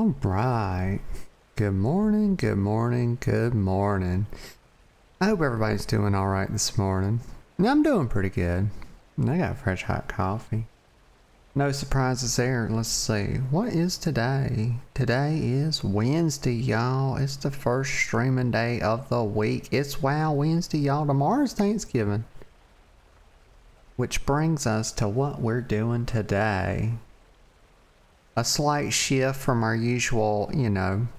All right. Good morning, good morning, good morning. I hope everybody's doing all right this morning. I'm doing pretty good. I got fresh hot coffee. No surprises there. Let's see. What is today? Today is Wednesday, y'all. It's the first streaming day of the week. It's WoW Wednesday, y'all. Tomorrow's Thanksgiving. Which brings us to what we're doing today. A slight shift from our usual,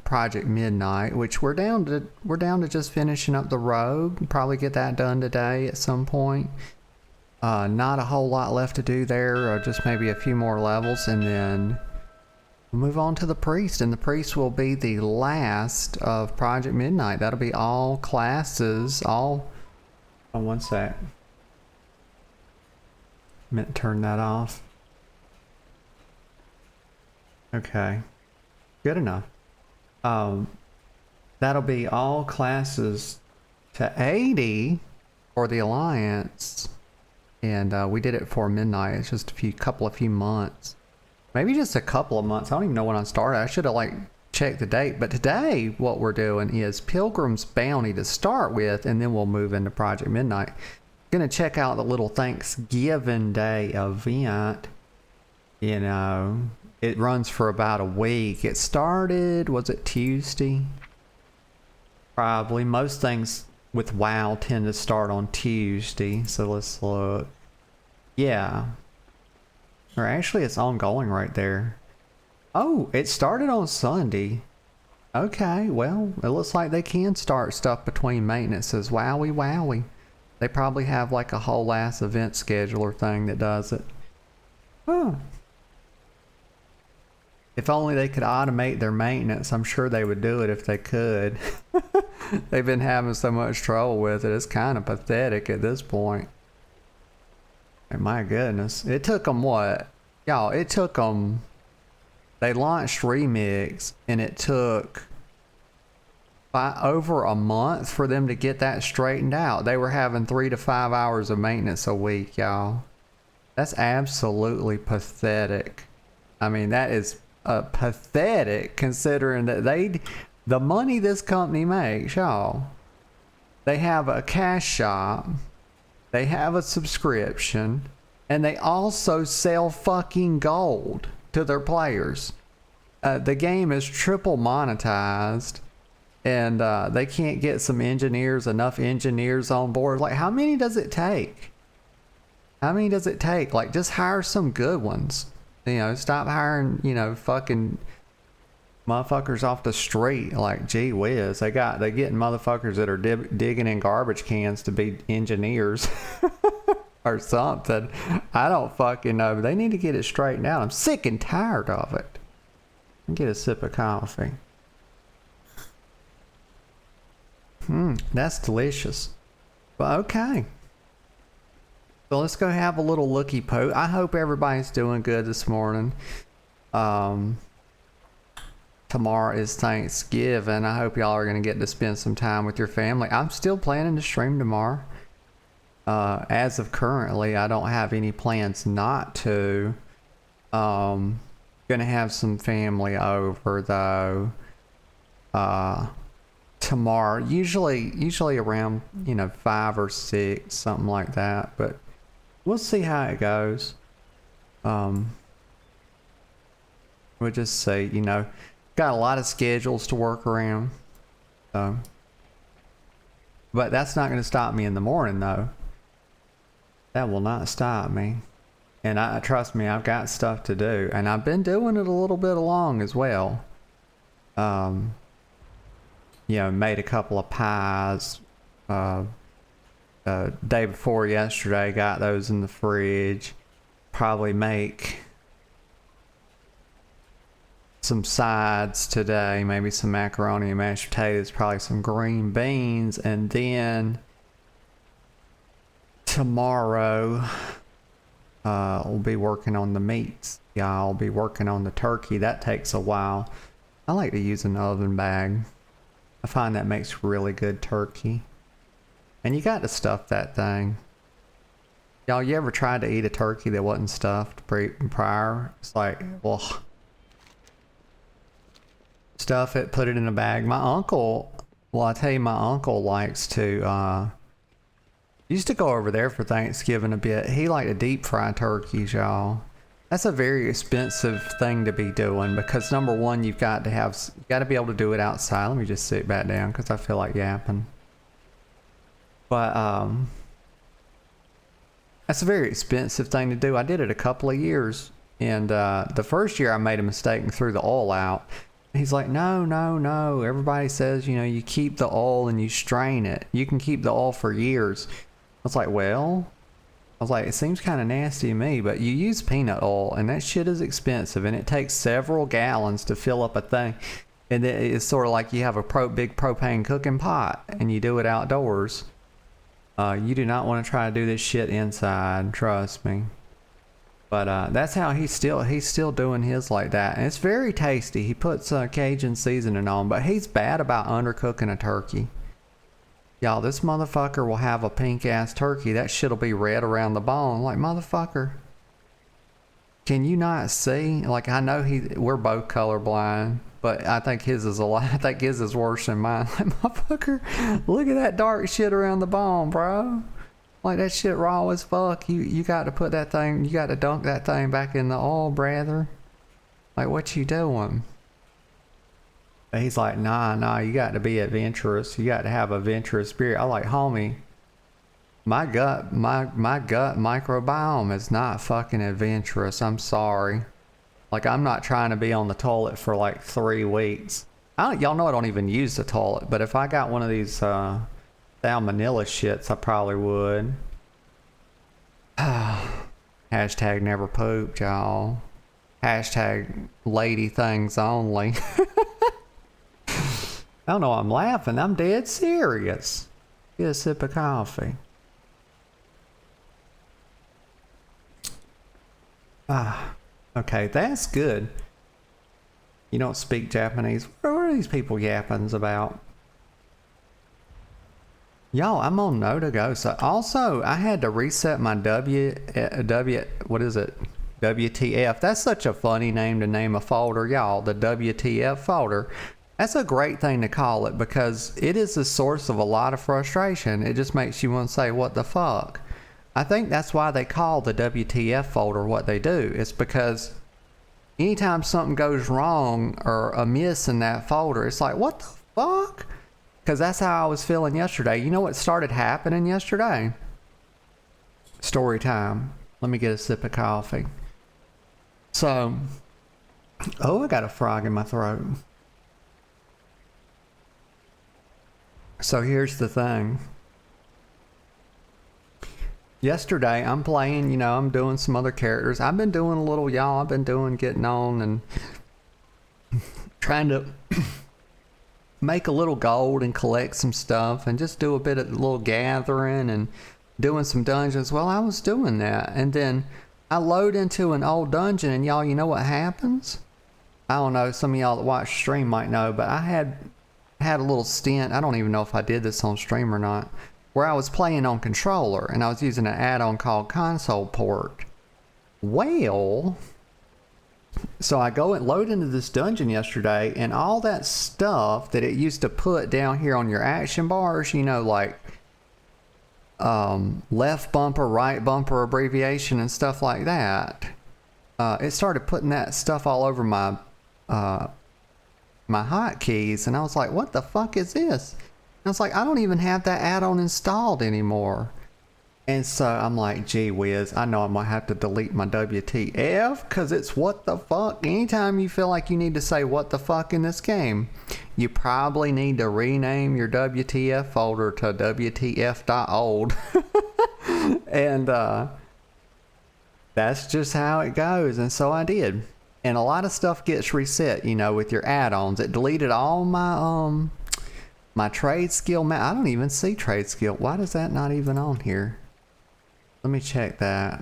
Project Midnight, which we're down to just finishing up the rogue. Probably get that done today at some point. Not a whole lot left to do there, just maybe a few more levels, and then we'll move on to the priest, and the priest will be the last of Project Midnight. That'll be all classes, oh, one sec. Meant to turn that off. Okay, good enough. That'll be all classes to 80 for the Alliance, and we did it for midnight. It's just a few months, maybe just a couple of months. I don't even know when I started. I should have checked the date. But today, what we're doing is Pilgrim's Bounty to start with, and then we'll move into Project Midnight. Gonna check out the little Thanksgiving Day event. It runs for about a week. It started, was it Tuesday? Probably. Most things with WoW tend to start on Tuesday. So let's look. Yeah. Or actually it's ongoing right there. Oh, it started on Sunday. Okay, well, it looks like they can start stuff between maintenances. Wowie wowie. They probably have a whole ass event scheduler thing that does it. Huh. If only they could automate their maintenance, I'm sure they would do it if they could. They've been having so much trouble with it. It's kind of pathetic at this point. And my goodness. It took them what? Y'all, it took them... They launched Remix, and it took over a month for them to get that straightened out. They were having 3 to 5 hours of maintenance a week, y'all. That's absolutely pathetic. I mean, that is... pathetic, considering that the money this company makes, y'all. They have a cash shop, they have a subscription, and they also sell fucking gold to their players. The game is triple monetized, and they can't get enough engineers on board. How many does it take? Just hire some good ones. Stop hiring, fucking motherfuckers off the street. Gee whiz, they getting motherfuckers that are digging in garbage cans to be engineers or something. I don't fucking know, but they need to get it straightened out. I'm sick and tired of it. Get a sip of coffee. That's delicious. But okay. So let's go have a little looky poke. I hope everybody's doing good this morning. Tomorrow is Thanksgiving. I hope y'all are going to get to spend some time with your family. I'm still planning to stream tomorrow. As of currently, I don't have any plans not to. Gonna have some family over though. Tomorrow, usually around 5 or 6, something like that. But we'll see how it goes. We'll just see, got a lot of schedules to work around. So, but that's not going to stop me in the morning, though. That will not stop me. And trust me, I've got stuff to do, and I've been doing it a little bit along as well. Made a couple of pies. Day before yesterday, got those in the fridge. Probably make some sides today, maybe some macaroni and mashed potatoes, probably some green beans, and then tomorrow we'll be working on the meats. I'll be working on the turkey. That takes a while. I like to use an oven bag. I find that makes really good turkey. And you got to stuff that thing. Y'all, you ever tried to eat a turkey that wasn't stuffed prior? It's well, stuff it, put it in a bag. My uncle, well, I tell you, my uncle likes to, used to go over there for Thanksgiving a bit. He liked to deep fry turkeys, y'all. That's a very expensive thing to be doing because number one, you got to be able to do it outside. Let me just sit back down because I feel like yapping. But that's a very expensive thing to do. I did it a couple of years, and the first year I made a mistake and threw the oil out. He's like, no. Everybody says, you know, you keep the oil and you strain it. You can keep the oil for years. I was like, well, it seems kind of nasty to me, but you use peanut oil and that shit is expensive and it takes several gallons to fill up a thing. And it's sort of like you have a big propane cooking pot and you do it outdoors. You do not want to try to do this shit inside, trust me. But that's how he's still doing his like that. And it's very tasty. He puts Cajun seasoning on, but he's bad about undercooking a turkey. Y'all, this motherfucker will have a pink ass turkey. That shit'll be red around the bone. Like, motherfucker, can you not see? Like, I know we're both colorblind, but I think his is I think his is worse than mine. Like, motherfucker, look at that dark shit around the bone, bro. Like, that shit raw as fuck. You got to put that thing, you got to dunk that thing back in the oil, brother. Like, what you doing? But he's like, nah, you got to be adventurous. You got to have a adventurous spirit. I like, homie, my gut microbiome is not fucking adventurous. I'm sorry. Like, I'm not trying to be on the toilet for like 3 weeks. Y'all know I don't even use the toilet, but if I got one of these salmonella shits, I probably would. Hashtag never pooped, y'all. Hashtag lady things only. I don't know, I'm laughing. I'm dead serious. Get a sip of coffee. Okay, that's good. You don't speak Japanese. What are these people yapping about? Y'all, I'm on no to go. So also, I had to reset my what is it? WTF. That's such a funny name to name a folder, y'all. The WTF folder. That's a great thing to call it because it is the source of a lot of frustration. It just makes you want to say, what the fuck? I think that's why they call the WTF folder what they do. It's because anytime something goes wrong or amiss in that folder, it's like, what the fuck? Because that's how I was feeling yesterday. You know what started happening yesterday? Story time. Let me get a sip of coffee. So, I got a frog in my throat. So here's the thing. Yesterday, I'm playing, you know, I'm doing some other characters. I've been doing a little, y'all. I've been getting on and trying to make a little gold and collect some stuff and just do a bit of little gathering and doing some dungeons. Well, I was doing that. And then I load into an old dungeon and y'all, you know what happens? I don't know. Some of y'all that watch stream might know, but I had a little stint. I don't even know if I did this on stream or not, where I was playing on controller and I was using an add-on called Console Port. Well, so I go and load into this dungeon yesterday and all that stuff that it used to put down here on your action bars, you know, like left bumper, right bumper abbreviation and stuff like that. It started putting that stuff all over my hotkeys, and I was like, what the fuck is this? And I was like, I don't even have that add-on installed anymore. And so I'm like, gee whiz, I know I'm gonna have to delete my WTF, because it's what the fuck. Anytime you feel like you need to say what the fuck in this game, you probably need to rename your WTF folder to WTF.old. And that's just how it goes. And so I did. And a lot of stuff gets reset, you know, with your add-ons. It deleted all my my trade skill. I don't even see trade skill. Why is that not even on here? Let me check that.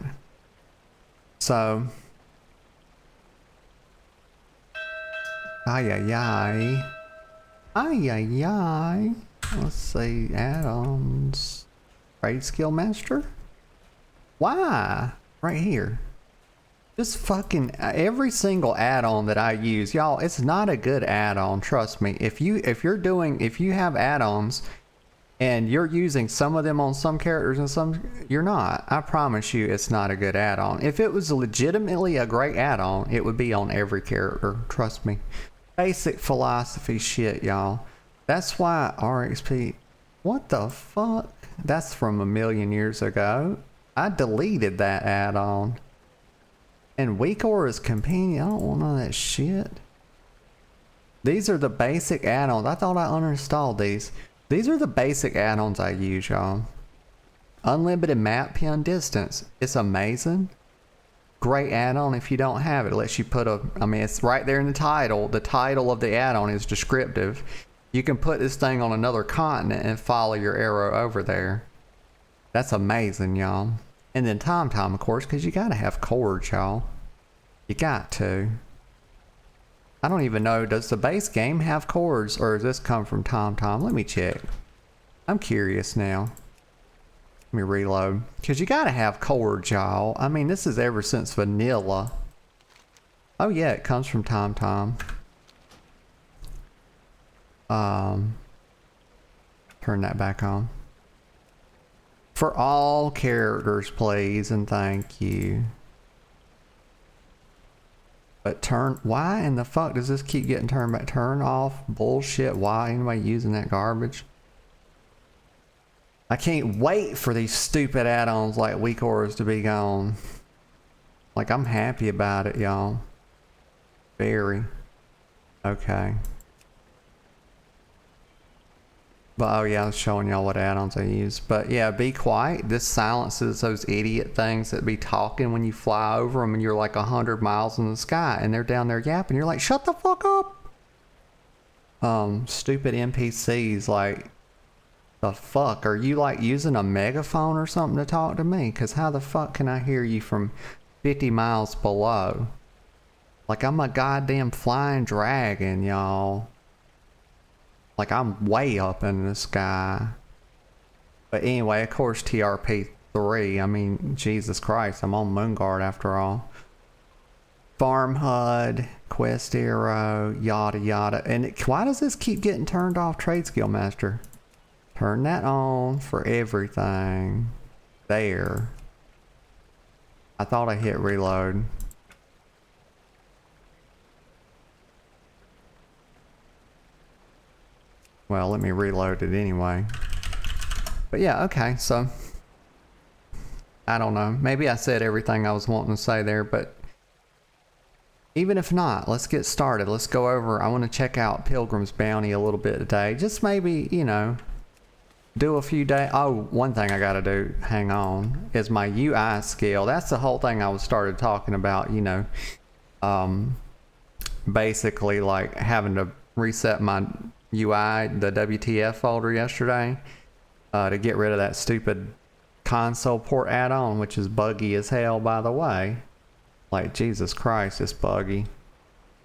So, ay. Let's see, Just fucking every single add-on that I use, y'all, it's not a good add-on, trust me. If you have add-ons and you're using some of them on some characters and some you're not, I promise you it's not a good add-on. If it was legitimately a great add-on, it would be on every character, trust me. Basic philosophy shit, y'all. That's why RXP, what the fuck? That's from a million years ago. I deleted that add-on. And Weak Aura's Companion, I don't want none of that shit. These are the basic add-ons. I thought I uninstalled these. These are the basic add-ons I use, y'all. Unlimited map pin distance. It's amazing. Great add-on if you don't have it. It lets you put I mean, it's right there in the title. The title of the add-on is descriptive. You can put this thing on another continent and follow your arrow over there. That's amazing, y'all. And then time, of course, because you gotta have cords, y'all. You got to. I don't even know, does the base game have cords, or does this come from time? Let me check. I'm curious now. Let me reload. Because you gotta have cords, y'all. I mean, this is ever since vanilla. Oh yeah, it comes from time. Turn that back on. For all characters, please, and thank you. But why in the fuck does this keep getting turned back? Turn off bullshit. Why anybody using that garbage? I can't wait for these stupid add-ons like Weak Auras to be gone. Like, I'm happy about it, y'all. Very. Okay. But oh yeah, I was showing y'all what add-ons I use. But yeah, be quiet. This silences those idiot things that be talking when you fly over them and you're like 100 miles in the sky and they're down there yapping. You're like, shut the fuck up. Stupid NPCs, like, the fuck? Are you like using a megaphone or something to talk to me? Cause how the fuck can I hear you from 50 miles below? Like, I'm a goddamn flying dragon, y'all. Like, I'm way up in the sky. But anyway, of course, TRP3. I mean, Jesus Christ, I'm on Moonguard after all. Farm HUD, Quest Arrow, yada yada. And why does this keep getting turned off, Trade Skill Master? Turn that on for everything. There. I thought I hit reload. Well, let me reload it anyway. But yeah, okay, so I don't know. Maybe I said everything I was wanting to say there, but even if not, let's get started. Let's go over. I want to check out Pilgrim's Bounty a little bit today. Just maybe, you know, do a few days. Oh, one thing I got to do, hang on, is my UI scale. That's the whole thing I was started talking about, you know. Basically, like having to reset my UI, the WTF folder yesterday, to get rid of that stupid console port add-on, which is buggy as hell, by the way. Like, Jesus Christ, it's buggy.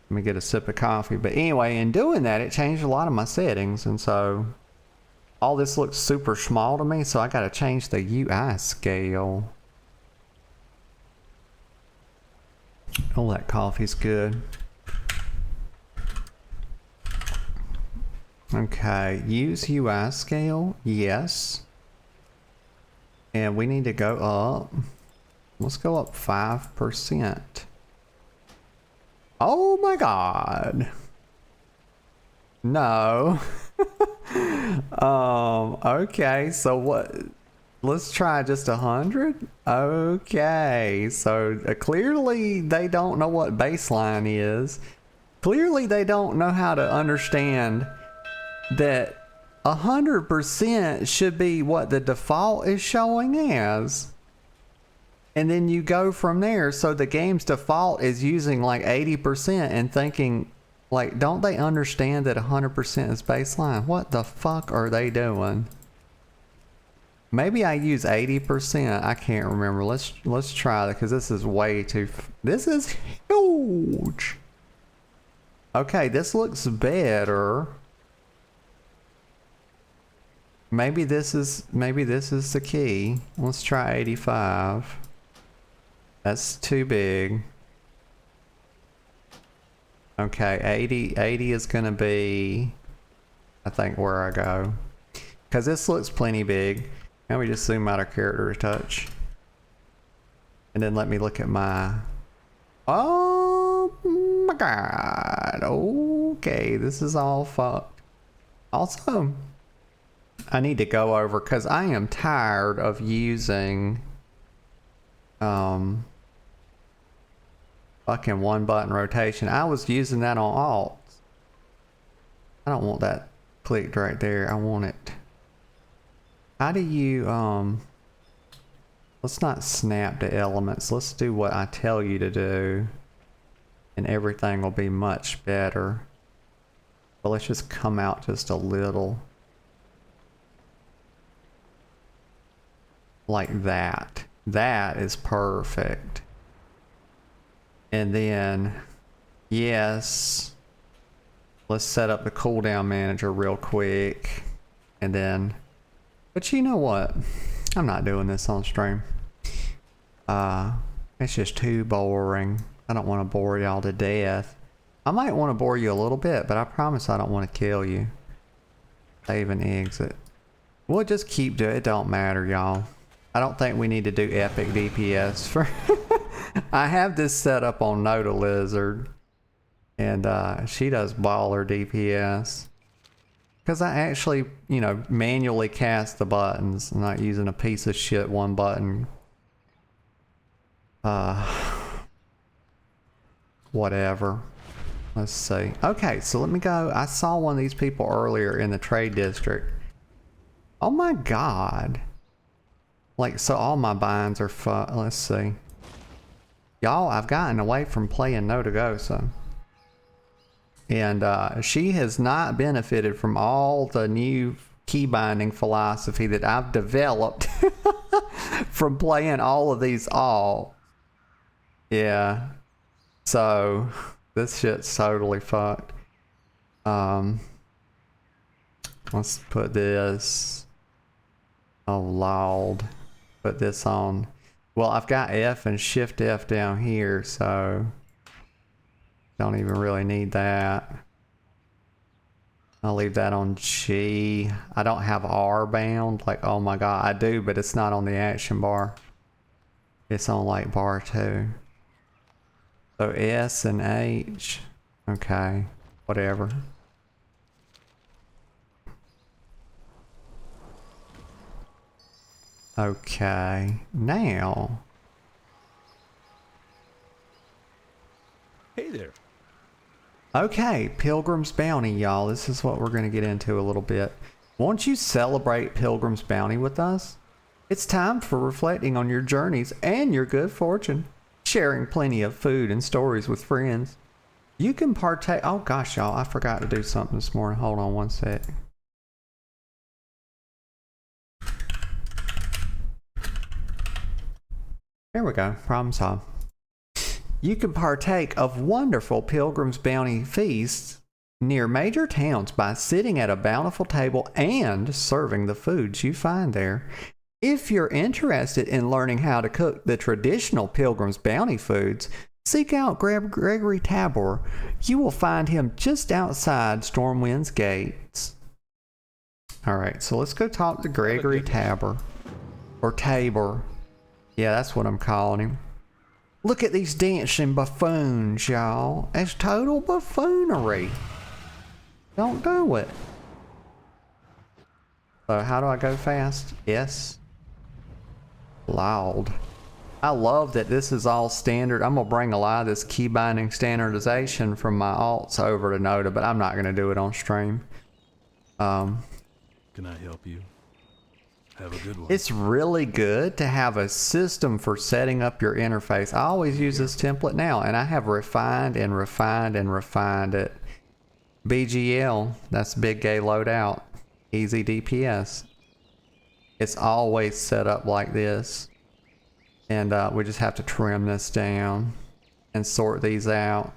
Let me get a sip of coffee. But anyway, in doing that, it changed a lot of my settings, and so all this looks super small to me, so I gotta change the UI scale. Oh, that coffee's good. Okay, use UI scale, yes. And we need to go up. Let's go up 5%. Oh my God. No. Okay, so what? Let's try just 100? Okay, so clearly they don't know what baseline is. Clearly they don't know how to understand that 100% should be what the default is showing as. And then you go from there. So the game's default is using like 80% and thinking, like, don't they understand that 100% is baseline? What the fuck are they doing? Maybe I use 80%. I can't remember. Let's try that, because this is way too... This is huge. Okay, this looks better. Maybe this is the key. Let's try 85. That's too big. Okay, 80 is gonna be, I think, where I go. Because this looks plenty big. Now we just zoom out our character a touch. And then let me look at my... Oh my god. Okay, this is all fucked. Also, I need to go over, because I am tired of using fucking one button rotation. I was using that on alt. I don't want that clicked right there. I want it. How do you let's not snap to elements. Let's do what I tell you to do, and everything will be much better. But let's just come out just a little. Like that. That is perfect. And then, yes, let's set up the cooldown manager real quick. And then, but you know what? I'm not doing this on stream. It's just too boring. I don't want to bore y'all to death. I might want to bore you a little bit, but I promise I don't want to kill you. Save and exit. We'll just keep doing it. It don't matter, y'all. I don't think we need to do epic DPS for... I have this set up on Noda Lizard. And she does baller DPS. Because I actually, you know, manually cast the buttons. I'm not using a piece of shit one button. Whatever. Let's see. Okay, so let me go. I saw one of these people earlier in the trade district. Oh my god. Like, so all my binds are let's see. Y'all, I've gotten away from playing No To Go, so. And she has not benefited from all the new key binding philosophy that I've developed from playing all of these all. Yeah. So, this shit's totally fucked. Let's put this. Oh, Lord. Put this on. Well, I've got F and Shift F down here, so don't even really need that. I'll leave that on G. I don't have R bound. Like, oh my god, I do, but it's not on the action bar. It's on like bar 2. So S and H. Okay, whatever. Okay, now. Hey there. Okay, Pilgrim's Bounty, y'all. This is what we're going to get into a little bit. Won't you celebrate Pilgrim's Bounty with us? It's time for reflecting on your journeys and your good fortune. Sharing plenty of food and stories with friends. You can partake... Oh gosh, y'all, I forgot to do something this morning. Hold on one sec. There we go. Problem solved. You can partake of wonderful Pilgrim's Bounty feasts near major towns by sitting at a bountiful table and serving the foods you find there. If you're interested in learning how to cook the traditional Pilgrim's Bounty foods, seek out Gregory Tabor. You will find him just outside Stormwind's gates. Alright, so let's go talk to Gregory Tabor. Or Tabor. Yeah, that's what I'm calling him. Look at these dancing buffoons, y'all. It's total buffoonery. Don't do it. So how do I go fast? Yes. Loud. I love that this is all standard. I'm going to bring a lot of this key binding standardization from my alts over to Noda, but I'm not going to do it on stream. Can I help you? Have a good one. It's really good to have a system for setting up your interface. I always use this template now, and I have refined and refined and refined it. BGL, that's Big Gay Loadout. Easy DPS. It's always set up like this. And we just have to trim this down and sort these out.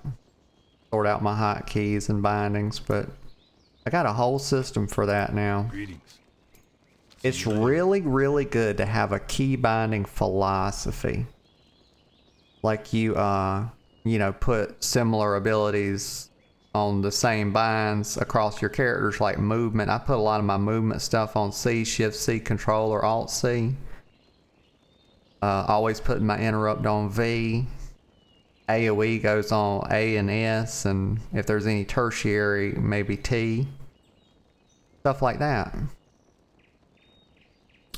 Sort out my hotkeys and bindings, but I got a whole system for that now. Greetings. It's really, really good to have a key binding philosophy. Like you you know, put similar abilities on the same binds across your characters, like movement. I put a lot of my movement stuff on C, Shift C, Control, or Alt C. Always putting my interrupt on V. AoE goes on A and S, and if there's any tertiary, maybe T. Stuff like that.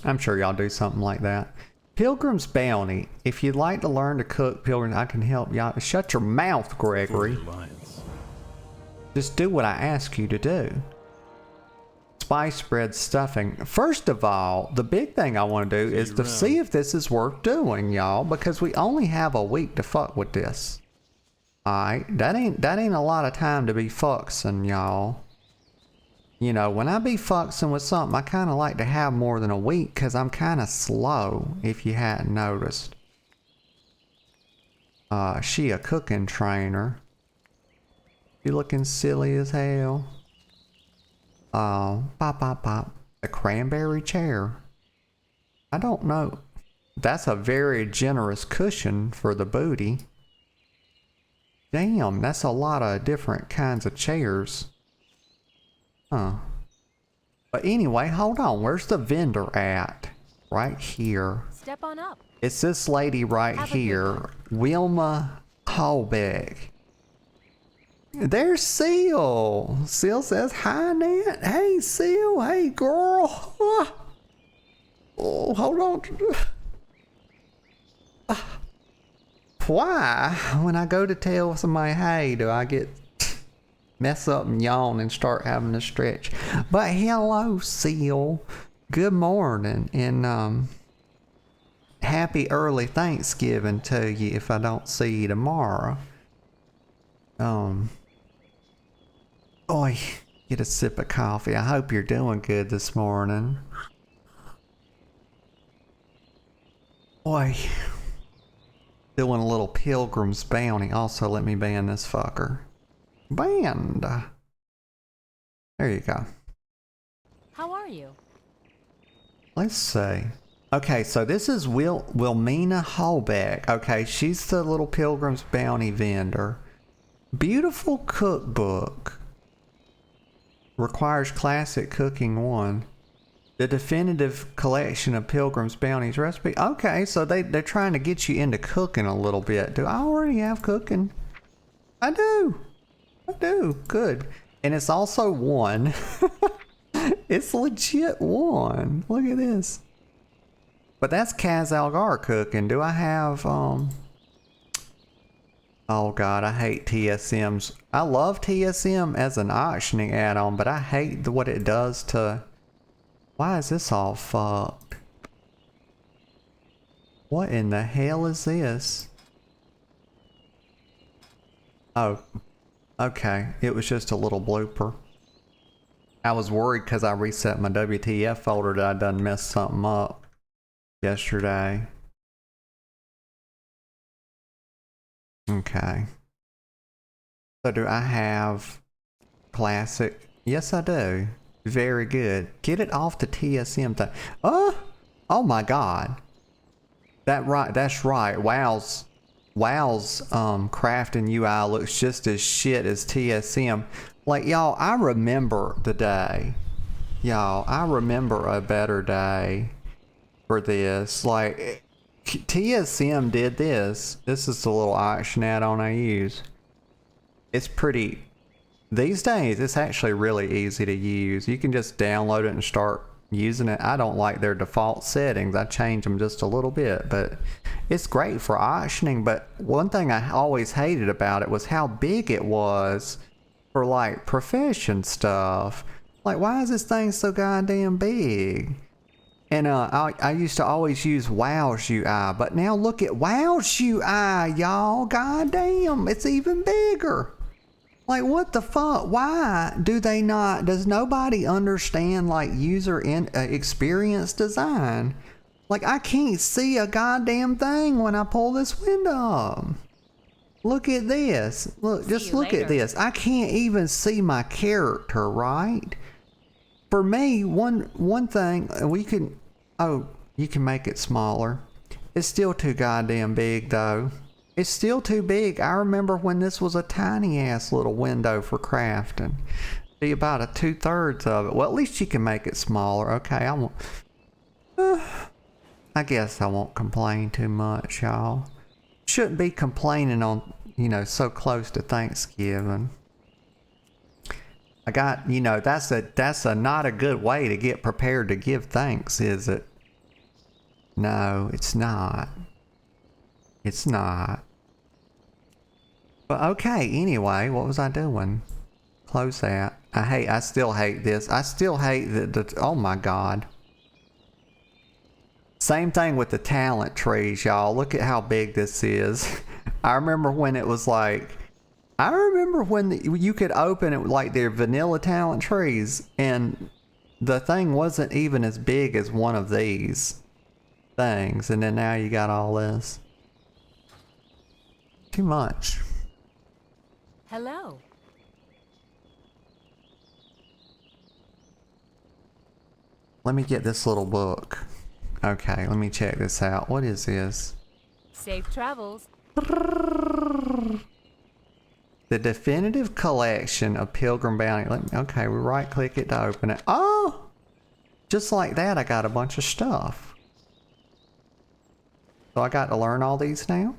I'm sure y'all do something like that. Pilgrim's Bounty. If you'd like to learn to cook, Pilgrim, I can help y'all. Shut your mouth, Gregory. Just do what I ask you to do. Spice bread stuffing. First of all, the big thing I want to do is to see if this is worth doing, y'all, because we only have a week to fuck with this. Alright, that ain't a lot of time to be fucksing, y'all. You know, when I be fucksing with something, I kind of like to have more than a week, because I'm kind of slow, if you hadn't noticed. She a cooking trainer. She looking silly as hell. Pop, pop, pop. A cranberry chair. I don't know. That's a very generous cushion for the booty. Damn, that's a lot of different kinds of chairs. Huh. But anyway, hold on. Where's the vendor at? Right here. Step on up. It's this lady right here. Wilma Hallbeck. There's Seal. Seal says, hi, Nat. Hey, Seal. Hey, girl. Oh, hold on. Why, when I go to tell somebody, hey, do I get mess up and yawn and start having to stretch? But hello, Seal. Good morning. And, happy early Thanksgiving to you if I don't see you tomorrow. Oi, get a sip of coffee. I hope you're doing good this morning. Oi. Doing a little Pilgrim's Bounty. Also, let me ban this fucker. Banned. There you go. How are you? Let's see. Okay, so this is Wilmina Hallbeck. Okay, she's the little Pilgrim's Bounty vendor. Beautiful cookbook. Requires classic cooking 1. The definitive collection of Pilgrim's Bounty's recipe. Okay, so they're trying to get you into cooking a little bit. Do I already have cooking? I do. Good. And it's also 1. It's legit 1. Look at this. But that's Kaz Algar cooking. Do I have, oh God, I hate TSMs. I love TSM as an auctioning add-on, but I hate what it does to... Why is this all fucked? What in the hell is this? Oh, okay. It was just a little blooper. I was worried because I reset my WTF folder that I done messed something up yesterday. Okay. So do I have classic? Yes, I do. Very good. Get it off the TSM thing. Oh my God. That's right. WoW's crafting UI looks just as shit as TSM. Like, y'all, I remember the day. Y'all, I remember a better day for this. Like, TSM did this. This is the little auction add-on I use. It's pretty... These days, it's actually really easy to use. You can just download it and start using it. I don't like their default settings. I change them just a little bit, but it's great for auctioning. But one thing I always hated about it was how big it was for like profession stuff. Like, why is this thing so goddamn big? And I used to always use WoW's UI, but now look at WoW's UI, y'all. Goddamn, it's even bigger. Like, what the fuck? Why do they not? Does nobody understand, like, user experience design? Like, I can't see a goddamn thing when I pull this window up. Look at this. Look, just look at this. I can't even see my character, right? For me, one thing, we can... Oh, you can make it smaller. It's still too goddamn big, though. It's still too big. I remember when this was a tiny ass little window for crafting. Be about a 2/3 of it. Well, at least you can make it smaller. Okay, I won't. I guess I won't complain too much, y'all. Shouldn't be complaining on, you know, so close to Thanksgiving. I got, you know, that's a not a good way to get prepared to give thanks, is it? No, it's not. It's not. But okay, anyway, what was I doing? Close that. I still hate this. I still hate the oh my god. Same thing with the talent trees, y'all. Look at how big this is. I remember when it was like, I remember when you could open it like their vanilla talent trees, and the thing wasn't even as big as one of these things, and then now you got all this. Too much. Hello. Let me get this little book. Okay, let me check this out. What is this? Safe travels. The definitive collection of Pilgrim Bounty. Okay, we right click it to open it. Oh! Just like that, I got a bunch of stuff. So I got to learn all these now?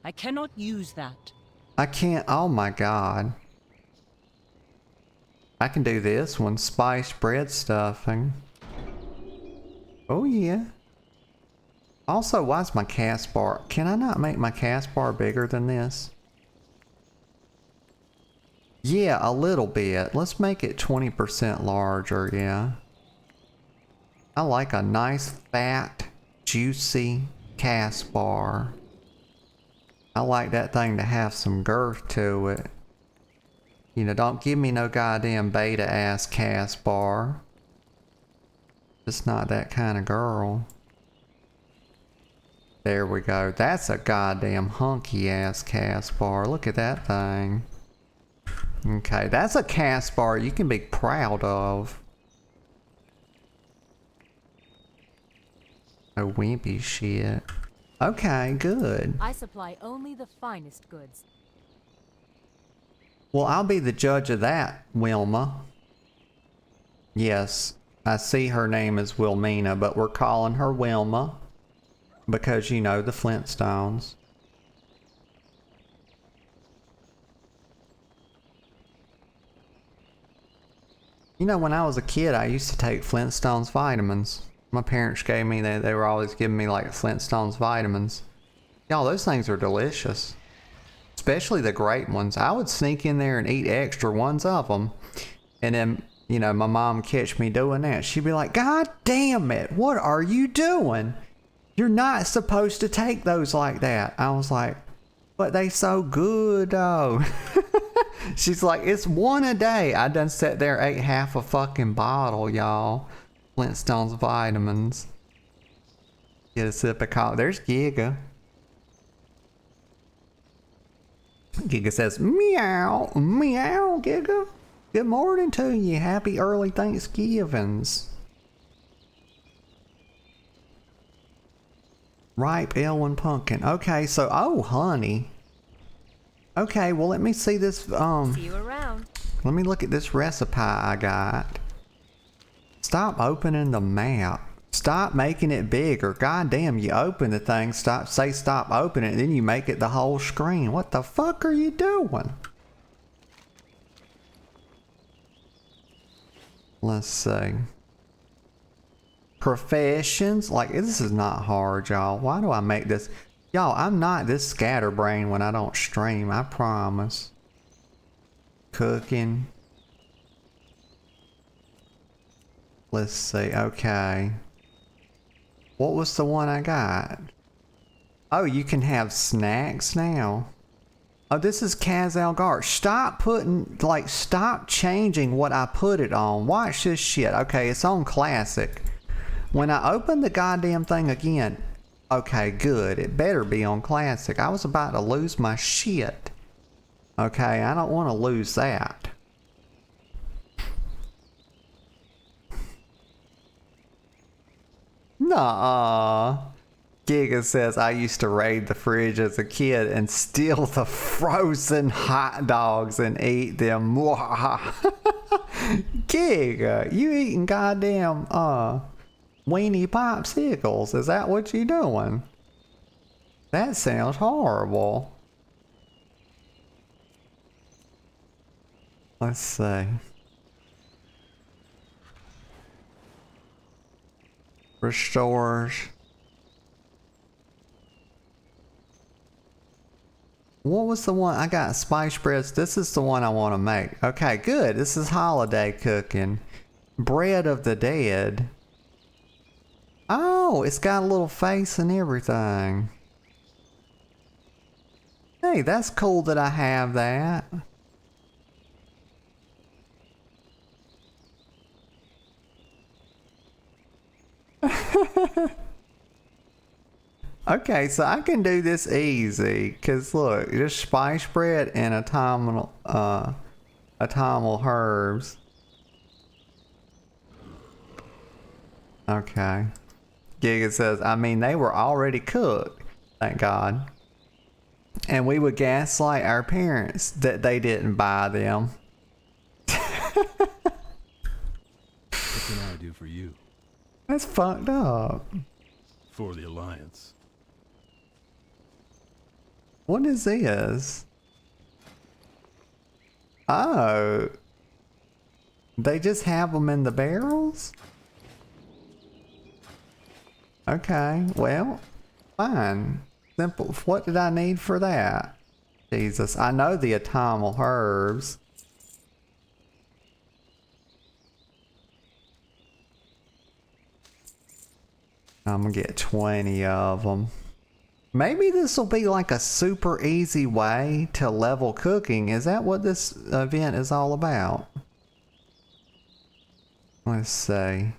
I cannot use that. I can't. Oh my god. I can do this one. Spiced bread stuffing. Oh yeah. Also, why's my cast bar? Can I not make my cast bar bigger than this? Yeah, a little bit. Let's make it 20% larger, yeah. I like a nice, fat, juicy cast bar. I like that thing to have some girth to it. You know, don't give me no goddamn beta ass cast bar. Just not that kind of girl. There we go. That's a goddamn hunky ass cast bar. Look at that thing. Okay, that's a cast bar you can be proud of. No wimpy shit. Okay, good. I supply only the finest goods. Well, I'll be the judge of that, Wilma. Yes, I see her name is Wilmina, but we're calling her Wilma. Because, you know, the Flintstones. You know, when I was a kid, I used to take Flintstones vitamins. My parents gave me, they were always giving me like Flintstones vitamins. Y'all, those things are delicious. Especially the grape ones. I would sneak in there and eat extra ones of them. And then, you know, my mom catch me doing that. She'd be like, God damn it, what are you doing? You're not supposed to take those like that. I was like, but they so good though. She's like, it's one a day. I done sat there, ate half a fucking bottle, y'all. Flintstones vitamins. Get a sip of coffee. There's Giga. Giga says, meow, meow, Giga. Good morning to you. Happy early Thanksgivings. Ripe Elwyn pumpkin. Okay, so, oh, honey. Okay, well, let me see this, See you around. let me look at this recipe I got. Stop opening the map. Stop making it bigger. God damn, you open the thing, stop opening it, then you make it the whole screen. What the fuck are you doing? Let's see. Professions. Like, this is not hard, y'all. Why do I make this? Y'all, I'm not this scatterbrain when I don't stream, I promise. Cooking. Let's see, okay. What was the one I got? Oh, you can have snacks now. Oh, this is Kaz Algar. Stop putting, like, stop changing what I put it on. Watch this shit. Okay, it's on classic. When I open the goddamn thing again, okay, good. It better be on classic. I was about to lose my shit. Okay, I don't want to lose that. Nuh-uh. Giga says, I used to raid the fridge as a kid and steal the frozen hot dogs and eat them. Giga, you eating goddamn weenie popsicles. Is that what you doing? That sounds horrible. Let's see. Restores. What was the one? I got spice breads. This is the one I want to make. Okay, good. This is holiday cooking. Bread of the dead. Oh, it's got a little face and everything. Hey, that's cool that I have that. Okay, so I can do this easy, cause look, just spice bread and autumnal herbs. Okay. Giga says, I mean, they were already cooked, thank God. And we would gaslight our parents that they didn't buy them. What can I do for you? That's fucked up. For the Alliance. What is this? Oh. They just have them in the barrels? Okay, well, fine. Simple. What did I need for that? Jesus, I know the autumnal herbs. I'm gonna get 20 of them. Maybe this will be like a super easy way to level cooking. Is that what this event is all about? Let's see.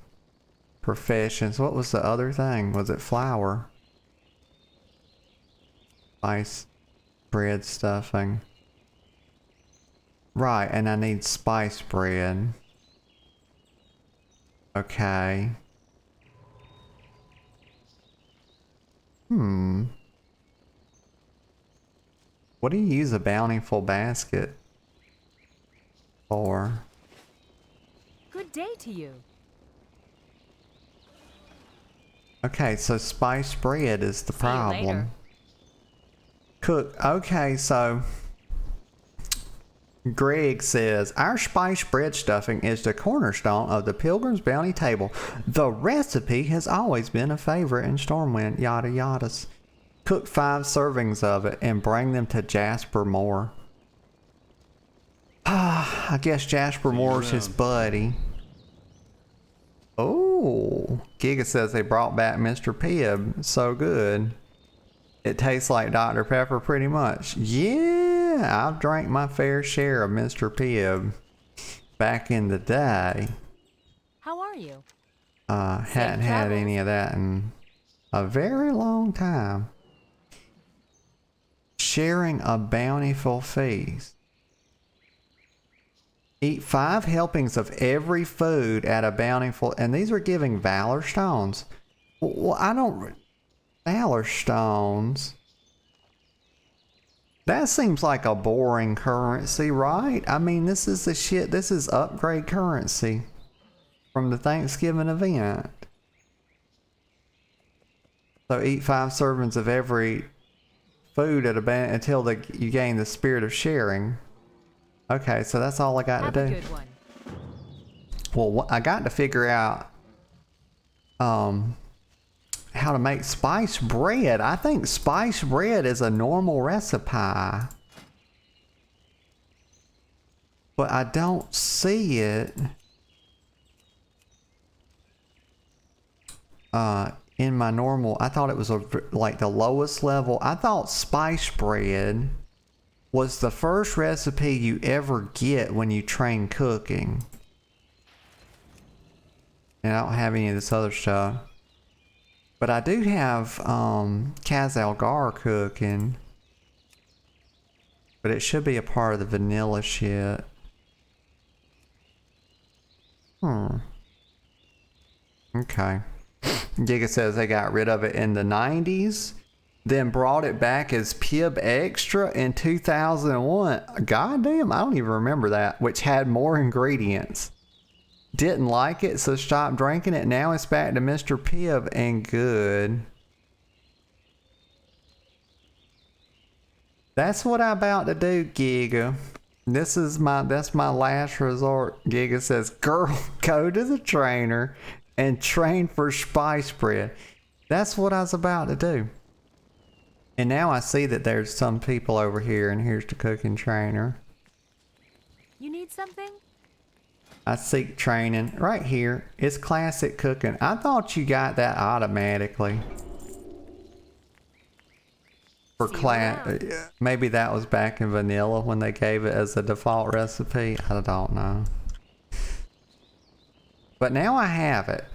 Professions. What was the other thing? Was it flour? Spice bread stuffing. Right, and I need spice bread. Okay. What do you use a bountiful basket for? Good day to you. Okay, so spice bread is the See you later. problem. Cook. Okay, so Greg says, our spice bread stuffing is the cornerstone of the Pilgrim's Bounty table. The recipe has always been a favorite in Stormwind, yada yadas. Cook 5 servings of it and bring them to Jasper Moore. I guess Jasper Moore's his buddy. Oh, Giga says they brought back Mr. Pibb. So good. It tastes like Dr. Pepper pretty much. Yeah, I've drank my fair share of Mr. Pibb back in the day. How are you? Hadn't had any of that in a very long time. Sharing a bountiful feast. Eat 5 helpings of every food at a bountiful, and these are giving Valor Stones. Well, I don't... Valor Stones. That seems like a boring currency, right? I mean, this is the shit, this is upgrade currency from the Thanksgiving event. So eat 5 servings of every food at a until you gain the spirit of sharing. Okay, so that's all I got Have to a do. good one. Well, I got to figure out how to make spice bread. I think spice bread is a normal recipe, but I don't see it in my normal. I thought it was like the lowest level. I thought spice bread was the first recipe you ever get when you train cooking. And I don't have any of this other stuff. But I do have Kazalgar cooking. But it should be a part of the vanilla shit. Okay. Giga says they got rid of it in the 90s, then brought it back as Pib Extra in 2001. Goddamn, I don't even remember that, which had more ingredients. Didn't like it, so stopped drinking it. Now it's back to Mr. Pibb and good. That's what I'm about to do, Giga. That's my last resort. Giga says, girl, go to the trainer and train for spice bread. That's what I was about to do. And now I see that there's some people over here, and here's the cooking trainer. You need something? I seek training right here. It's classic cooking. I thought you got that automatically. For class, maybe that was back in vanilla when they gave it as a default recipe. I don't know. But now I have it.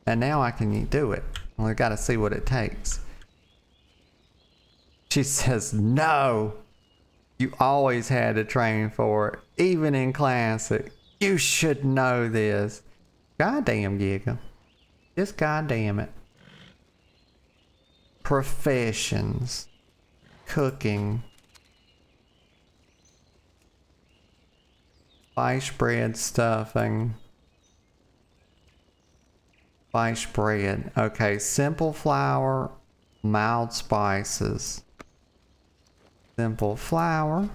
And now I can do it. Only got to see what it takes. She says, no. You always had to train for it, even in classic. You should know this. Goddamn, Giga. Just goddamn it. Professions. Cooking. Spice bread stuffing. Spice bread. Okay, simple flour, mild spices. Simple flour.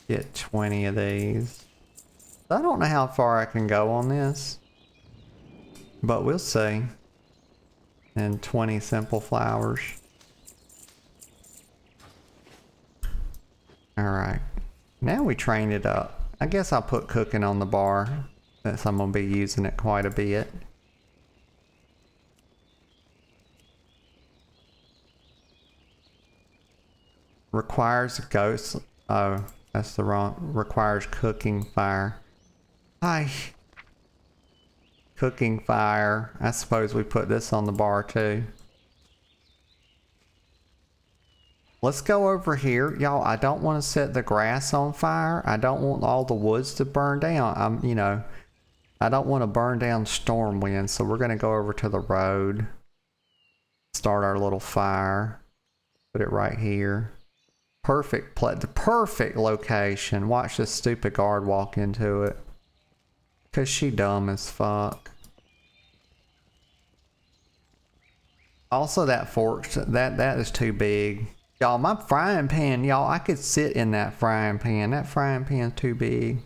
Get 20 of these. I don't know how far I can go on this, but we'll see. And 20 simple flours. Alright. Now we train it up. I guess I'll put cooking on the bar, since I'm going to be using it quite a bit. Requires ghost. Oh, that's the wrong. Requires cooking fire. Hi. Cooking fire. I suppose we put this on the bar too. Let's go over here. Y'all, I don't want to set the grass on fire. I don't want all the woods to burn down. I don't want to burn down Stormwind, so we're going to go over to the road. Start our little fire. Put it right here. The perfect location. Watch this stupid guard walk into it. Cause she dumb as fuck. Also that fork, that is too big. Y'all, my frying pan, y'all, I could sit in that frying pan. That frying pan's too big.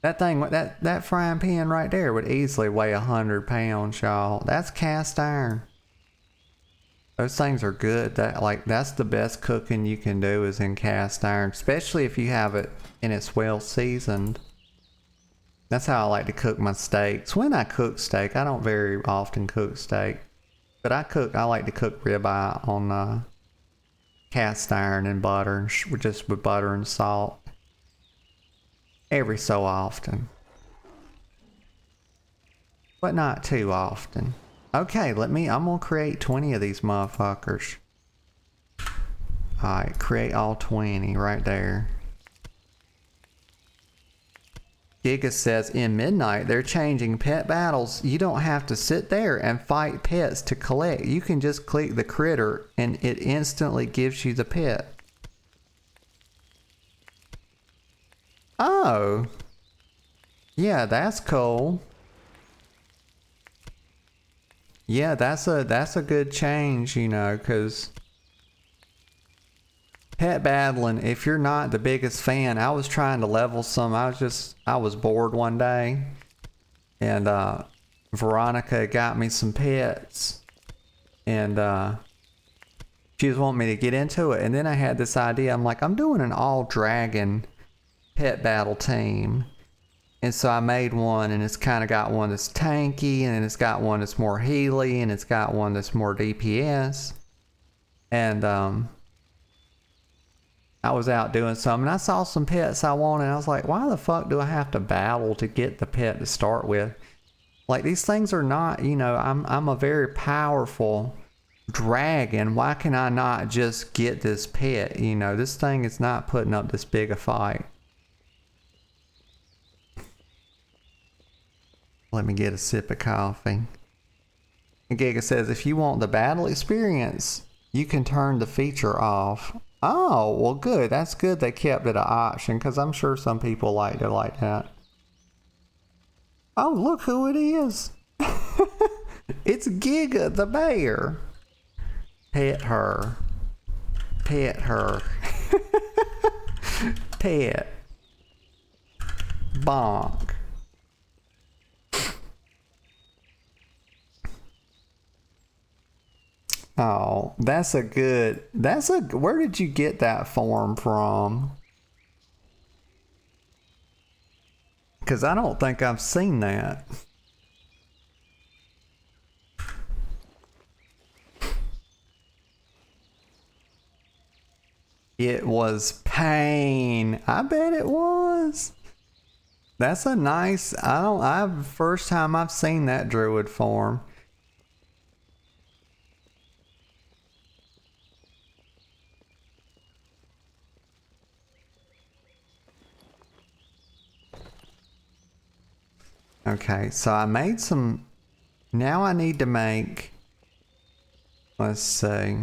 That thing, that frying pan right there would easily weigh 100 pounds, y'all. That's cast iron. Those things are good. That's the best cooking you can do is in cast iron, especially if you have it and it's well seasoned. That's how I like to cook my steaks. When I cook steak, I don't very often cook steak, but I like to cook ribeye on cast iron and butter, and just with butter and salt. Every so often, but not too often. Okay, I'm gonna create 20 of these motherfuckers. Alright, create all 20 right there. Giga says, in Midnight, they're changing pet battles. You don't have to sit there and fight pets to collect. You can just click the critter and it instantly gives you the pet. Oh. Yeah, that's cool. Yeah, that's a good change, because pet battling, if you're not the biggest fan, I was trying to level some. I was bored one day, and Veronica got me some pets, and she was wanting me to get into it, and then I had this idea. I'm like, I'm doing an all dragon pet battle team. And so I made one, and it's kind of got one that's tanky, and then it's got one that's more healy, and it's got one that's more DPS. And I was out doing something, and I saw some pets I wanted, and I was like, why the fuck do I have to battle to get the pet to start with? Like, these things are not, I'm a very powerful dragon. Why can I not just get this pet? This thing is not putting up this big a fight. Let me get a sip of coffee. And Giga says, if you want the battle experience, you can turn the feature off. Oh, well good. That's good they kept it an option, because I'm sure some people liked it like that. Oh, look who it is. It's Giga the bear. Pet her. Pet her. Pet. Bonk. Oh, where did you get that form from? Because I don't think I've seen that. It was pain. I bet it was. That's a nice, first time I've seen that druid form. Okay, so I made some, now I need to make, let's see,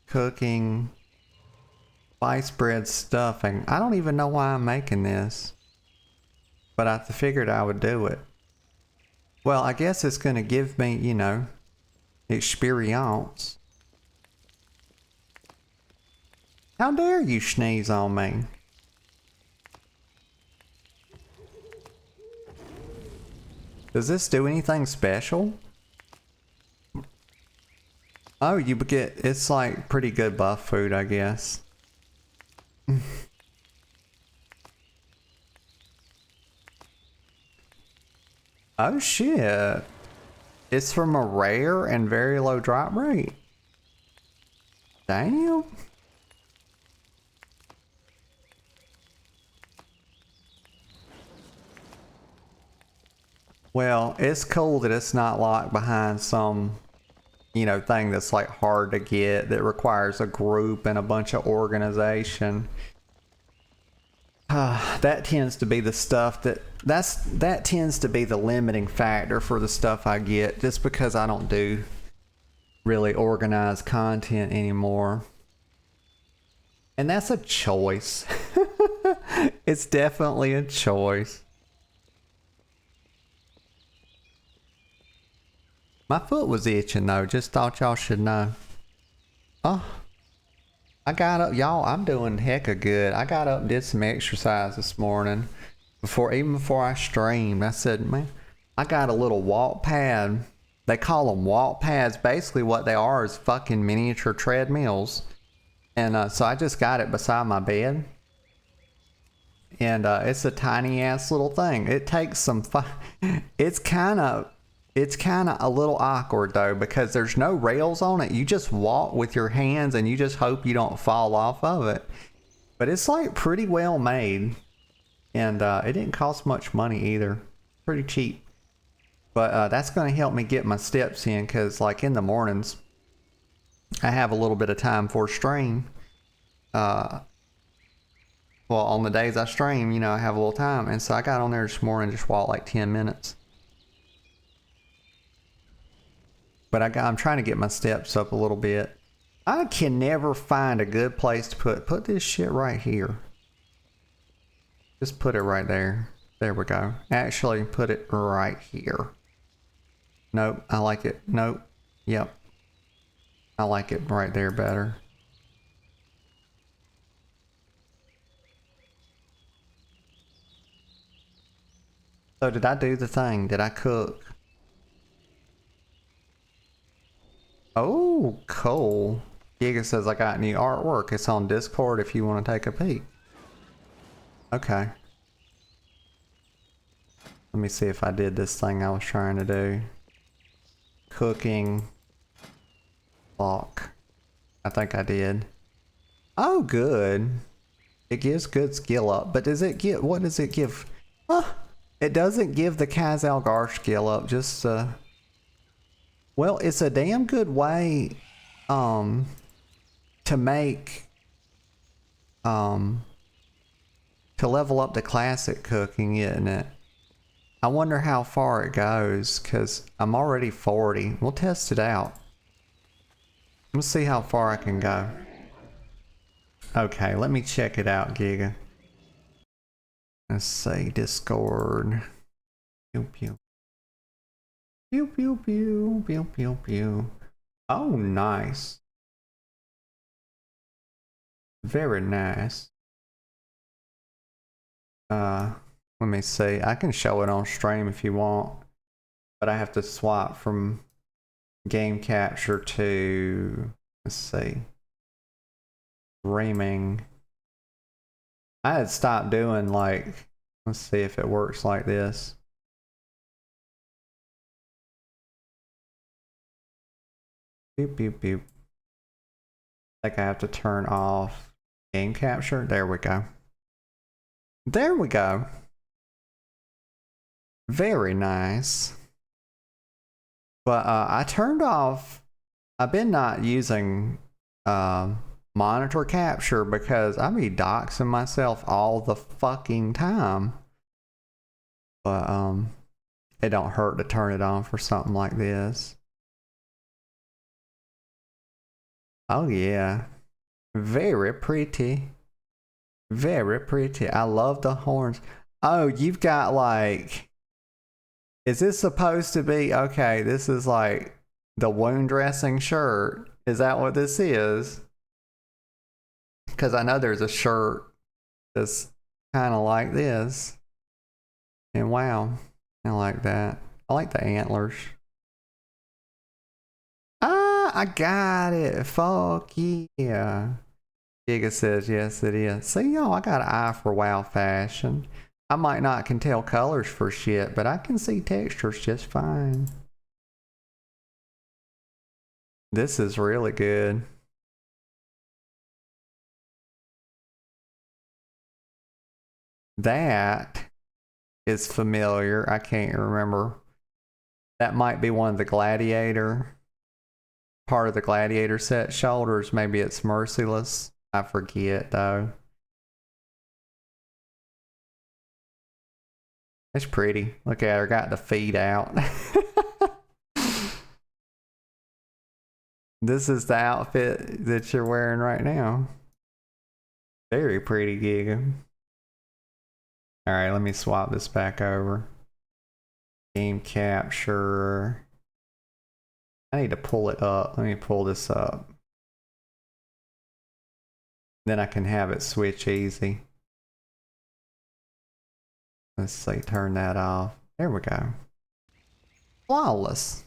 cooking, spice bread stuffing. I don't even know why I'm making this, but I figured I would do it. Well, I guess it's going to give me, you know, experience. How dare you sneeze on me? Does this do anything special? Oh, you get, it's like pretty good buff food, I guess. Oh shit. It's from a rare and very low drop rate. Damn. Well, it's cool that it's not locked behind some, you know, thing that's like hard to get, that requires a group and a bunch of organization. That tends to be the stuff that tends to be the limiting factor for the stuff I get, just because I don't do really organized content anymore. And that's a choice. It's definitely a choice. My foot was itching though, just thought y'all should know. Oh, I got up, y'all, I'm doing hecka good. I got up and did some exercise this morning, even before I streamed. I said, man, I got a little walk pad. They call them walk pads. Basically what they are is fucking miniature treadmills. And so I just got it beside my bed. And it's a tiny ass little thing. It takes some it's kind of a little awkward though, because there's no rails on it. You just walk with your hands and you just hope you don't fall off of it. But it's like pretty well made. And it didn't cost much money either. Pretty cheap. But that's going to help me get my steps in, because like in the mornings, I have a little bit of time for stream. Well, on the days I stream, you know, I have a little time. And so I got on there this morning and just walked like 10 minutes. But I'm trying to get my steps up a little bit. I can never find a good place to put this shit right here. Just put it right there. There we go. Actually, put it right here. Nope, I like it. Nope. Yep. I like it right there better. So did I do the thing? Did I cook? Oh, cool. Giga says I got new artwork. It's on Discord if you want to take a peek. Okay. Let me see if I did this thing I was trying to do. Cooking. Lock. I think I did. Oh, good. It gives good skill up. But does it give... What does it give? It doesn't give the Kazalgar skill up. Just... Well, it's a damn good way to make to level up the classic cooking, isn't it? I wonder how far it goes, because I'm already 40. We'll test it out. We'll see how far I can go. Okay, let me check it out, Giga. Let's see, Discord. Pew pew. Pew pew pew, pew pew pew. Oh, nice. Very nice. Let me see. I can show it on stream if you want, but I have to swap from game capture to, let's see, streaming. I had stopped doing like, let's see if it works like this. Beep beep beep. I think I have to turn off game capture. There we go. There we go. Very nice. But I turned off, I've been not using monitor capture because I be doxing myself all the fucking time. But it don't hurt to turn it on for something like this. Oh yeah. Very pretty. Very pretty. I love the horns. Oh, you've got like, is this supposed to be, okay, this is like the wound dressing shirt. Is that what this is? Because I know there's a shirt that's kind of like this. And wow, I like that. I like the antlers. Ah, I got it. Fuck yeah. Giga says yes it is. See y'all, I got an eye for WoW fashion. I might not can tell colors for shit, but I can see textures just fine. This is really good. That is familiar. I can't remember. That might be one of the Gladiator, part of the Gladiator set shoulders. Maybe it's Merciless. I forget though. It's pretty. Look at her, got the feet out. This is the outfit that you're wearing right now. Very pretty, Giga. Alright, let me swap this back over. Game capture. I need to pull it up. Let me pull this up. Then I can have it switch easy. Let's see, turn that off. There we go. Flawless.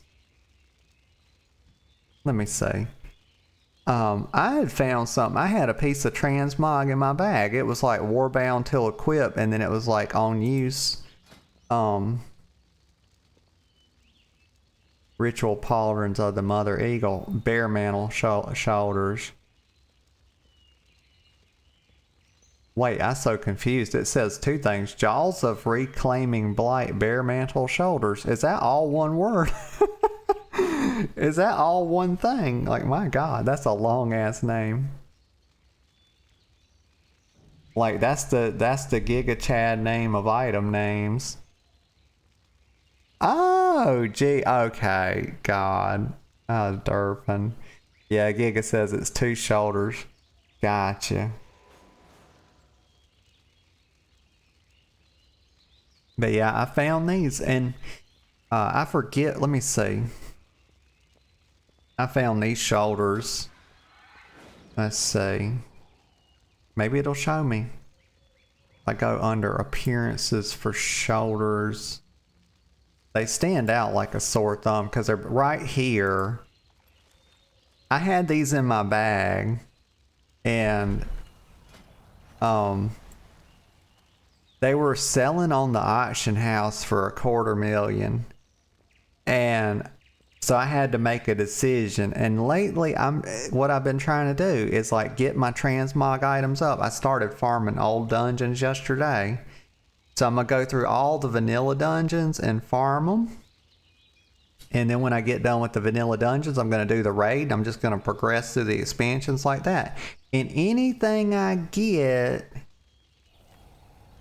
Let me see. I had found something. I had a piece of transmog in my bag. It was like warbound till equipped, and then it was like on use. Ritual pauldrons of the Mother Eagle. Bare mantle shoulders. Wait, I'm so confused. It says two things. Jaws of Reclaiming Blight, bare mantle shoulders. Is that all one word? Is that all one thing? Like, my God, that's a long ass name. Like, that's the Giga Chad name of item names. Oh, gee, okay, God. I was derping. Yeah, Giga says it's two shoulders. Gotcha. But yeah, I found these, and I forget, let me see. I found these shoulders. Let's see. Maybe it'll show me. I go under appearances for shoulders. They stand out like a sore thumb because they're right here. I had these in my bag, and they were selling on the auction house for $250,000, and so I had to make a decision. And lately, what I've been trying to do is like get my transmog items up. I started farming old dungeons yesterday, so I'm gonna go through all the vanilla dungeons and farm them. And then when I get done with the vanilla dungeons, I'm gonna do the raid. I'm just gonna progress through the expansions like that. And anything I get,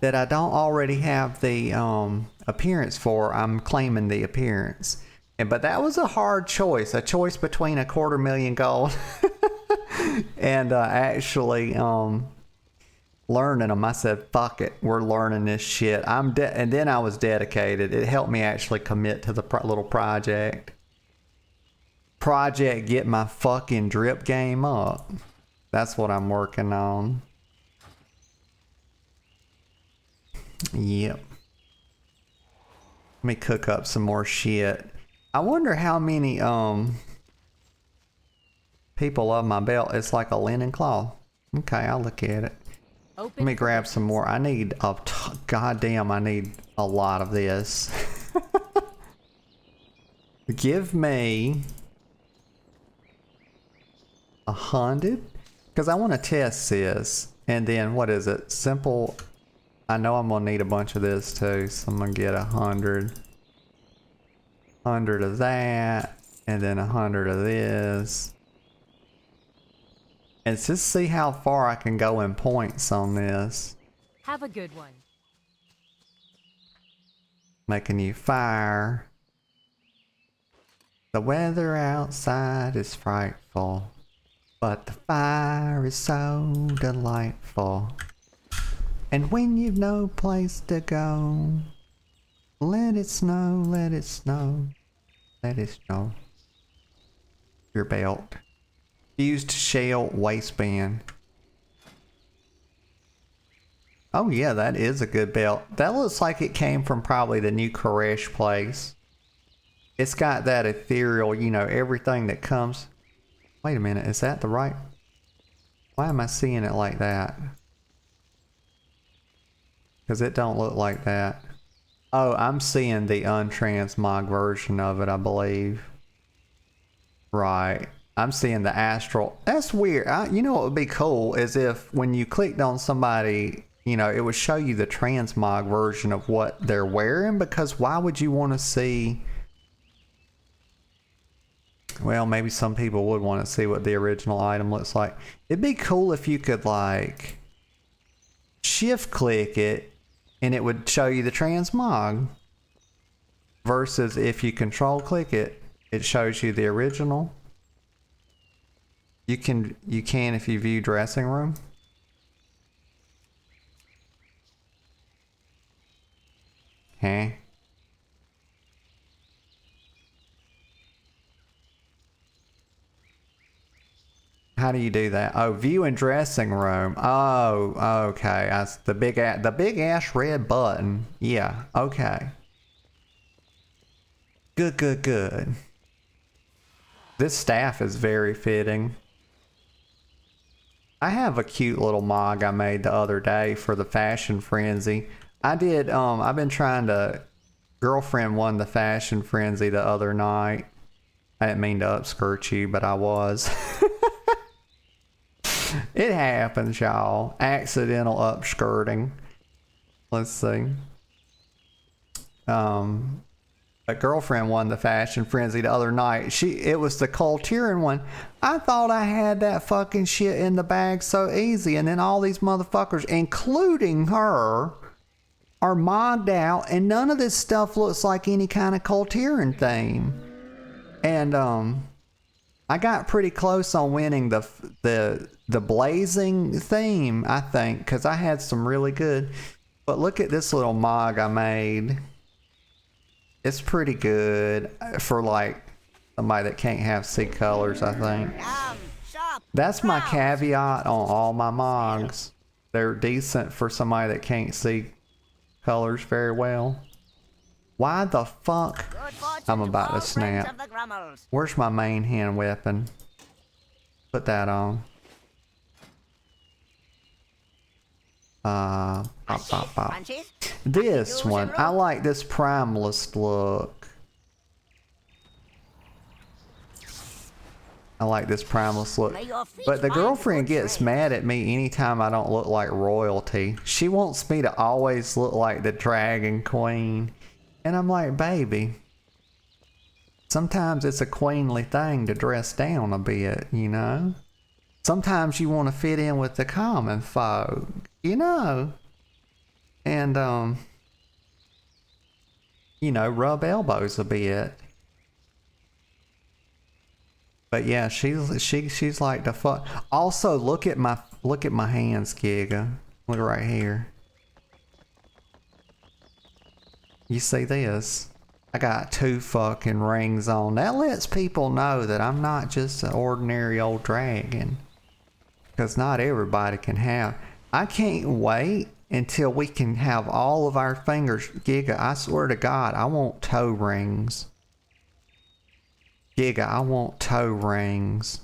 that I don't already have the appearance for, I'm claiming the appearance. But that was a hard choice, a choice between 250,000 gold and actually learning them. I said, fuck it, we're learning this shit. And then I was dedicated. It helped me actually commit to the little project. Get my fucking drip game up. That's what I'm working on. Yep. Let me cook up some more shit. I wonder how many people love my belt. It's like a linen cloth. Okay, I'll look at it. Let me grab some more. I need goddamn, I need a lot of this. Give me 100, because I want to test this. And then what is it? Simple. I know I'm gonna need a bunch of this too, so I'm gonna get 100 of that, and then 100 of this, and just see how far I can go in points on this. Have a good one. Make a new fire. The weather outside is frightful, but the fire is so delightful. And when you've no place to go, let it snow, let it snow, let it snow. Your belt. Fused shell waistband. Oh yeah, that is a good belt. That looks like it came from probably the new Koresh place. It's got that ethereal, you know, everything that comes. Wait a minute, is that the right? Why am I seeing it like that? Because it don't look like that. Oh, I'm seeing the untransmog version of it, I believe. Right. I'm seeing the astral. That's weird. You know what would be cool is if when you clicked on somebody, you know, it would show you the transmog version of what they're wearing, because why would you want to see... Well, maybe some people would want to see what the original item looks like. It'd be cool if you could, like, shift click it and it would show you the transmog. Versus if you control click it, it shows you the original. You can if you view dressing room. Huh? How do you do that? Oh, view in dressing room. Oh, okay. That's the big ass red button. Yeah. Okay. Good. This staff is very fitting. I have a cute little mog I made the other day for the Fashion Frenzy. I've been trying to... Girlfriend won the Fashion Frenzy the other night. I didn't mean to upskirt you, but I was. It happens, y'all. Accidental upskirting. Let's see. A girlfriend won the Fashion Frenzy the other night. It was the Coltiran one. I thought I had that fucking shit in the bag so easy, and then all these motherfuckers, including her, are mogged out, and none of this stuff looks like any kind of Coltiran theme. And I got pretty close on winning the blazing theme, I think, because I had some really good. But look at this little mog I made. It's pretty good for like somebody that can't have see colors, I think. That's my caveat on all my mogs. They're decent for somebody that can't see colors very well. Why the fuck? I'm about to snap. Where's my main hand weapon? Put that on. Pop. This one. I like this primalist look. I like this primalist look. But the girlfriend gets mad at me anytime I don't look like royalty. She wants me to always look like the dragon queen. And I'm like, baby, sometimes it's a queenly thing to dress down a bit, you know? Sometimes you want to fit in with the common folk, you know? and you know, rub elbows a bit. But yeah, she's like the fuck. Also, look at my hands, Giga. Look right here. You see this? I got 2 fucking rings on. That lets people know that I'm not just an ordinary old dragon. Because not everybody can have. I can't wait until we can have all of our fingers. Giga, I swear to God, I want toe rings. Giga, I want toe rings.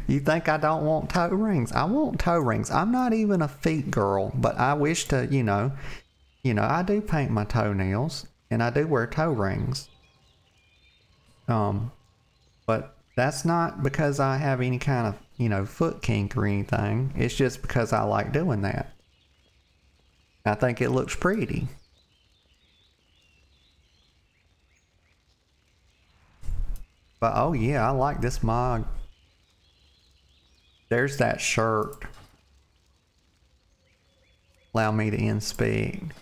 You think I don't want toe rings? I want toe rings. I'm not even a feet girl, but I wish to, you know, I do paint my toenails and I do wear toe rings. But that's not because I have any kind of, you know, foot kink or anything. It's just because I like doing that. I think it looks pretty. But oh yeah, I like this mug. There's that shirt. Allow me to inspect.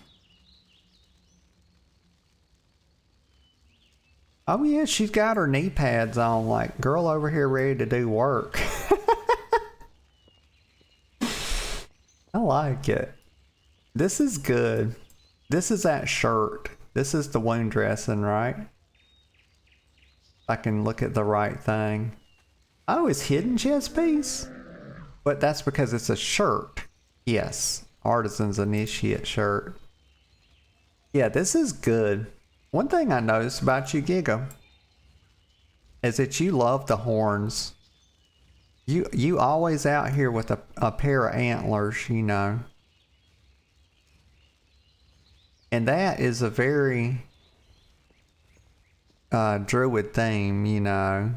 Oh yeah, she's got her knee pads on, like girl over here ready to do work. I like it. This is good. This is that shirt. This is the wound dressing, right? I can look at the right thing. Oh, it's hidden chest piece? But that's because it's a shirt. Yes. Artisan's Initiate shirt. Yeah, this is good. One thing I noticed about you, Giga, is that you love the horns. You always out here with a pair of antlers, you know. And that is a very druid theme, you know.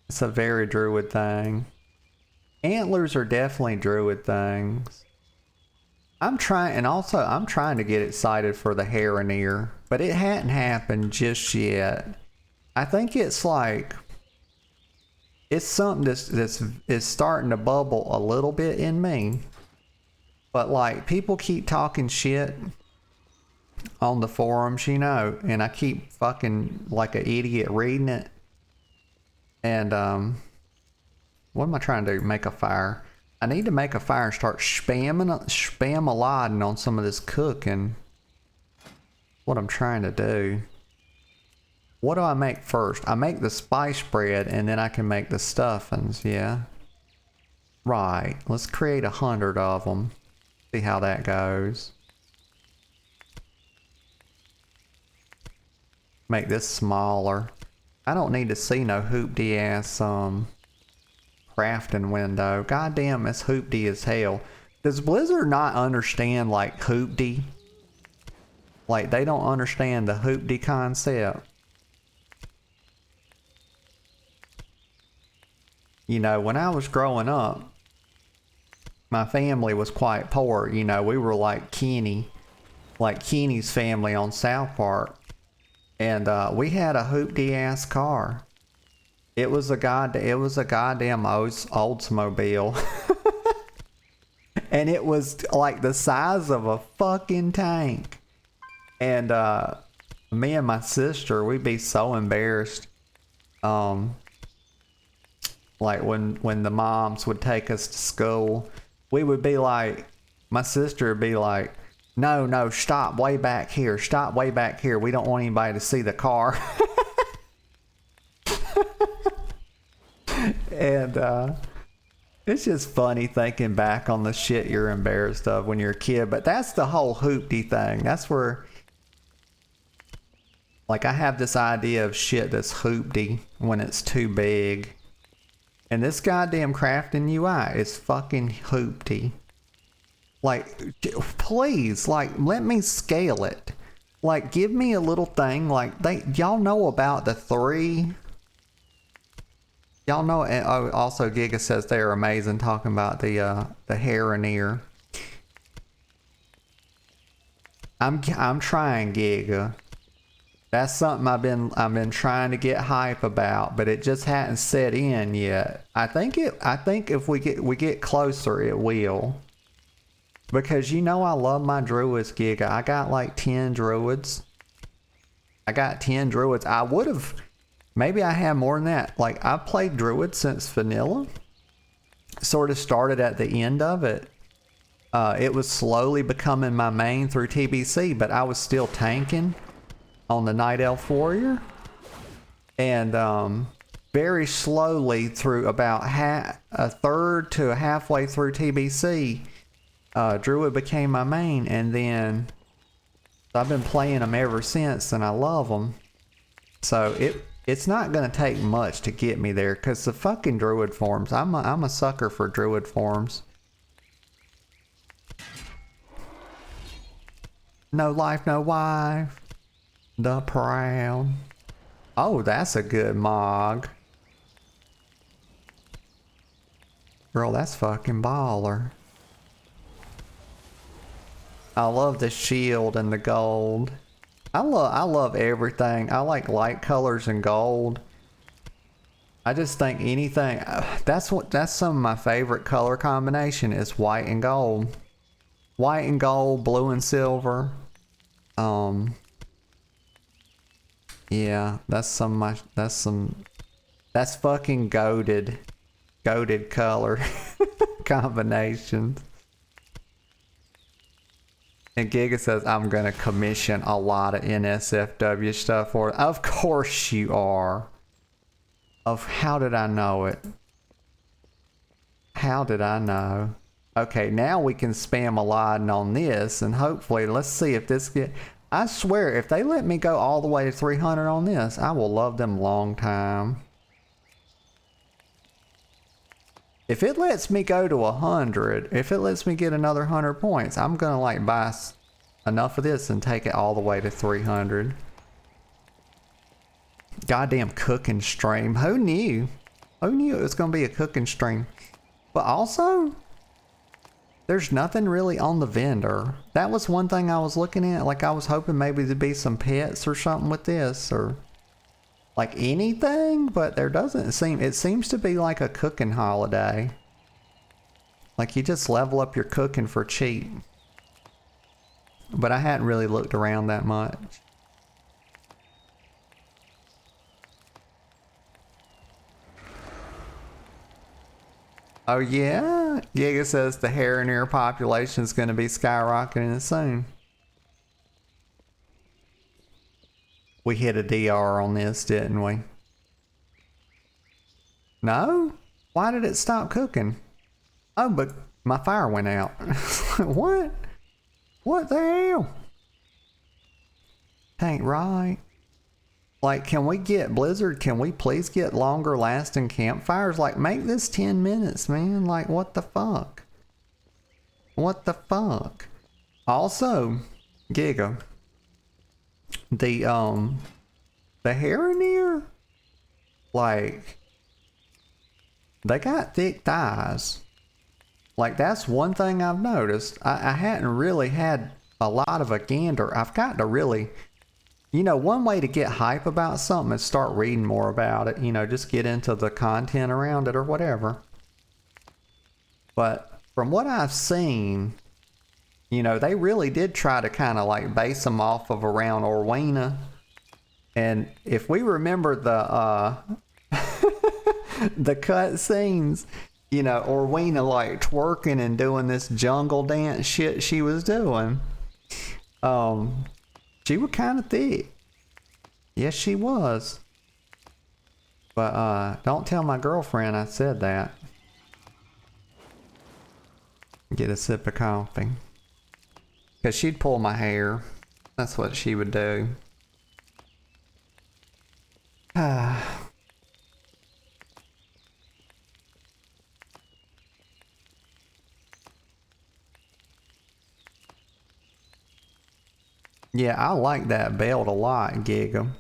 It's a very druid thing. Antlers are definitely druid things. I'm trying to get excited for the Heronir, but it hadn't happened just yet. I think it's like, it's something that's starting to bubble a little bit in me. But like, people keep talking shit on the forums, you know, and I keep fucking like an idiot reading it. And what am I trying to do? Make a fire. I need to make a fire and start spam-a-lodding on some of this cooking. What I'm trying to do. What do I make first? I make the spice bread and then I can make the stuffings, yeah? Right. Let's create 100 of them. See how that goes. Make this smaller. I don't need to see no hoopty ass crafting window. Goddamn, it's hoopty as hell. Does Blizzard not understand like hoopty? Like they don't understand the hoopty concept. You know, when I was growing up, my family was quite poor. You know, we were like Kenny's family on South Park. And we had a hoopty ass car. It was a goddamn Oldsmobile. And it was like the size of a fucking tank. And me and my sister, we'd be so embarrassed. Like when the moms would take us to school, we would be like, my sister would be like, no, stop way back here. Stop way back here. We don't want anybody to see the car. And it's just funny thinking back on the shit you're embarrassed of when you're a kid. But that's the whole hoopty thing. That's where, like, I have this idea of shit that's hoopty when it's too big. And this goddamn crafting UI is fucking hoopty. Like, please, like, let me scale it. Like, give me a little thing. Like, y'all know about the 3. Y'all know, and also Giga says they're amazing, talking about the Heronir. I'm trying, Giga. That's something I've been trying to get hype about, but it just hadn't set in yet. I think if we get closer, it will. Because you know I love my druids, Giga. I got like 10 druids. I got 10 druids. I would have... Maybe I had more than that. Like, I played druid since vanilla. Sort of started at the end of it. It was slowly becoming my main through TBC, but I was still tanking on the Night Elf Warrior. And very slowly through about a third to halfway through TBC, druid became my main, and then I've been playing them ever since, and I love them. So it's not gonna take much to get me there, cause the fucking druid forms. I'm a sucker for druid forms. No life, no wife. The proud. Oh, that's a good mog. Girl, that's fucking baller. I love the shield and the gold. I love everything. I like light colors and gold. I just think anything, that's some of my favorite color combination is white and gold. White and gold, blue and silver. Yeah, that's fucking goated color combinations. And Giga says, I'm gonna commission a lot of NSFW stuff for it. Of course you are. How did I know it? How did I know? Okay, now we can spam a line on this, and hopefully, let's see if this get... I swear, if they let me go all the way to 300 on this, I will love them long time. If it lets me go to 100, if it lets me get another 100 points, I'm gonna like buy enough of this and take it all the way to 300. Goddamn cooking stream. Who knew? Who knew it was gonna be a cooking stream? But also, there's nothing really on the vendor. That was one thing I was looking at. Like, I was hoping maybe there'd be some pets or something with this, or like anything, but there doesn't seem. It seems to be like a cooking holiday. Like, you just level up your cooking for cheap. But I hadn't really looked around that much. Oh yeah? Giga says the Harrier population is going to be skyrocketing soon. We hit a DR on this, didn't we? No? Why did it stop cooking? Oh, but my fire went out. What? What the hell? Ain't right. Like, can we get Blizzard? Can we please get longer lasting campfires? Like, make this 10 minutes, man. Like, what the fuck? What the fuck? Also, Giga, the Harrier, like, they got thick thighs. Like, that's one thing I've noticed. I hadn't really had a lot of a gander. I've got to really, you know, one way to get hype about something is start reading more about it. You know, just get into the content around it or whatever. But from what I've seen, you know, they really did try to kind of like base them off of around Orwena. And if we remember the the cut scenes, you know, Orwena like twerking and doing this jungle dance shit she was doing. She was kind of thick. Yes, she was. But don't tell my girlfriend I said that. Get a sip of coffee. Because she'd pull my hair. That's what she would do. Yeah, I like that belt a lot, Giga.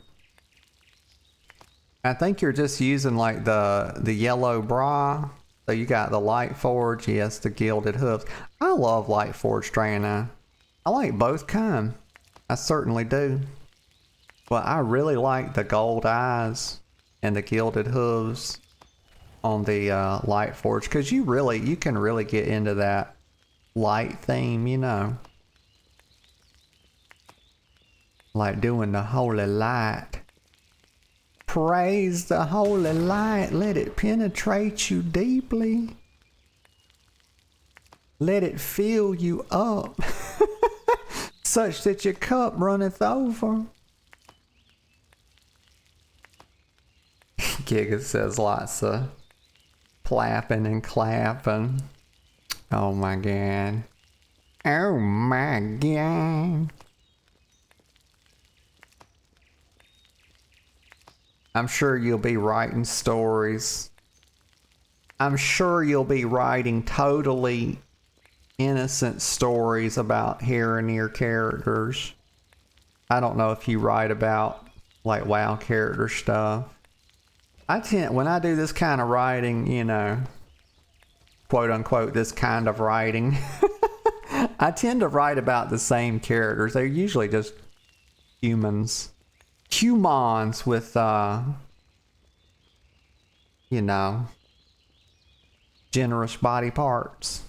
I think you're just using like the yellow bra. So you got the Light Forge, yes, the gilded hooves. I love Light Forge Draenei. I like both kind. I certainly do. But I really like the gold eyes and the gilded hooves on the Light Forge, because you can really get into that light theme, you know. Like doing the holy light. Praise the holy light. Let it penetrate you deeply. Let it fill you up. Such that your cup runneth over. Giga says lots of plapping and clapping. Oh my god. Oh my god. I'm sure you'll be writing stories. I'm sure you'll be writing totally innocent stories about here and near characters. I don't know if you write about like WoW character stuff. When I do this kind of writing, you know, quote unquote, this kind of writing, I tend to write about the same characters. They're usually just humans. Humans with, you know, generous body parts.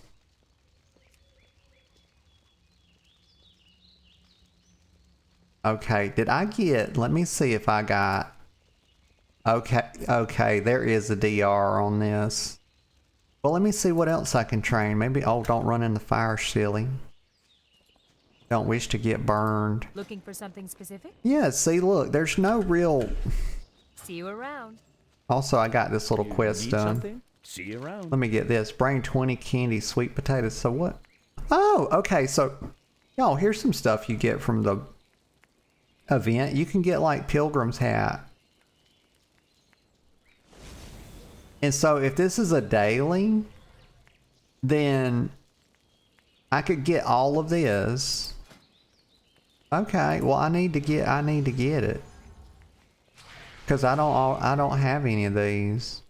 Okay, did I get, let me see if I got, okay, there is a DR on this. Well, let me see what else I can train. Maybe, oh, don't run in the fire, silly. Don't wish to get burned. Looking for something specific? Yeah, see, look, there's no real... See you around. Also, I got this little quest done. Something? See you around. Let me get this. Bring 20 candy sweet potatoes. So what? Oh, okay, so... Y'all, here's some stuff you get from the event. You can get, like, Pilgrim's hat. And so, if this is a daily, then I could get all of this. Okay, well I need to get it. Cause I don't have any of these.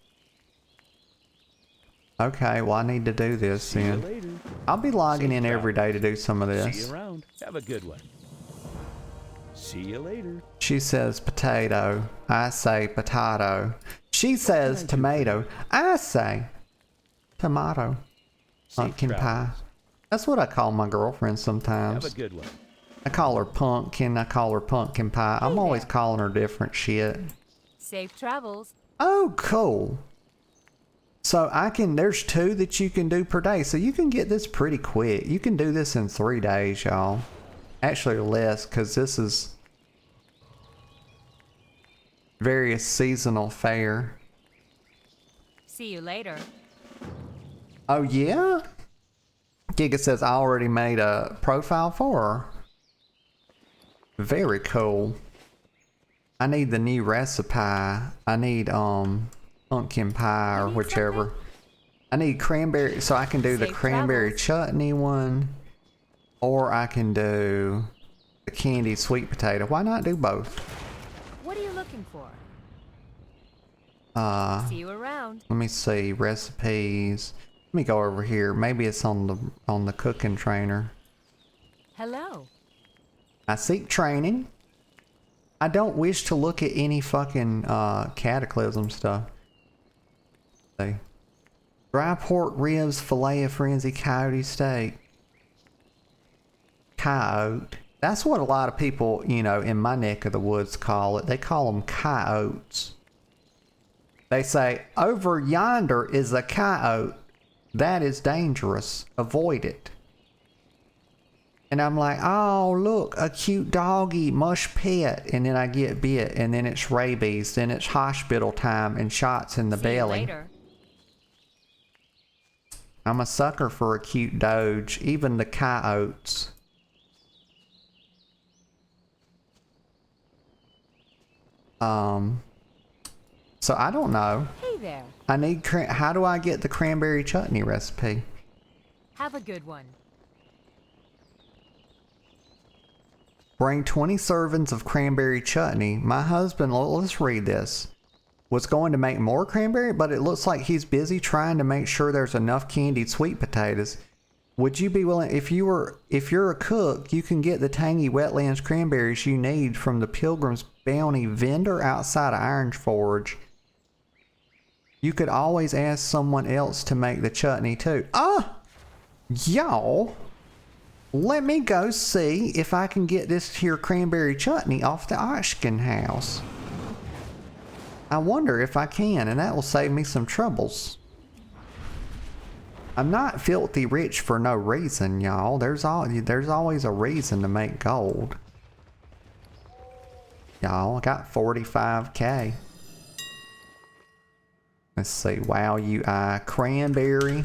Okay, well I need to do this then. I'll be logging in every day to do some of this. See you around. Have a good one. See you later. She says potato. I say potato. She says tomato. I say tomato. Pumpkin pie. That's what I call my girlfriend sometimes. Have a good one. I call her pumpkin. I call her pumpkin pie. I'm always calling her different shit. Safe travels. Oh, cool. So there's 2 that you can do per day. So you can get this pretty quick. You can do this in 3 days, y'all. Actually less, because this is various seasonal fare. See you later. Oh, yeah? Giga says I already made a profile for her. Very cool. I need the new recipe. I need pumpkin pie or whichever. Something? I need cranberry, so I can do the Safe cranberry travels. chutney one, or I can do the candied sweet potato. Why not do both? What are you looking for? See you around. Let me see recipes. Let me go over here. Maybe it's on the cooking trainer. Hello. I seek training. I don't wish to look at any fucking cataclysm stuff. See. Dry pork ribs, fillet of frenzy, coyote steak. Coyote. That's what a lot of people, you know, in my neck of the woods call it. They call them coyotes. They say, over yonder is a coyote. That is dangerous. Avoid it. And I'm like, oh, look, a cute doggy, mush pet. And then I get bit, and then it's rabies. Then it's hospital time and shots in the See you belly. later. I'm a sucker for a cute doge, even the coyotes. So I don't know. Hey there. I need how do I get the cranberry chutney recipe? Have a good one. Bring 20 servings of cranberry chutney. My husband, let's read this, was going to make more cranberry, but it looks like he's busy trying to make sure there's enough candied sweet potatoes. Would you be willing, if you're a cook, you can get the tangy wetlands cranberries you need from the Pilgrim's Bounty vendor outside of Iron Forge. You could always ask someone else to make the chutney too. Ah! Y'all, let me go see if I can get this here cranberry chutney off the auction house. I wonder if I can, and that will save me some troubles. I'm not filthy rich for no reason, y'all. There's always a reason to make gold. Y'all, I got 45K. Let's see, WoW UI, cranberry.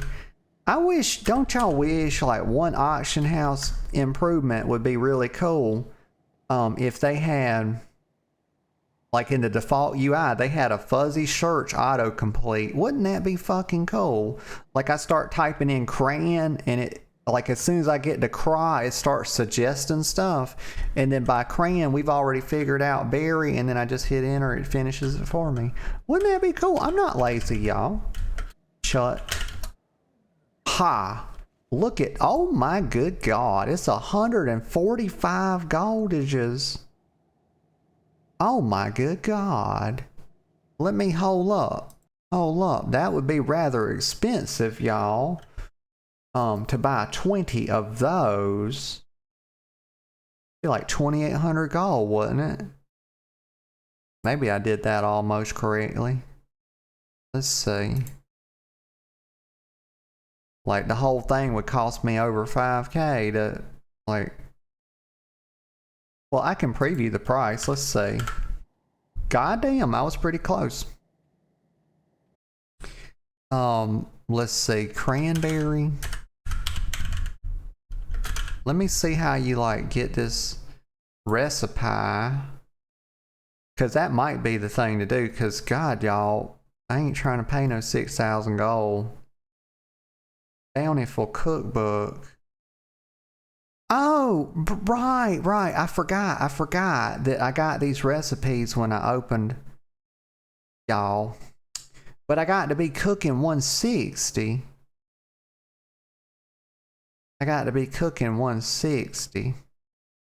I wish, don't y'all wish like one auction house improvement would be really cool? If they had, like in the default UI, they had a fuzzy search autocomplete. Wouldn't that be fucking cool? Like I start typing in crayon and it, like as soon as I get to cry, it starts suggesting stuff. And then by crayon, we've already figured out berry, and then I just hit enter, it finishes it for me. Wouldn't that be cool? I'm not lazy, y'all. Shut. Ha. Look at, oh my good God. It's 145 goldages. Oh my good God. Let me hold up. Hold up. That would be rather expensive, y'all. To buy 20 of those. Be like 2,800 gold, wouldn't it? Maybe I did that almost correctly. Let's see. Like the whole thing would cost me over 5K to, like, well, I can preview the price. Let's see. God damn, I was pretty close. Let's see, cranberry. Let me see how you like get this recipe. Cause that might be the thing to do. Cause God, y'all, I ain't trying to pay no 6,000 gold. Bountiful cookbook. Oh, right. I forgot that I got these recipes when I opened, y'all. But I got to be cooking 160. I got to be cooking 160.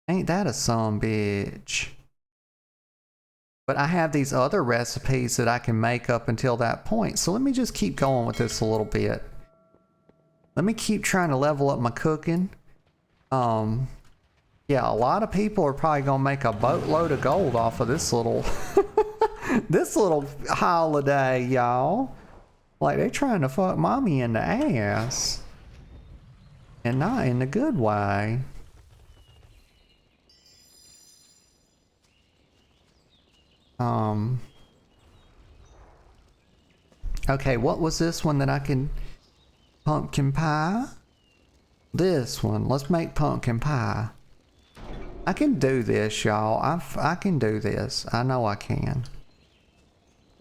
Ain't that a sumbitch? But I have these other recipes that I can make up until that point. So let me just keep going with this a little bit. Let me keep trying to level up my cooking. Yeah, a lot of people are probably gonna make a boatload of gold off of this little this little holiday, y'all. Like they trying to fuck mommy in the ass. And not in the good way. Okay, what was this one that I can... Pumpkin pie? This one. Let's make pumpkin pie. I can do this, y'all. I can do this. I know I can.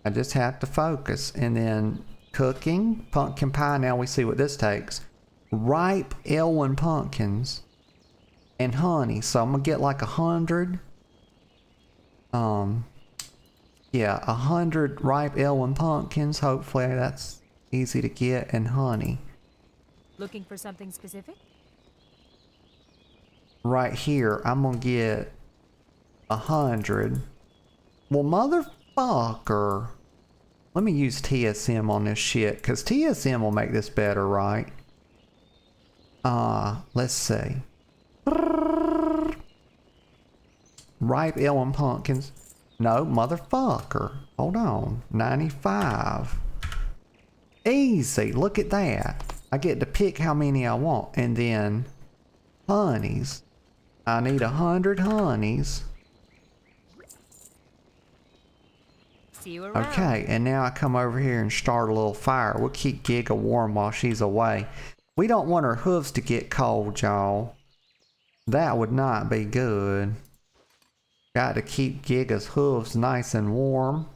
I just have to focus. And then cooking, pumpkin pie. Now we see what this takes. Ripe Elwyn pumpkins and honey. So I'm gonna get like 100. Yeah, 100 ripe Elwyn pumpkins. Hopefully that's easy to get, and honey. Looking for something specific? Right here, I'm gonna get 100. Well, motherfucker. Let me use TSM on this shit, because TSM will make this better, right? Let's see. Ripe Elwyn pumpkins. No, motherfucker. Hold on. 95. Easy. Look at that. I get to pick how many I want. And then honeys. I need 100 honeys. See you around. Okay, and now I come over here and start a little fire. We'll keep Giga warm while she's away. We don't want her hooves to get cold, y'all. That would not be good. Got to keep Giga's hooves nice and warm.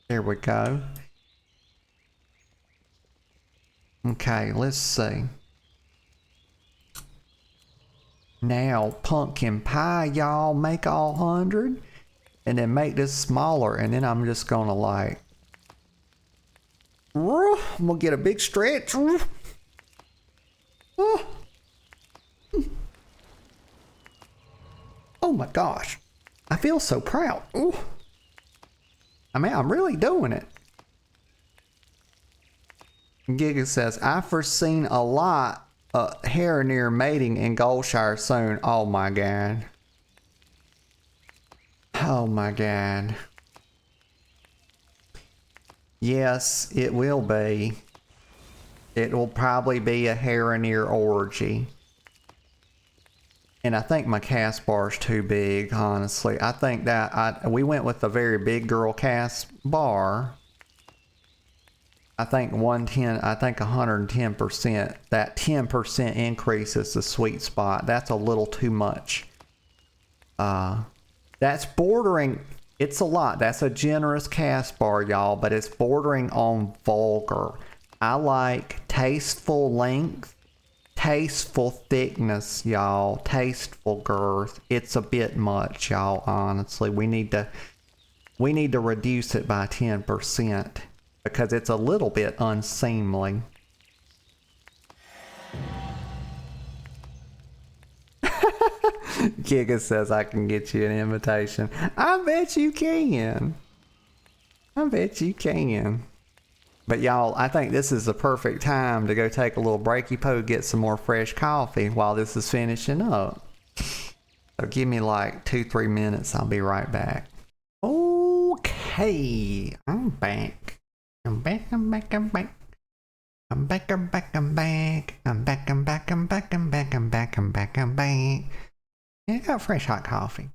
There we go. Okay, let's see. Now, pumpkin pie, y'all. Make all 100. And then make this smaller. And then I'm just gonna like... I'm gonna get a big stretch. Oh my gosh. I feel so proud. Ooh. I mean, I'm really doing it. Giga says, I've foreseen a lot Harrinear mating in Goldshire soon. Oh my god. Oh my god. Yes, it will be. It will probably be a Harrinear orgy. And I think my cast bar's too big, honestly. I think that we went with a very big girl cast bar. I think 110, I think 110%. That 10% increase is the sweet spot. That's a little too much. That's bordering, it's a lot. That's a generous cast bar, y'all, but it's bordering on vulgar. I like tasteful length, tasteful thickness, y'all, tasteful girth. It's a bit much, y'all, honestly. We need to reduce it by 10% because it's a little bit unseemly. Giga says I can get you an invitation. I bet you can. I bet you can. But y'all, I think this is the perfect time to go take a little breaky poo, get some more fresh coffee while this is finishing up. So give me like 2-3 minutes. I'll be right back. Okay, I'm back. I'm back. I'm back. I'm back. I'm back. I'm back. I'm back. I'm back. I'm back. I'm back. I'm back. I'm back. I'm back. I'm back. Yeah, I got fresh hot coffee.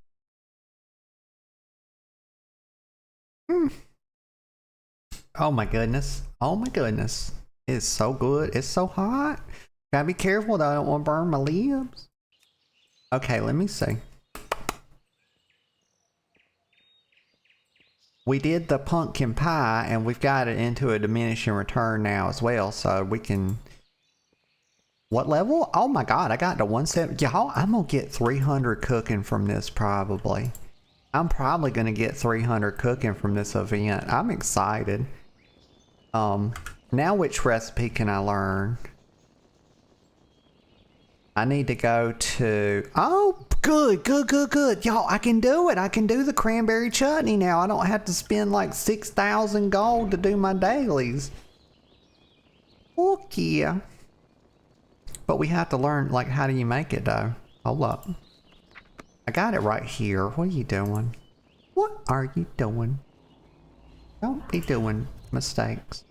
Oh my goodness. Oh my goodness. It's so good. It's so hot. Gotta be careful though. I don't want to burn my lips. Okay, let me see. We did the pumpkin pie and we've got it into a diminishing return now as well. So we can... What level? Oh my god, I got to 170. Y'all, I'm gonna get 300 cooking from this probably. I'm probably gonna get 300 cooking from this event. I'm excited. Now which recipe can I learn? I need to go to... Oh, good. Y'all, I can do it. I can do the cranberry chutney now. I don't have to spend like 6,000 gold to do my dailies. Fuck yeah. But we have to learn, like, how do you make it, though? Hold up. I got it right here. What are you doing? What are you doing? Don't be doing mistakes.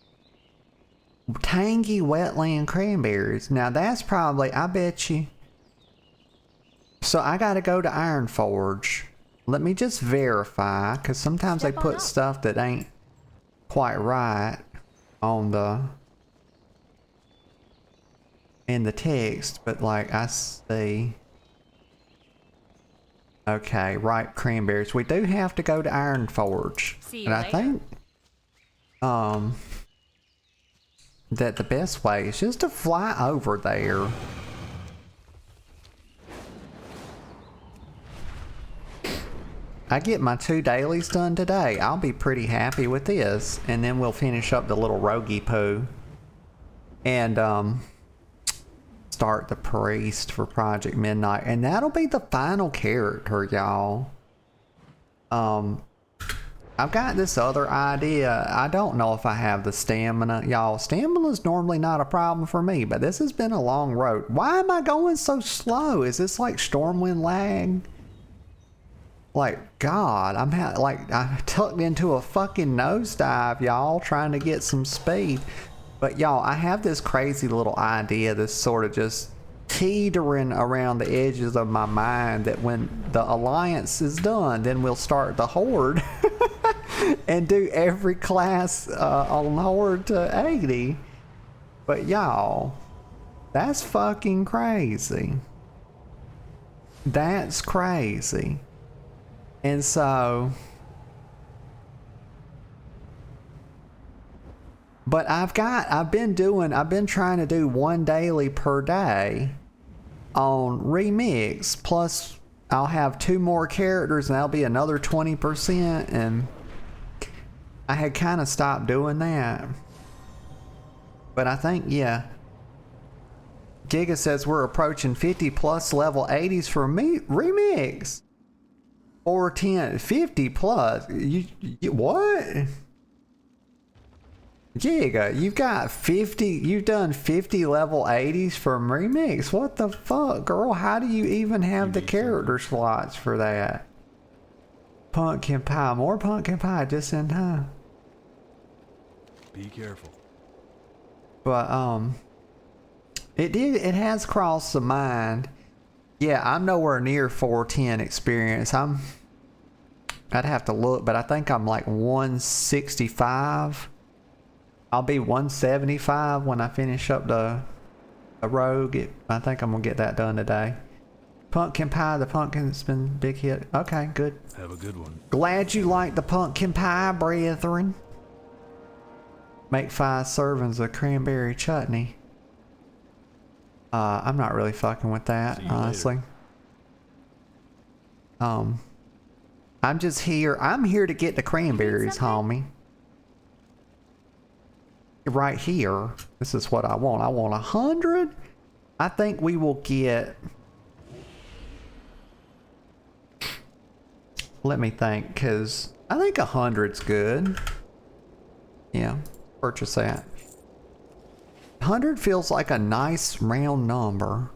Tangy wetland cranberries. Now, that's probably, I bet you. So, I gotta go to Ironforge. Let me just verify, because sometimes they put stuff that ain't quite right on the... in the text, but like I see. Okay, ripe cranberries. We do have to go to Ironforge. See you and I later. think that the best way is just to fly over there. I get my 2 dailies done today. I'll be pretty happy with this. And then we'll finish up the little rogie poo. And start the priest for Project Midnight, and that'll be the final character, y'all. I've got this other idea. I don't know if I have the stamina, y'all. Stamina's normally not a problem for me, but this has been a long road. Why am I going so slow? Is this like Stormwind lag? Like, God, I tucked into a fucking nosedive, y'all, trying to get some speed. But y'all, I have this crazy little idea that's sort of just teetering around the edges of my mind that when the alliance is done, then we'll start the horde and do every class on horde to 80. But y'all, that's fucking crazy. That's crazy. And so... But I've been trying to do 1 daily per day on Remix, plus I'll have 2 more characters and that'll be another 20%, and I had kind of stopped doing that. But I think, yeah. Giga says we're approaching 50 plus level 80s for me Remix. Or 10, 50 plus. You what? Jigga, you've got 50, you've done 50 level 80s from Remix. What the fuck, girl? How do you even have the character slots for that? Pumpkin pie, more pumpkin pie just in time. Be careful. But, it has crossed the mind. Yeah, I'm nowhere near 410 experience. I'd have to look, but I think I'm like 165. I'll be 175 when I finish up the rogue. I think I'm gonna get that done today. Pumpkin pie, the pumpkin's been a big hit. Okay, good. Have a good one. Glad you like the pumpkin pie, brethren. Make 5 servings of cranberry chutney. I'm not really fucking with that, honestly. I'm just here. I'm here to get the cranberries, homie. Right here. This is what I want. I want 100. I think we will get... Let me think, because I think 100's good. Yeah, purchase that. 100 feels like a nice round number.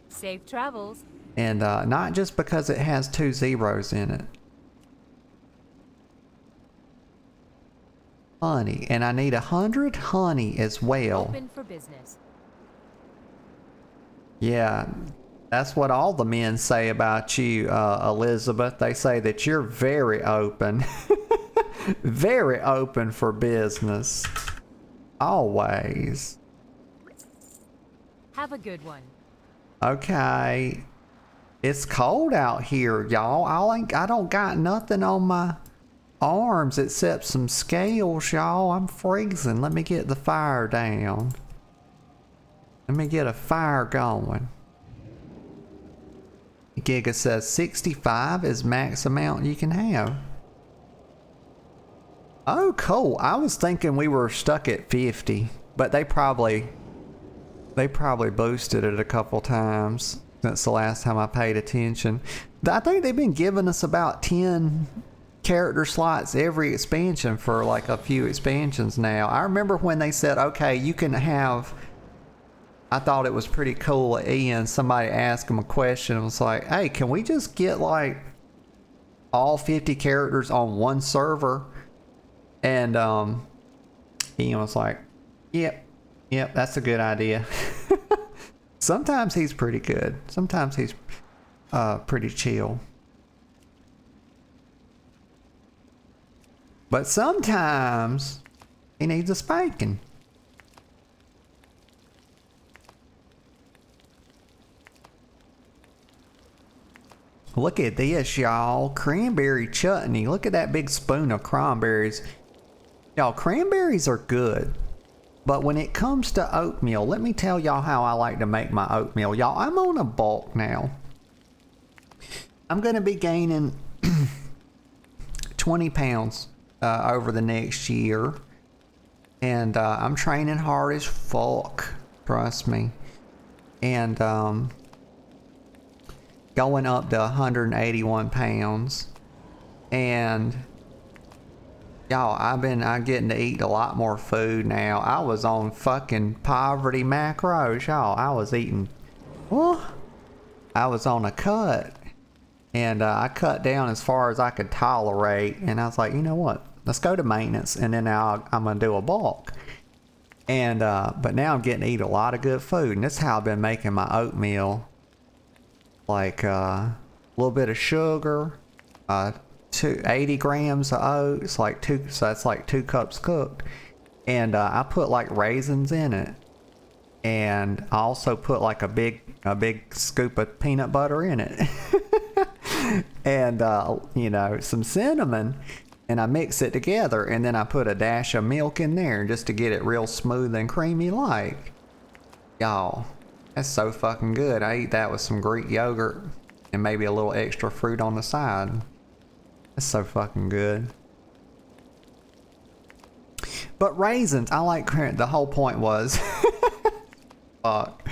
Safe travels. And not just because it has 2 zeros in it. Honey, and I need 100 honey as well. Open for business. Yeah, that's what all the men say about you, Elizabeth. They say that you're very open. Very open for business. Always. Have a good one. Okay. It's cold out here, y'all. I don't got nothing on my arms except some scales, y'all. I'm freezing. Let me get the fire down. Let me get a fire going. Giga says 65 is max amount you can have. Oh, cool. I was thinking we were stuck at 50, but they probably boosted it a couple times since the last time I paid attention. I think they've been giving us about 10 character slots every expansion for like a few expansions now. I remember when they said, okay, you can have... I thought it was pretty cool at Ian. Somebody asked him a question and was like, hey, can we just get like all 50 characters on one server? And Ian was like, yep, that's a good idea. Sometimes he's pretty good. Sometimes he's pretty chill. But sometimes he needs a spanking. Look at this, y'all. Cranberry chutney. Look at that big spoon of cranberries. Y'all, cranberries are good. But when it comes to oatmeal, let me tell y'all how I like to make my oatmeal. Y'all, I'm on a bulk now. I'm going to be gaining 20 pounds over the next year. And I'm training hard as fuck. Trust me. And going up to 181 pounds. And y'all, I'm getting to eat a lot more food now. I was on fucking poverty macros, y'all. I was eating, I was on a cut. And I cut down as far as I could tolerate. And I was like, you know what? Let's go to maintenance. And then now I'm going to do a bulk. And, but now I'm getting to eat a lot of good food. And that's how I've been making my oatmeal. Like, a little bit of sugar, 80 grams of oats, so that's like 2 cups cooked. And I put like raisins in it. And I also put like a big scoop of peanut butter in it. And, you know, some cinnamon. And I mix it together. And then I put a dash of milk in there just to get it real smooth and creamy like. Y'all, that's so fucking good. I eat that with some Greek yogurt and maybe a little extra fruit on the side. That's so fucking good. But raisins, I like, the whole point was, fuck.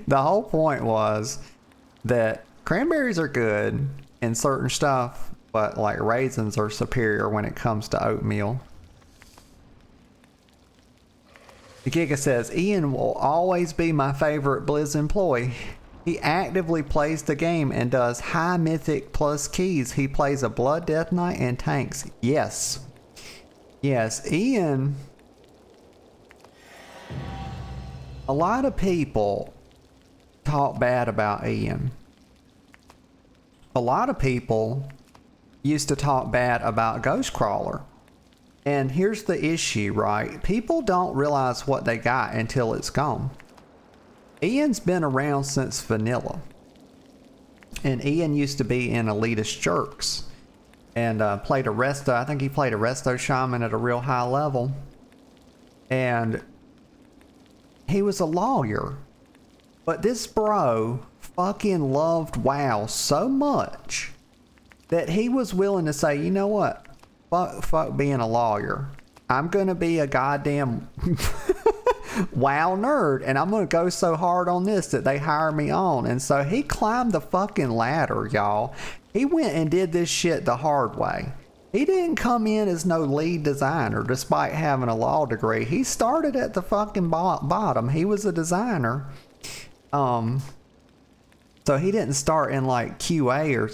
The whole point was that cranberries are good in certain stuff, but like raisins are superior when it comes to oatmeal. Giga says, Ian will always be my favorite Blizz employee. He actively plays the game and does high mythic plus keys. He plays a Blood Death Knight and tanks. Yes. Yes, Ian. A lot of people talk bad about Ian. A lot of people used to talk bad about Ghostcrawler. And here's the issue, right? People don't realize what they got until it's gone. Ian's been around since vanilla. And Ian used to be in Elitist Jerks. And played a Resto. I think he played a Resto Shaman at a real high level. And he was a lawyer. But this bro fucking loved WoW so much that he was willing to say, you know what? Fuck being a lawyer. I'm gonna be a goddamn WoW nerd, and I'm gonna go so hard on this that they hire me on. And so he climbed the fucking ladder, y'all. He went and did this shit the hard way. He didn't come in as no lead designer despite having a law degree. He started at the fucking bottom. He was a designer. So he didn't start in like QA or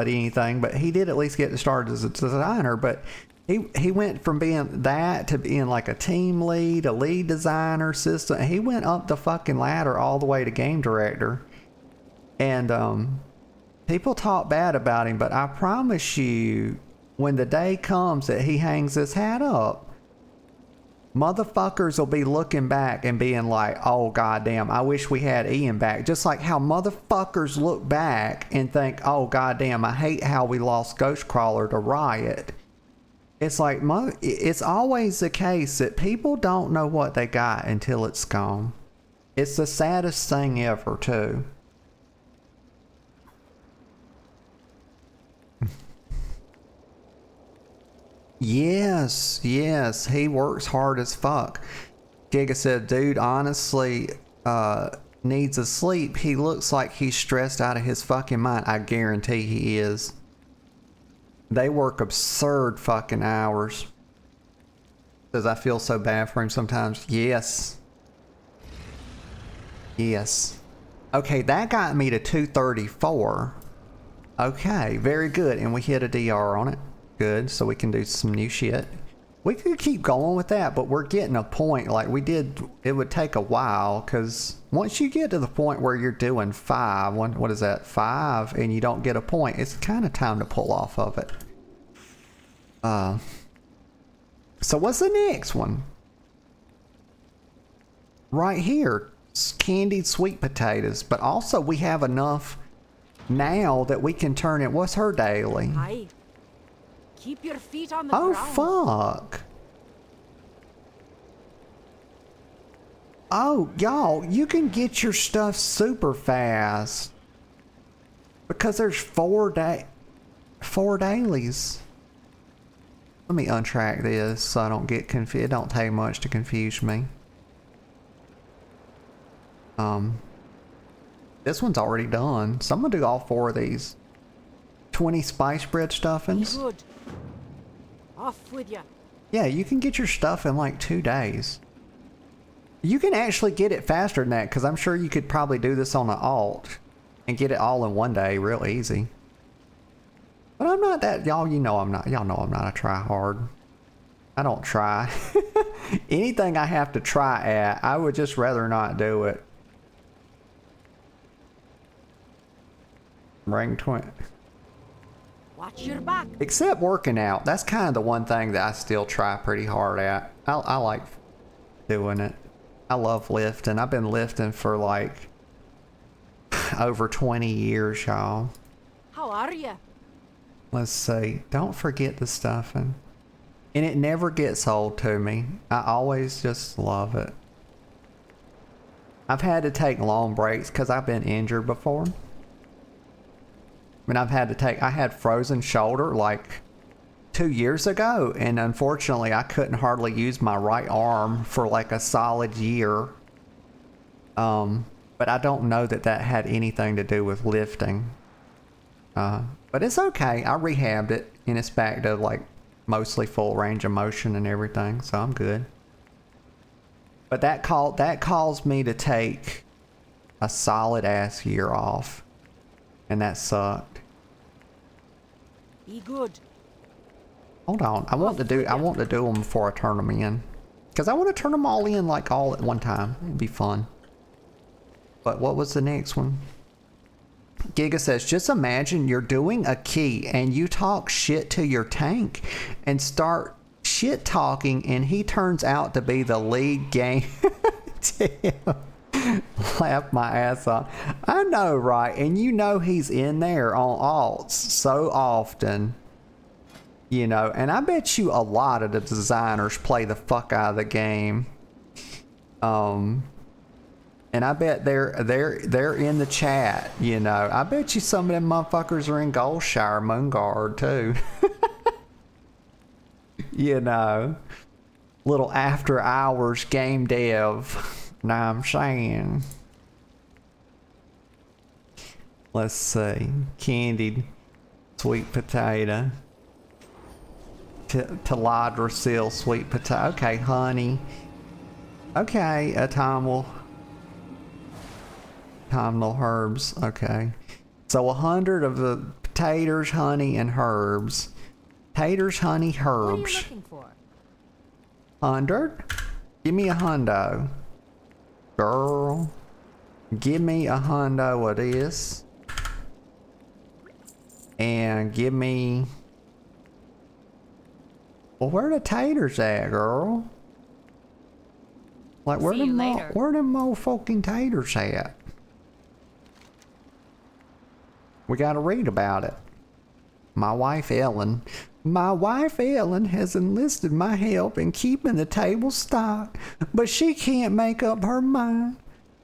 anything, but he did at least get to start as a designer. But he went from being that to being like a team lead, a lead designer, system. He went up the fucking ladder all the way to game director. And people talk bad about him, but I promise you, when the day comes that he hangs his hat up, motherfuckers will be looking back and being like, oh goddamn, I wish we had Ian back. Just like how motherfuckers look back and think, oh goddamn, I hate how we lost Ghostcrawler to Riot. It's like, it's always the case that people don't know what they got until it's gone. It's the saddest thing ever, too. Yes, he works hard as fuck. Giga said, dude, honestly, needs a sleep. He looks like he's stressed out of his fucking mind. I guarantee he is. They work absurd fucking hours. Says, I feel so bad for him sometimes. Yes. Okay, that got me to 234. Okay, very good. And we hit a DR on it. Good, so we can do some new shit. We could keep going with that, but we're getting a point. Like we did, it would take a while, because once you get to the point where you're doing 5, what is that, 5, and you don't get a point, it's kind of time to pull off of it. So what's the next one? Right here, candied sweet potatoes, but also we have enough now that we can turn it. What's her daily? Hi. Keep your feet on the Oh, ground. fuck. Oh, y'all, you can get your stuff super fast. Because there's 4 dailies. Let me untrack this so I don't get confused. It don't take much to confuse me. This one's already done. So I'm gonna do all 4 of these. 20 spice bread stuffings. Good. Off with ya. Yeah, you can get your stuff in like 2 days. You can actually get it faster than that, because I'm sure you could probably do this on an alt and get it all in 1 day real easy. But I'm not that, y'all know I'm not a try hard. I don't try. Anything I have to try at, I would just rather not do it. Bring 20. Watch your back. Except working out. That's kind of the one thing that I still try pretty hard at. I like doing it. I love lifting. I've been lifting for like over 20 years, y'all. How are ya? Let's see. Don't forget the stuffing. And it never gets old to me. I always just love it. I've had to take long breaks because I've been injured before. I had frozen shoulder like 2 years ago, and unfortunately I couldn't hardly use my right arm for like a solid year. But I don't know that had anything to do with lifting. But it's okay. I rehabbed it and it's back to like mostly full range of motion and everything, so I'm good. But that caused me to take a solid ass year off, and that sucked. Be good. Hold on, I want to do them before I turn them in, because I want to turn them all in like all at one time. It'd be fun. But what was the next one? Giga says, just imagine you're doing a key and you talk shit to your tank and start shit talking, and he turns out to be the lead game. Damn. Laugh my ass off. I know, right? And you know he's in there on alts so often. You know, and I bet you a lot of the designers play the fuck out of the game. And I bet they're in the chat, you know. I bet you some of them motherfuckers are in Goldshire Moonguard too. You know. Little after hours game dev. Know what I'm saying? Let's see. Candied sweet potato. Teladra sweet potato. Okay, honey. Okay, autumnal herbs. Okay. So 100 of the potatoes, honey, and herbs. Taters, honey, What are you herbs. looking for? 100? Give me a hundo. Girl. Give me a hundo of this. And give me... Well, where the taters at, girl? Like, where See you them later. motherfucking taters at? We gotta read about it. My wife Ellen has enlisted my help in keeping the table stocked, but she can't make up her mind.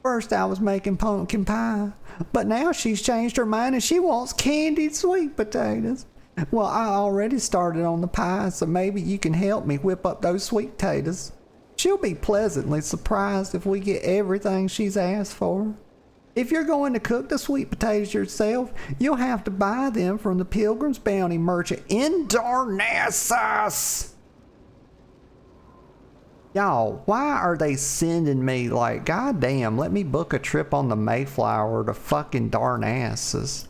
First I was making pumpkin pie, but now she's changed her mind and she wants candied sweet potatoes. Well, I already started on the pie, so maybe you can help me whip up those sweet potatoes. She'll be pleasantly surprised if we get everything she's asked for. If you're going to cook the sweet potatoes yourself, you'll have to buy them from the Pilgrim's Bounty merchant in Darnassus. Y'all, why are they sending me like, goddamn, let me book a trip on the Mayflower to fucking Darnassus.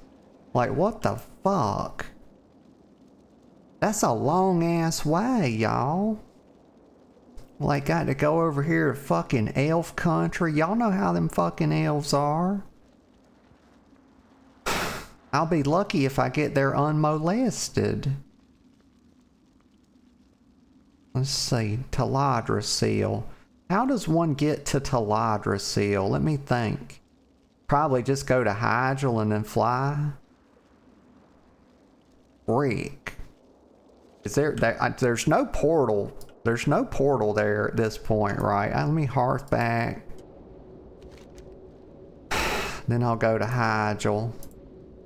Like, what the fuck? That's a long ass way, y'all. Like, got to go over here to fucking elf country. Y'all know how them fucking elves are. I'll be lucky if I get there unmolested. Let's see. Teladra seal. How does one get to Teladra seal? Let me think. Probably just go to Hydril and then fly. Frick. Is there's no portal. There's no portal there at this point, right? Let me hearth back. Then I'll go to Hydril.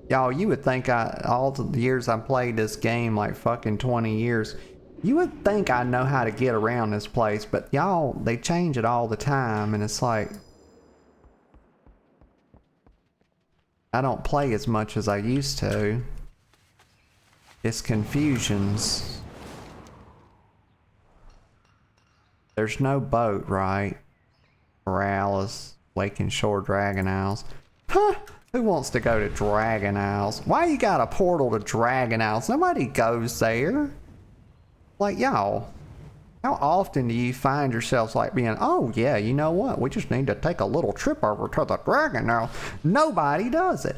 Y'all, you would think all the years I played this game, like fucking 20 years, you would think I know how to get around this place, but y'all, they change it all the time, and it's like, I don't play as much as I used to. It's confusions. There's no boat, right? Morales, Waking Shore, Dragon Isles. Huh? Who wants to go to Dragon Isles? Why you got a portal to Dragon Isles? Nobody goes there. Like, y'all, how often do you find yourselves like being, oh yeah, you know what? We just need to take a little trip over to the Dragon Isles. Nobody does it.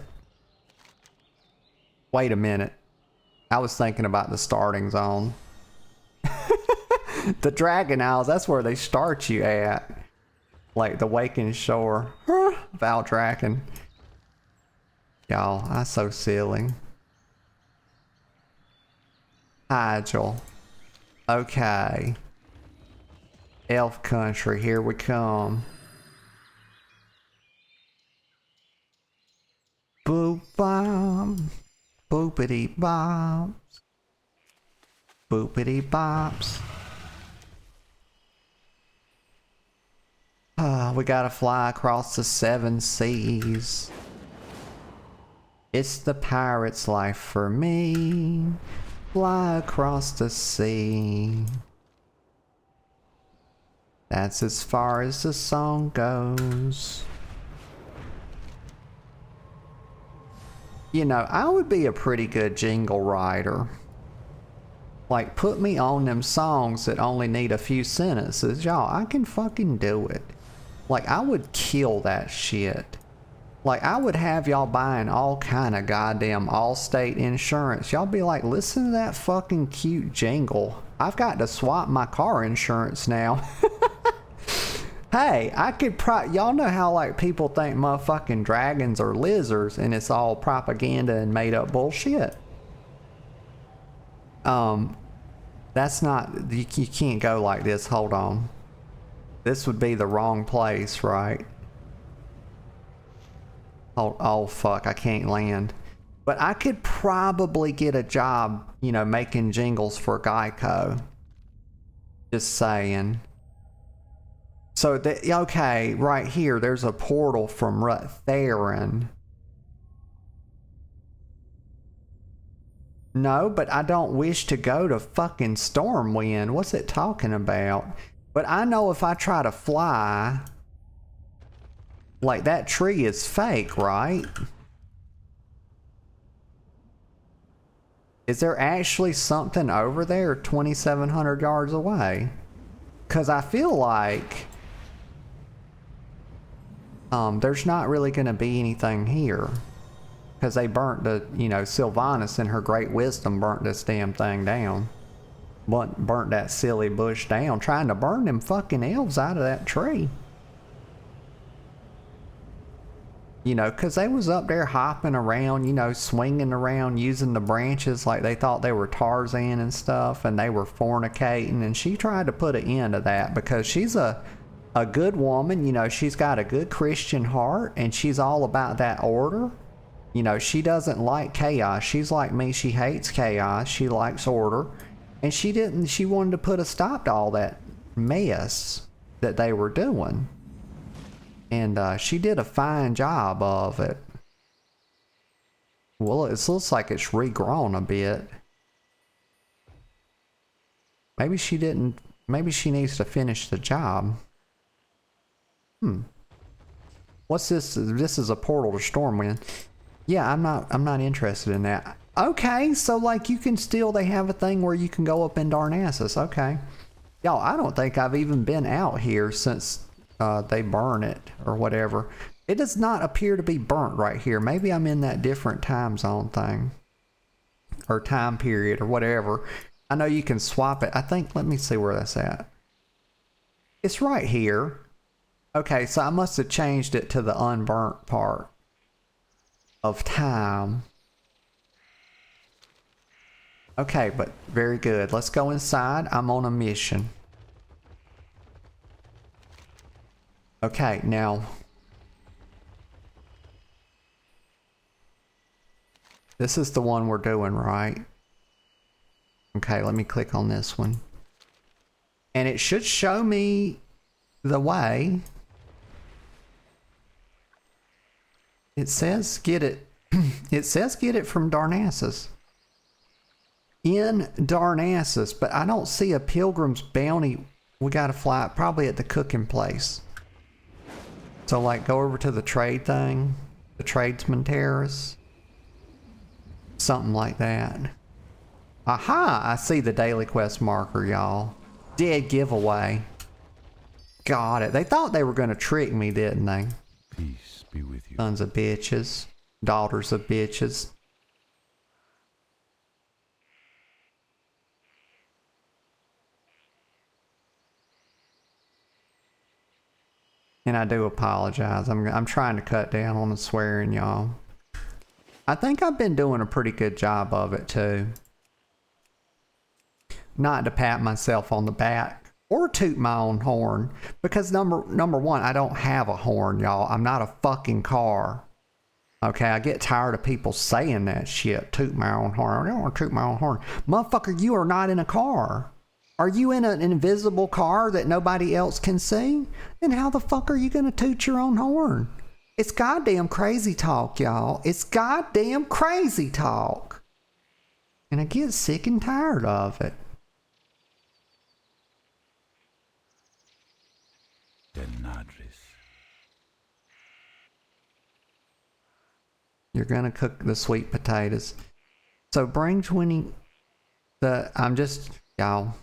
Wait a minute. I was thinking about the starting zone. The Dragon Isles, that's where they start you at. Like the Waking Shore. Valdraken. Y'all, that's so silly. Hydril. Okay. Elf country, here we come. Boop bomb. Boopity bops. Boopity bops. We gotta fly across the 7 seas. It's the pirate's life for me. Fly across the sea. That's as far as the song goes. You know, I would be a pretty good jingle writer. Like, put me on them songs that only need a few sentences. Y'all, I can fucking do it. Like, I would kill that shit. Like, I would have y'all buying all kind of goddamn Allstate insurance. Y'all be like, listen to that fucking cute jingle. I've got to swap my car insurance now. Hey, I could y'all know how like people think motherfucking dragons are lizards and it's all propaganda and made up bullshit. That's not, you can't go like this. Hold on. This would be the wrong place, right? Oh fuck, I can't land. But I could probably get a job, you know, making jingles for Geico. Just saying. So, okay, right here, there's a portal from Theron. No, but I don't wish to go to fucking Stormwind. What's it talking about? But I know if I try to fly, like that tree is fake, right? Is there actually something over there 2,700 yards away? Because I feel like there's not really going to be anything here. Because they burnt the, you know, Sylvanas in her great wisdom burnt this damn thing down. Burnt that silly bush down, trying to burn them fucking elves out of that tree. You know, because they was up there hopping around, you know, swinging around, using the branches like they thought they were Tarzan and stuff, and they were fornicating, and she tried to put an end to that because she's a good woman, you know, she's got a good Christian heart, and she's all about that order. You know, she doesn't like chaos. She's like me, she hates chaos, she likes order, and she wanted to put a stop to all that mess that they were doing. And she did a fine job of it. Well, it looks like it's regrown a bit. Maybe she didn't, maybe she needs to finish the job. What's this? This is a portal to Stormwind. Yeah, I'm not interested in that. Okay, so like you can still, they have a thing where you can go up in Darnassus. Okay. Y'all, I don't think I've even been out here since they burn it or whatever. It does not appear to be burnt right here. Maybe I'm in that different time zone thing or time period or whatever. I know you can swap it. I think, let me see where that's at. It's right here. Okay, so I must have changed it to the unburnt part of time. Okay, but very good. Let's go inside. I'm on a mission. Okay, now this is the one we're doing, right? Okay, let me click on this one. And it should show me the way. It says get it. It says get it from Darnassus. In Darnassus, but I don't see a Pilgrim's Bounty. We gotta fly probably at the cooking place. So like go over to the trade thing, the tradesman terrace, something like that. Aha, I see the daily quest marker, y'all. Dead giveaway. Got it. They thought they were gonna trick me, didn't they? Peace be with you. Sons of bitches, daughters of bitches. And I do apologize. I'm trying to cut down on the swearing, y'all. I think I've been doing a pretty good job of it too. Not to pat myself on the back or toot my own horn, because number one, I don't have a horn, y'all. I'm not a fucking car. Okay, I get tired of people saying that shit. Toot my own horn. I don't want to toot my own horn. Motherfucker, you are not in a car. Are you in an invisible car that nobody else can see? Then how the fuck are you gonna toot your own horn? It's goddamn crazy talk, y'all. It's goddamn crazy talk. And I get sick and tired of it. You're gonna cook the sweet potatoes. So bring 20. I'm just, y'all.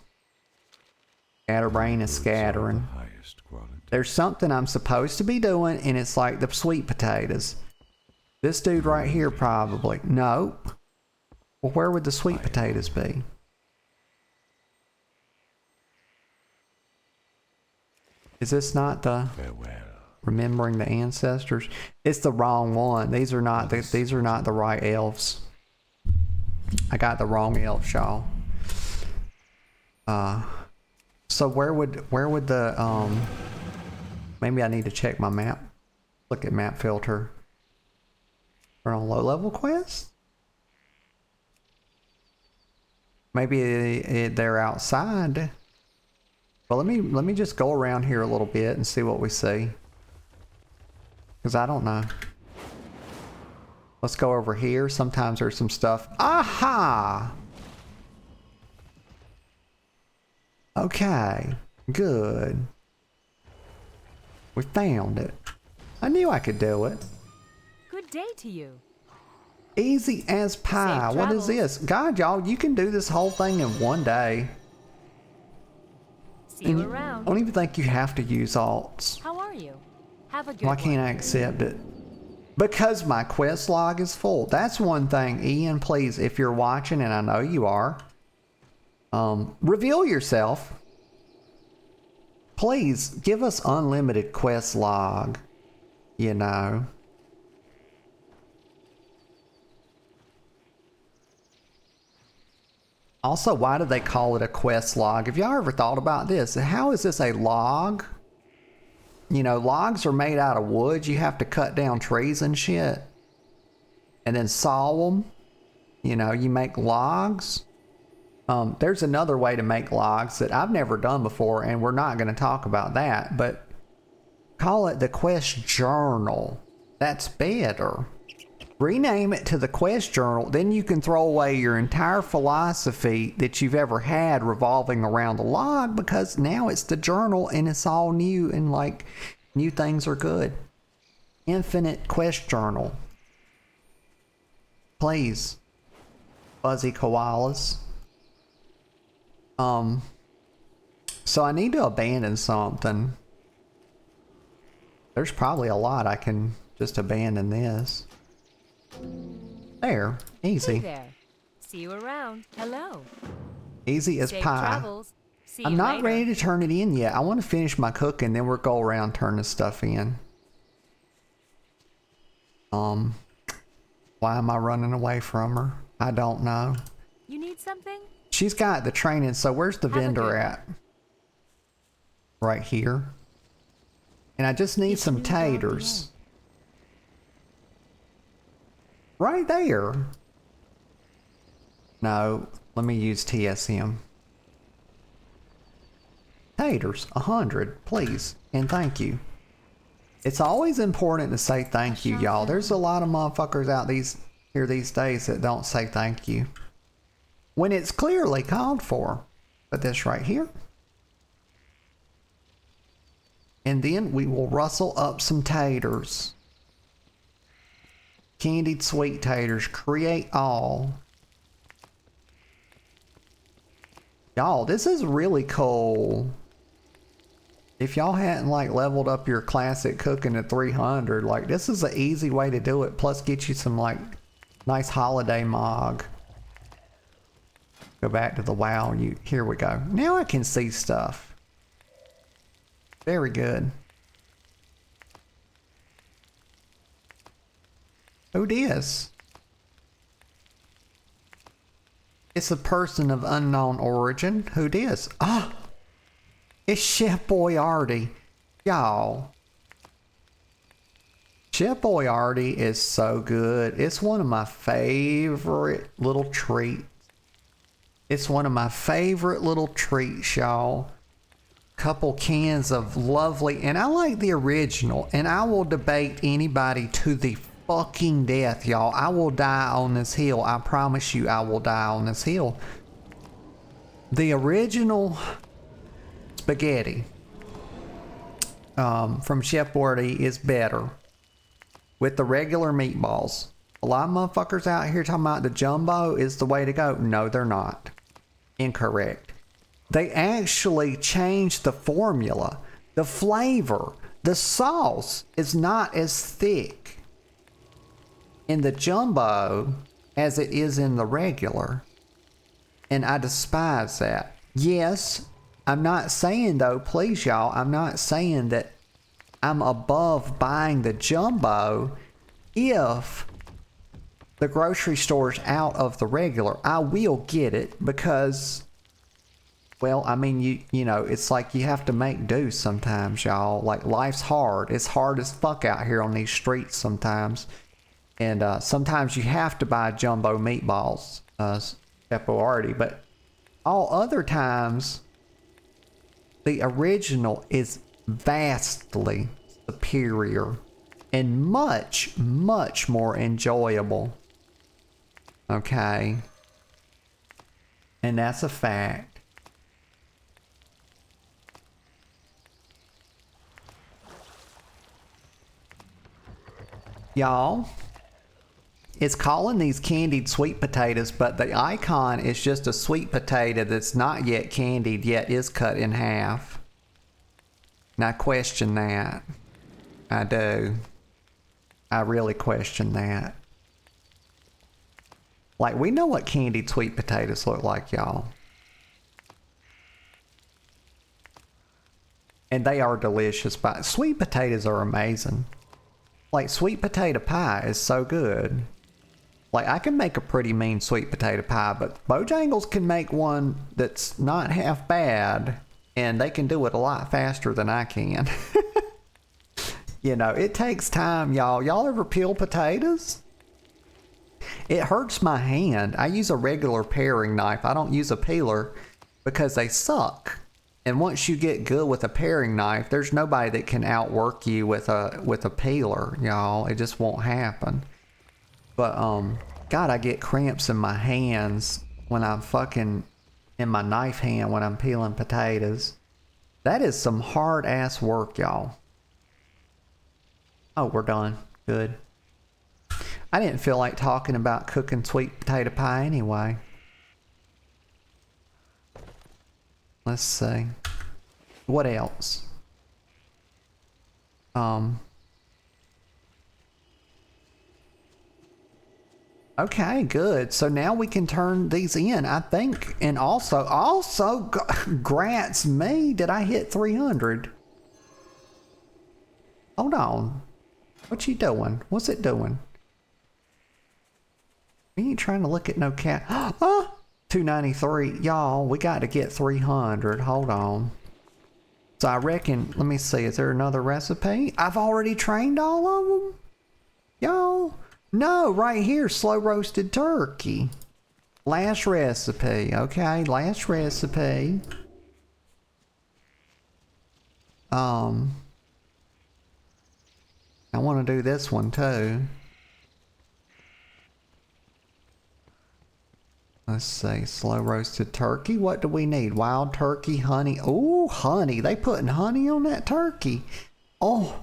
Scatterbrain is scattering. There's something I'm supposed to be doing, and it's like the sweet potatoes. This dude right here probably. Nope. Well, where would the sweet potatoes be? Is this not the remembering the ancestors? It's the wrong one. These are not the right elves. I got the wrong elves, y'all. So where would the maybe I need to check my map. Look at map filter. We're on low level quests. Maybe they're outside. Well, let me just go around here a little bit and see what we see. Because I don't know. Let's go over here. Sometimes there's some stuff. Aha! Okay. Good. We found it. I knew I could do it. Good day to you. Easy as pie. What is this? God, y'all, you can do this whole thing in one day. See you around. I don't even think you have to use alts. How are you? Have a good Why one. can't I accept it? Because my quest log is full. That's one thing. Ian, please, if you're watching, and I know you are, reveal yourself. Please, give us unlimited quest log. You know. Also, why do they call it a quest log? Have y'all ever thought about this? How is this a log? You know, logs are made out of wood. You have to cut down trees and shit. And then saw them. You know, you make logs. There's another way to make logs that I've never done before, and we're not going to talk about that. But call it the quest journal. That's better. Rename it to the quest journal. Then you can throw away your entire philosophy that you've ever had revolving around the log, because now it's the journal and it's all new, and like new things are good. Infinite quest journal. Please. Fuzzy koalas. So I need to abandon something. There's probably a lot I can just abandon this. There. Easy. Hey there. See you around. Hello. Easy as Safe pie. travels. See I'm you not later. ready to turn it in yet. I want to finish my cooking, then we'll go around and turn this stuff in. Why am I running away from her? I don't know. You need something? She's got the training, so where's the Have a vendor good at? Right here. And I just need It's some new dog taters. Right there. No, let me use TSM. Taters, 100, please, and thank you. It's always important to say thank you, y'all. There's a lot of motherfuckers out here these days that don't say thank you when it's clearly called for. But this right here. And then we will rustle up some taters. Candied sweet taters. Create all. Y'all, this is really cool. If y'all hadn't like leveled up your classic cooking to 300, like this is an easy way to do it. Plus get you some like nice holiday mog. Go back to the WoW. Here we go. Now I can see stuff. Very good. Who dis? It's a person of unknown origin. Who dis? Ah! It's Chef Boyardee. Y'all. Chef Boyardee is so good. It's one of my favorite little treats. It's one of my favorite little treats, y'all. Couple cans of lovely, and I like the original, and I will debate anybody to the fucking death, y'all. I will die on this hill. I promise you I will die on this hill. The original spaghetti. from Chef Boyardee is better with the regular meatballs. A lot of motherfuckers out here talking about the jumbo is the way to go. No, they're not. Incorrect. They actually changed the formula. The flavor, the sauce is not as thick in the jumbo as it is in the regular. And I despise that. Yes, I'm not saying though, please y'all, I'm not saying that I'm above buying the jumbo if the grocery store's out of the regular. I will get it because, well, I mean, you know, it's like you have to make do sometimes, y'all. Like, life's hard. It's hard as fuck out here on these streets sometimes. And sometimes you have to buy jumbo meatballs, pepperoni, but all other times, the original is vastly superior and much, much more enjoyable. Okay? And that's a fact. Y'all, it's calling these candied sweet potatoes, but the icon is just a sweet potato that's not yet candied, yet is cut in half. And I question that. I do. I really question that. Like, we know what candied sweet potatoes look like, y'all. And they are delicious, but sweet potatoes are amazing. Like, sweet potato pie is so good. Like, I can make a pretty mean sweet potato pie, but Bojangles can make one that's not half bad, and they can do it a lot faster than I can. You know, it takes time, y'all. Y'all ever peel potatoes? It hurts my hand. I use a regular paring knife. I don't use a peeler because they suck. And once you get good with a paring knife, there's nobody that can outwork you with a peeler, y'all. It just won't happen. But God, I get cramps in my hands when I'm fucking in my knife hand when I'm peeling potatoes. That is some hard ass work, y'all. Oh, we're done. Good. I didn't feel like talking about cooking sweet potato pie anyway. Let's see. What else? Okay, good. So now we can turn these in, I think. And also, grats me. Did I hit 300? Hold on. What you doing? What's it doing? We ain't trying to look at no cat. Oh, 293. Y'all, we got to get 300. Hold on. So I reckon, let me see. Is there another recipe? I've already trained all of them. Y'all. No, right here, slow roasted turkey. Last recipe, okay, last recipe. I want to do this one too. Let's see, slow roasted turkey. What do we need? Wild turkey, honey. Ooh, honey. They putting honey on that turkey. Oh.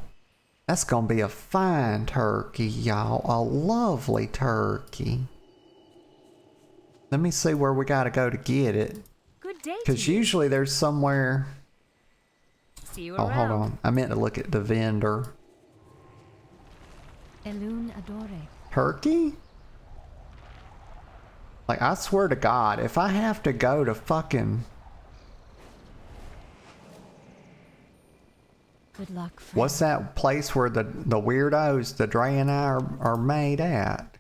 That's gonna be a fine turkey, y'all. A lovely turkey. Let me see where we gotta go to get it. Good day. Because usually there's somewhere. See you Oh, around. hold on. I meant to look at the vendor. Elun adore. Turkey? Like, I swear to God, if I have to go to fucking. Good luck, friend. What's that place where the weirdos, the Dre and I are made at?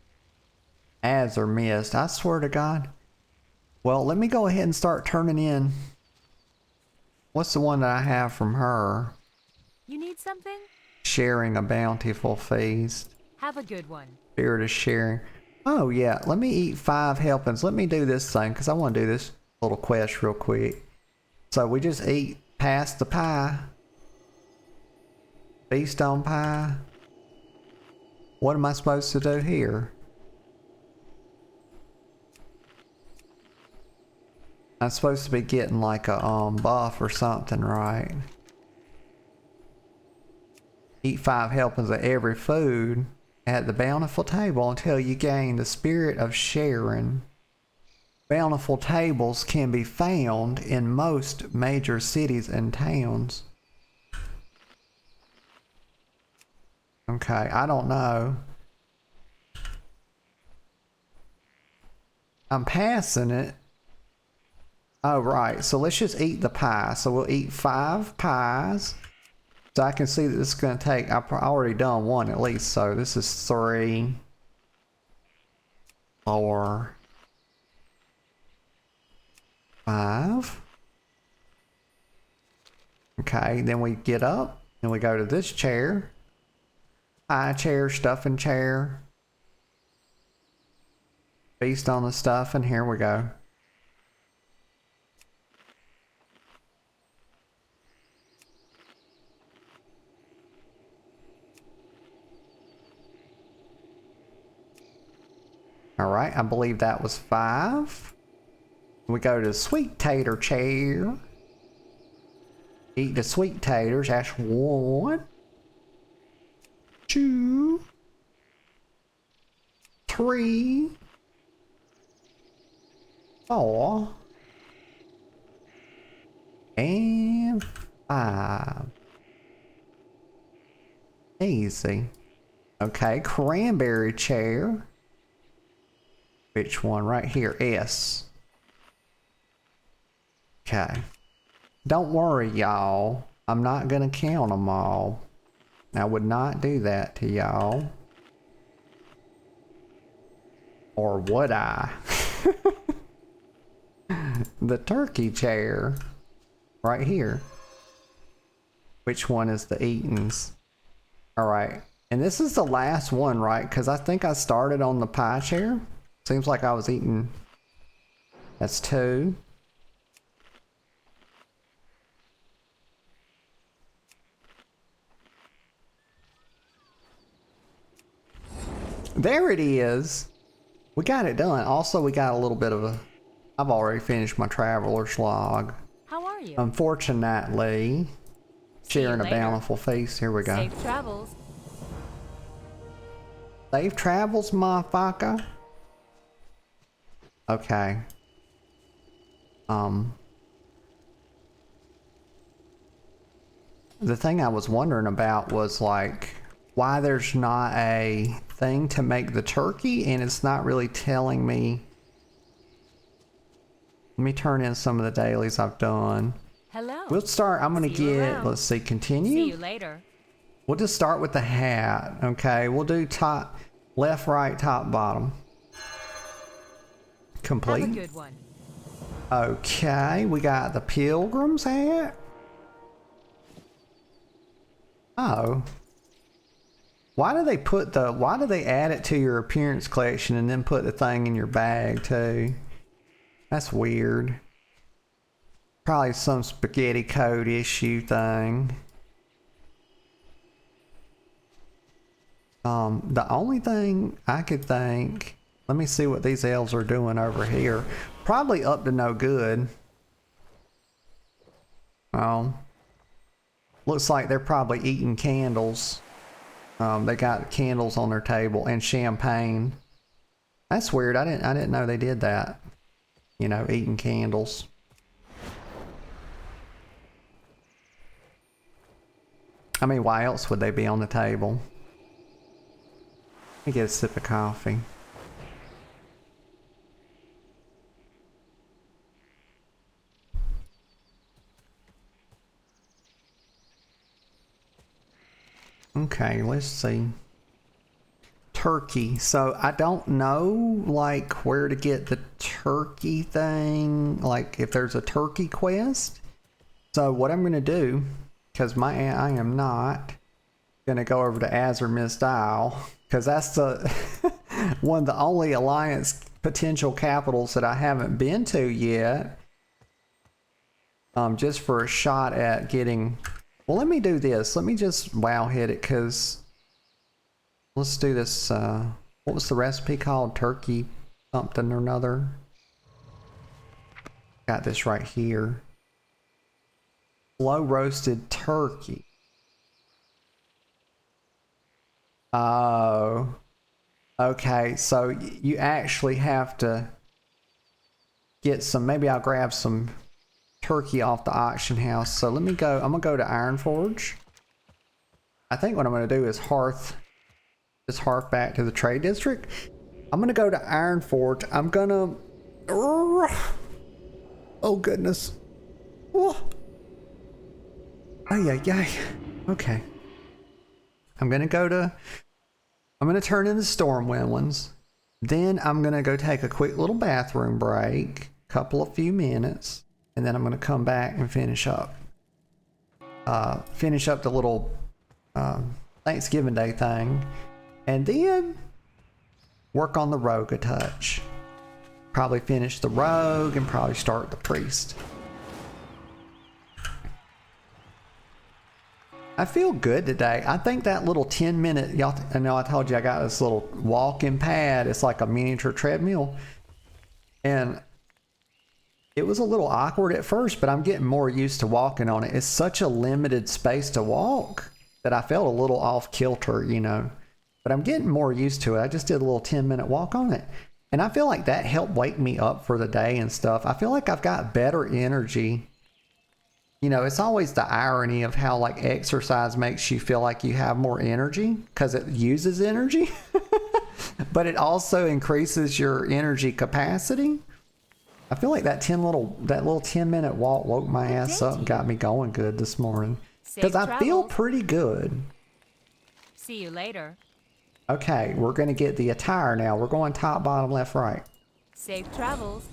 As or missed. I swear to God. Well, let me go ahead and start turning in. What's the one that I have from her? You need something? Sharing a bountiful feast. Have a good one. Spirit of sharing. Oh yeah, let me eat 5 helpings. Let me do this thing because I want to do this little quest real quick. So we just eat past the pie. Feast on pie. What am I supposed to do here? I'm supposed to be getting like a buff or something, right? Eat 5 helpings of every food at the bountiful table until you gain the spirit of sharing. Bountiful tables can be found in most major cities and towns. Okay, I don't know. I'm passing it. Oh, right. So let's just eat the pie. So we'll eat 5 pies. So I can see that this is going to take... I've already done 1 at least. So this is 3, 4, 5. Okay, then we get up and we go to this chair. High chair, stuffing chair. Feast on the stuff, and here we go. Alright, I believe that was 5. We go to the sweet tater chair. Eat the sweet taters. That's 1, 2, 3, 4, and 5. Easy. Okay, cranberry chair. Which one? Right here. S. Okay. Don't worry, y'all. I'm not gonna count them all. I would not do that to y'all. Or would I? The turkey chair. Right here. Which one is the eatings? Alright. And this is the last one, right? Because I think I started on the pie chair. Seems like I was eating... That's 2. There it is. We got it done. Also, we got a little bit of a... I've already finished my traveler's log. How are you? Unfortunately, sharing a later. bountiful feast. Here we go. Safe travels. Safe travels, motherfucker. Okay. The thing I was wondering about was like why there's not a thing to make the turkey, and it's not really telling me. Let me turn in some of the dailies I've done. Hello. We'll start. I'm gonna See you get. around. Let's see. Continue. See you later. We'll just start with the hat. Okay. We'll do top, left, right, top, bottom. Complete. Have a good one. Okay, we got the Pilgrim's hat. Oh. Why do they add it to your appearance collection and then put the thing in your bag too? That's weird. Probably some spaghetti code issue thing. The only thing I could think, let me see what these elves are doing over here. Probably up to no good. Oh. Looks like they're probably eating candles. They got candles on their table and champagne. That's weird. I didn't know they did that. You know, eating candles. I mean, why else would they be on the table? Let me get a sip of coffee. Okay, let's see. Turkey. So I don't know like where to get the turkey thing, like if there's a turkey quest. So what I'm gonna do, because I am not gonna go over to Azurmist Isle, because that's the one of the only Alliance potential capitals that I haven't been to yet. Just for a shot at getting. Well, let me do this. Let me just wow hit it, because let's do this. What was the recipe called? Turkey something or another. Got this right here. Slow roasted turkey. Oh. Okay, so you actually have to get some, maybe I'll grab some turkey off the auction house. So let me go, I'm gonna go to Ironforge. I think what I'm gonna do is just hearth back to the trade district. I'm gonna go to Ironforge. I'm gonna, oh goodness. Oh, yeah, yeah. Okay. I'm gonna turn in the Stormwind ones. Then I'm gonna go take a quick little bathroom break, few minutes, and then I'm gonna come back and finish up the little Thanksgiving Day thing, and then work on the rogue a touch. Probably finish the rogue and probably start the priest. I feel good today. I think that little 10-minute, y'all, I know I told you I got this little walking pad. It's like a miniature treadmill. And it was a little awkward at first, but I'm getting more used to walking on it. It's such a limited space to walk that I felt a little off kilter, you know. But I'm getting more used to it. I just did a little 10-minute walk on it. And I feel like that helped wake me up for the day and stuff. I feel like I've got better energy. You know, it's always the irony of how like exercise makes you feel like you have more energy because it uses energy, but it also increases your energy capacity. I feel like that little 10-minute walk woke my ass up and got me going good this morning because I feel pretty good. See you later. Okay, we're going to get the attire now. We're going top, bottom, left, right. Safe travels.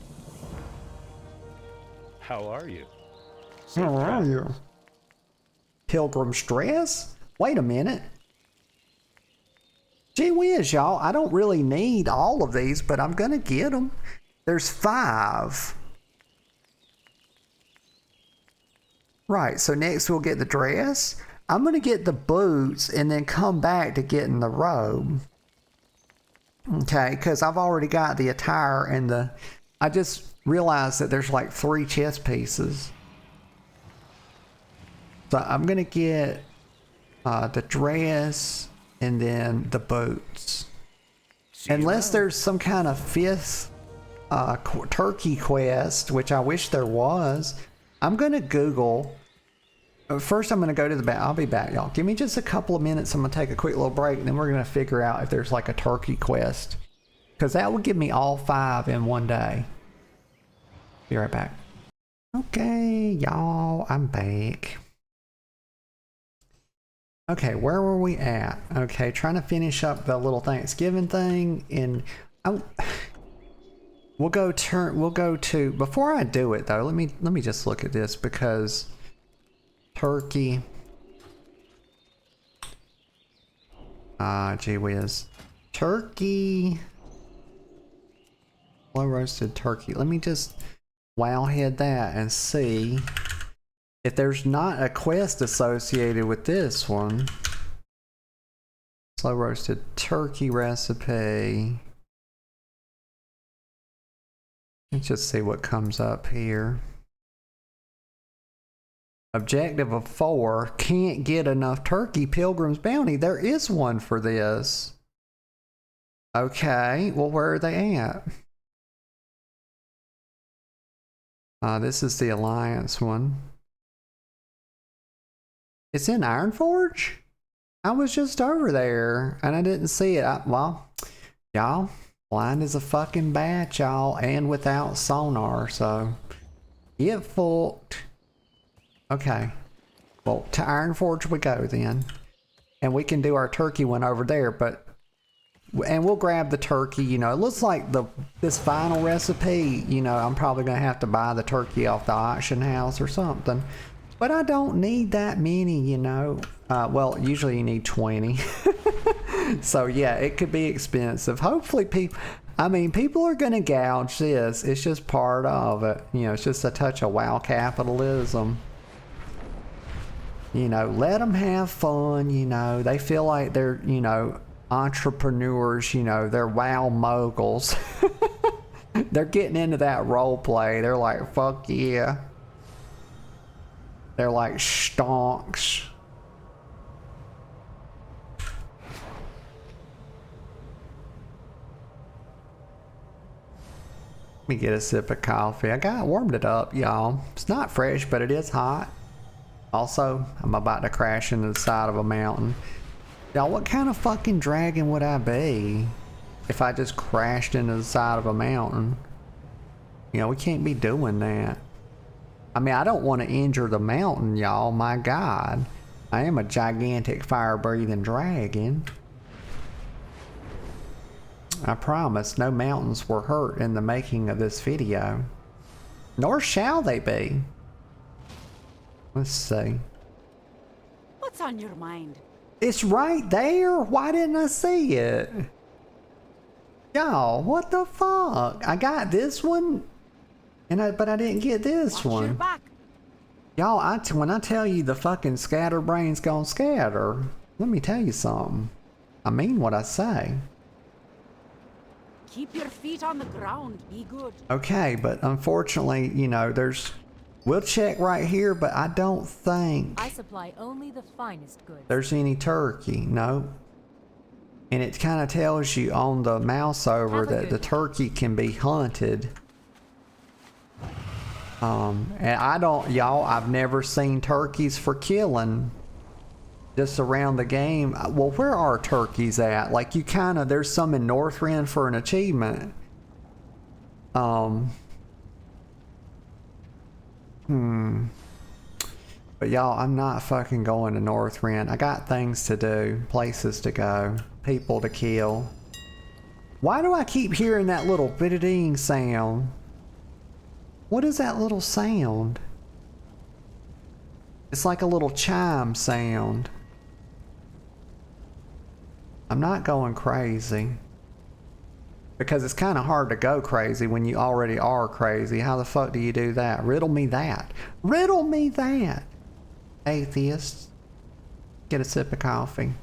How are you? How are you? Pilgrim's dress? Wait a minute. Gee whiz, y'all. I don't really need all of these, but I'm going to get them. There's 5. Right, so next we'll get the dress. I'm going to get the boots and then come back to getting the robe. Okay, because I've already got the attire and I just realized that there's like 3 chest pieces. So I'm going to get the dress and then the boots. Unless there's some kind of 5th turkey quest, which I wish there was. I'm going to Google. First, I'm going to go to the back. I'll be back, y'all. Give me just a couple of minutes. I'm going to take a quick little break, and then we're going to figure out if there's like a turkey quest. Because that would give me all 5 in one day. Be right back. Okay, y'all. I'm back. Okay, where were we at? Okay, trying to finish up the little Thanksgiving thing, and we'll go to before I do it though. Let me just look at this because turkey. Gee whiz, turkey. Low roasted turkey. Let me just wowhead that and see if there's not a quest associated with this one. Slow roasted turkey recipe. Let's just see what comes up here. Objective of 4. Can't get enough turkey. Pilgrim's bounty. There is one for this. Okay, well, where are they at? This is the Alliance one. It's in Ironforge? I was just over there and I didn't see it. Well, y'all, blind as a fucking bat, y'all, and without sonar, so get fucked. Okay. Well, to Ironforge we go then. And we can do our turkey one over there, and we'll grab the turkey, you know. It looks like this final recipe, you know, I'm probably gonna have to buy the turkey off the auction house or something. But I don't need that many, you know. Well, usually you need 20. So yeah, it could be expensive. Hopefully people are gonna gouge this. It's just part of it. You know, it's just a touch of WoW capitalism. You know, let them have fun, you know. They feel like they're, you know, entrepreneurs, you know, they're WoW moguls. They're getting into that role play. They're like, fuck yeah. They're like stonks. Let me get a sip of coffee. Warmed it up, y'all. It's not fresh, but it is hot. Also, I'm about to crash into the side of a mountain. Y'all, what kind of fucking dragon would I be if I just crashed into the side of a mountain? You know, we can't be doing that. I mean, I don't want to injure the mountain, y'all. My God. I am a gigantic fire-breathing dragon. I promise no mountains were hurt in the making of this video. Nor shall they be. Let's see. What's on your mind? It's right there. Why didn't I see it? Y'all, what the fuck? I got this one, but I didn't get this Watch your one. back. Y'all, when I tell you the fucking scatterbrain's gonna scatter, let me tell you something. I mean what I say. Keep your feet on the ground. Be good. Okay, but unfortunately, you know, we'll check right here, but I don't think I supply only the finest goods. there's any turkey. No. And it kind of tells you on the mouse over Have a that good the one. turkey can be hunted. And I've never seen turkeys for killing just around the game. Well, where are turkeys at? Like, there's some in Northrend for an achievement. But y'all, I'm not fucking going to Northrend. I got things to do, places to go, people to kill. Why do I keep hearing that little bit-a-ding sound? What is that little sound? It's like a little chime sound. I'm not going crazy. Because it's kind of hard to go crazy when you already are crazy. How the fuck do you do that? Riddle me that. Riddle me that. Atheists. Get a sip of coffee.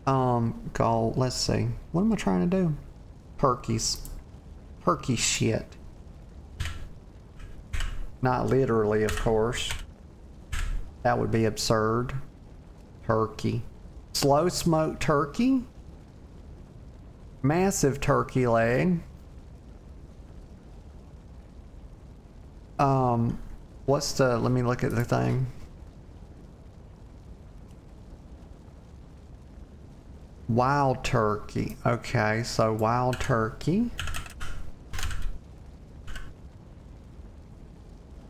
Go, let's see. What am I trying to do? Turkeys. Turkey shit. Not literally, of course. That would be absurd. Turkey. Slow smoked turkey? Massive turkey leg. Let me look at the thing. Wild turkey. Okay, so wild turkey.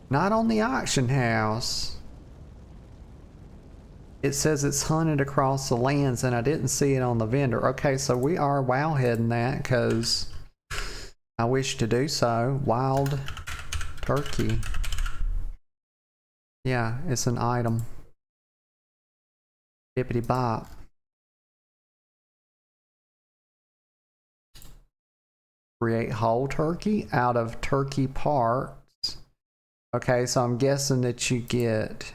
Not on the auction house. It says it's hunted across the lands and I didn't see it on the vendor. Okay, so we are wow heading that because I wish to do so. Wild turkey. Yeah, it's an item. Bippity bop. Create whole turkey out of turkey parts. Okay, so I'm guessing that you get...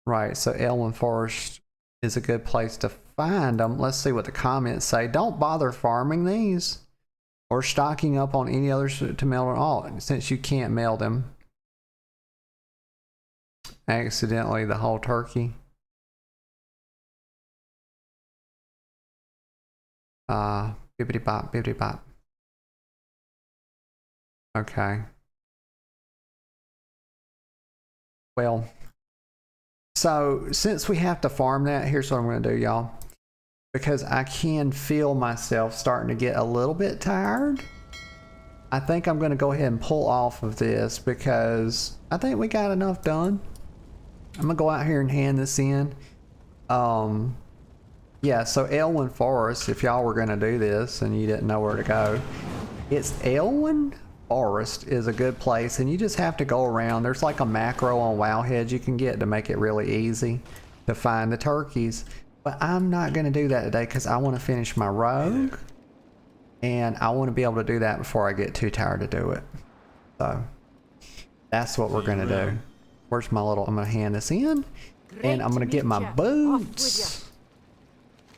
Right, so Elwyn Forest is a good place to find them. Let's see what the comments say. Don't bother farming these or stocking up on any others to meld at all, since you can't meld them. Accidentally, the whole turkey. Bippity bop, bippity bop. Okay. Well, so since we have to farm that, here's what I'm going to do, y'all. Because I can feel myself starting to get a little bit tired, I think I'm going to go ahead and pull off of this because I think we got enough done. I'm going to go out here and hand this in. Yeah, so Elwyn Forest, if y'all were going to do this and you didn't know where to go, it's Elwyn Forest is a good place, and you just have to go around. There's like a macro on Wowhead you can get to make it really easy to find the turkeys. But I'm not going to do that today because I want to finish my rogue, and I want to be able to do that before I get too tired to do it. So that's what we're going to do. Where's my little... I'm going to hand this in, and I'm going to get my boots.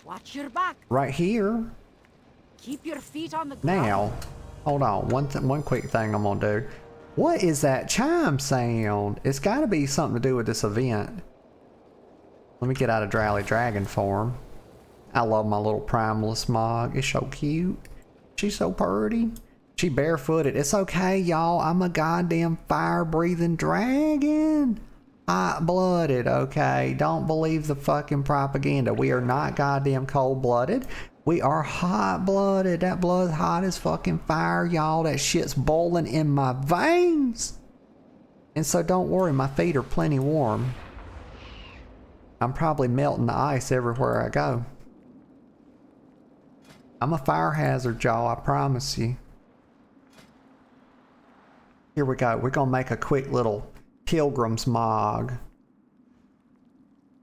Watch your back. Right here. Keep your feet on the ground. Now, hold on. One quick thing I'm going to do. What is that chime sound? It's got to be something to do with this event. Let me get out of Drowly Dragon form. I love my little Primalist Mog. It's so cute. She's so pretty. She barefooted. It's okay, y'all. I'm a goddamn fire-breathing dragon. Hot-blooded, okay? Don't believe the fucking propaganda. We are not goddamn cold-blooded. We are hot-blooded. That blood's hot as fucking fire, y'all. That shit's boiling in my veins. And so don't worry, my feet are plenty warm. I'm probably melting the ice everywhere I go. I'm a fire hazard, y'all, I promise you. Here we go. We're gonna make a quick little Pilgrim's mog.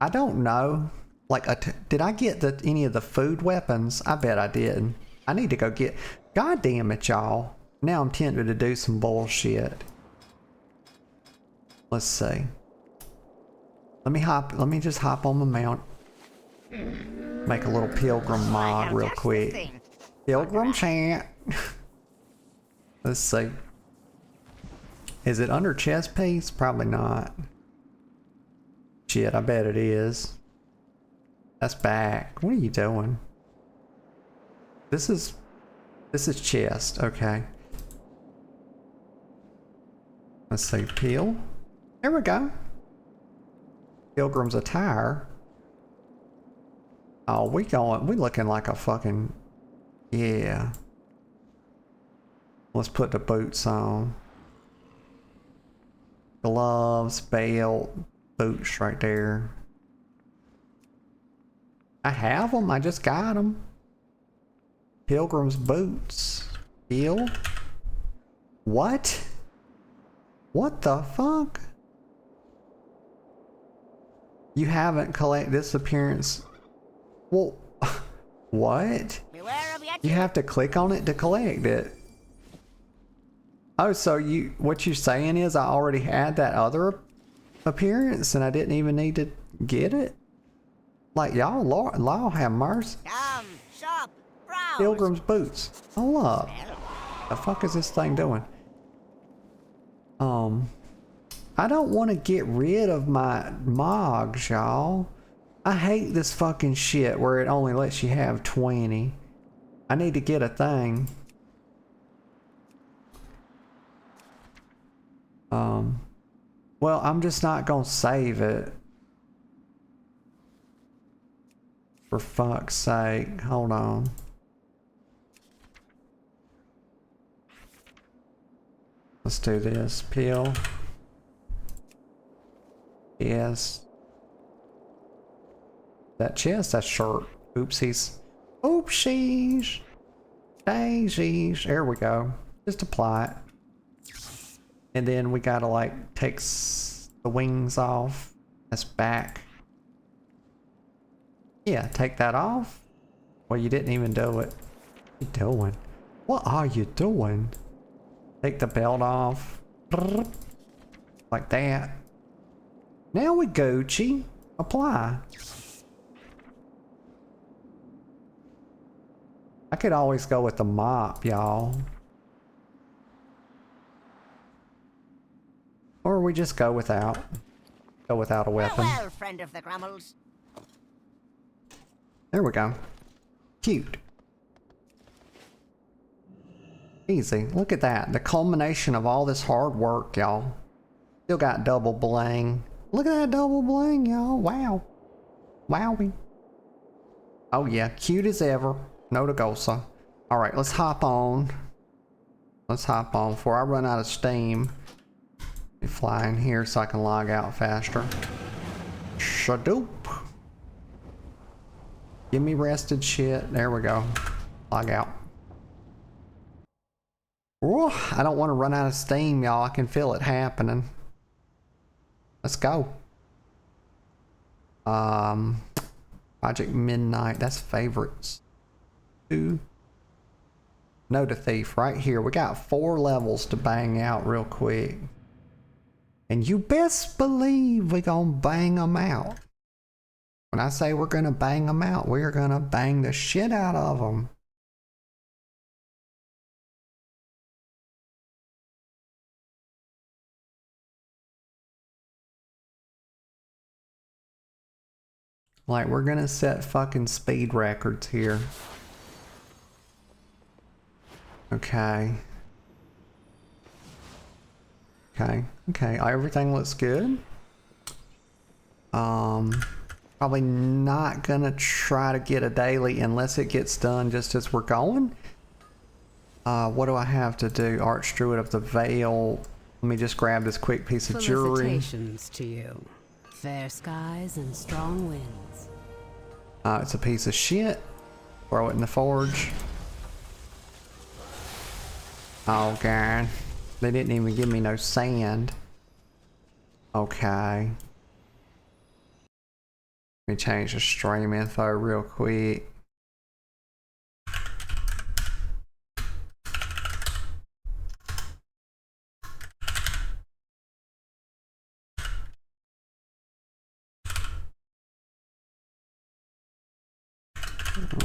I don't know. Like, did I get any of the food weapons? I bet I did. I need to go get... God damn it, y'all. Now I'm tempted to do some bullshit. Let's see. Let me just hop on my mount. Make a little Pilgrim mog real quick. Pilgrim chant. Let's see. Is it under chest piece? Probably not. Shit, I bet it is. That's back. What are you doing? This is chest. Okay. Let's see. Peel. There we go. Pilgrim's attire. Oh, we looking like a fucking... Yeah. Let's put the boots on. Gloves, belt, boots right there. I have them. I just got them. Pilgrim's boots. Peel. What? What the fuck? You haven't collected this appearance. Well, what? You have to click on it to collect it. Oh, so what you're saying is I already had that other appearance and I didn't even need to get it? Like, y'all, Lord have mercy. Shop, browse. Pilgrim's boots. Hold up. The fuck is this thing doing? I don't want to get rid of my mogs, y'all. I hate this fucking shit where it only lets you have 20. I need to get a thing. Well, I'm just not gonna save it. For fuck's sake, hold on. Let's do this. Peel. Yes. That chest, that shirt. Oopsies. Oopsies. Daisies. There we go. Just apply it. And then we gotta like take the wings off. That's back. Yeah, take that off. Well, you didn't even do it. What are you doing? What are you doing? Take the belt off. Like that. Now we Gucci. Apply. I could always go with the mop, y'all. Or we just go without. Go without a weapon. Well, friend of the Grummels. There we go. Cute. Easy. Look at that. The culmination of all this hard work, y'all. Still got double bling. Look at that double bling, y'all. Wow. Wowie. Oh yeah, cute as ever. No to Gosa. Alright, let's hop on. Let's hop on before I run out of steam. Let me fly in here so I can log out faster. Shadoop. Give me rested shit. There we go. Log out. Ooh, I don't want to run out of steam, y'all. I can feel it happening. Let's go. Project Midnight. That's favorites. 2. No to Thief right here. We got 4 levels to bang out real quick. And you best believe we gonna bang them out. When I say we're gonna bang them out, we're gonna bang the shit out of them. Like, we're gonna set fucking speed records here. Okay. Okay. Okay. Everything looks good. Probably not gonna try to get a daily unless it gets done just as we're going. What do I have to do? Archdruid of the Veil. Let me just grab this quick piece of jewelry. Felicitations to you. Fair skies and strong winds. It's a piece of shit. Throw it in the forge. Oh god. They didn't even give me no sand. Okay. Let me change the stream info real quick.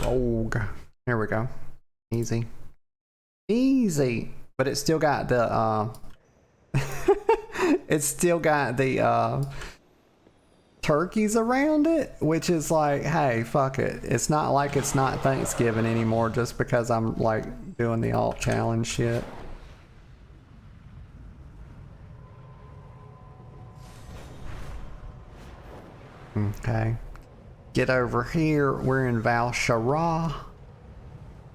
Rogue. There we go. Easy. Easy. But it's still got the it's still got the turkeys around it, which is like, hey, fuck it. It's not like it's not Thanksgiving anymore just because I'm like doing the alt challenge shit. Okay. Get over here. We're in Val Shara.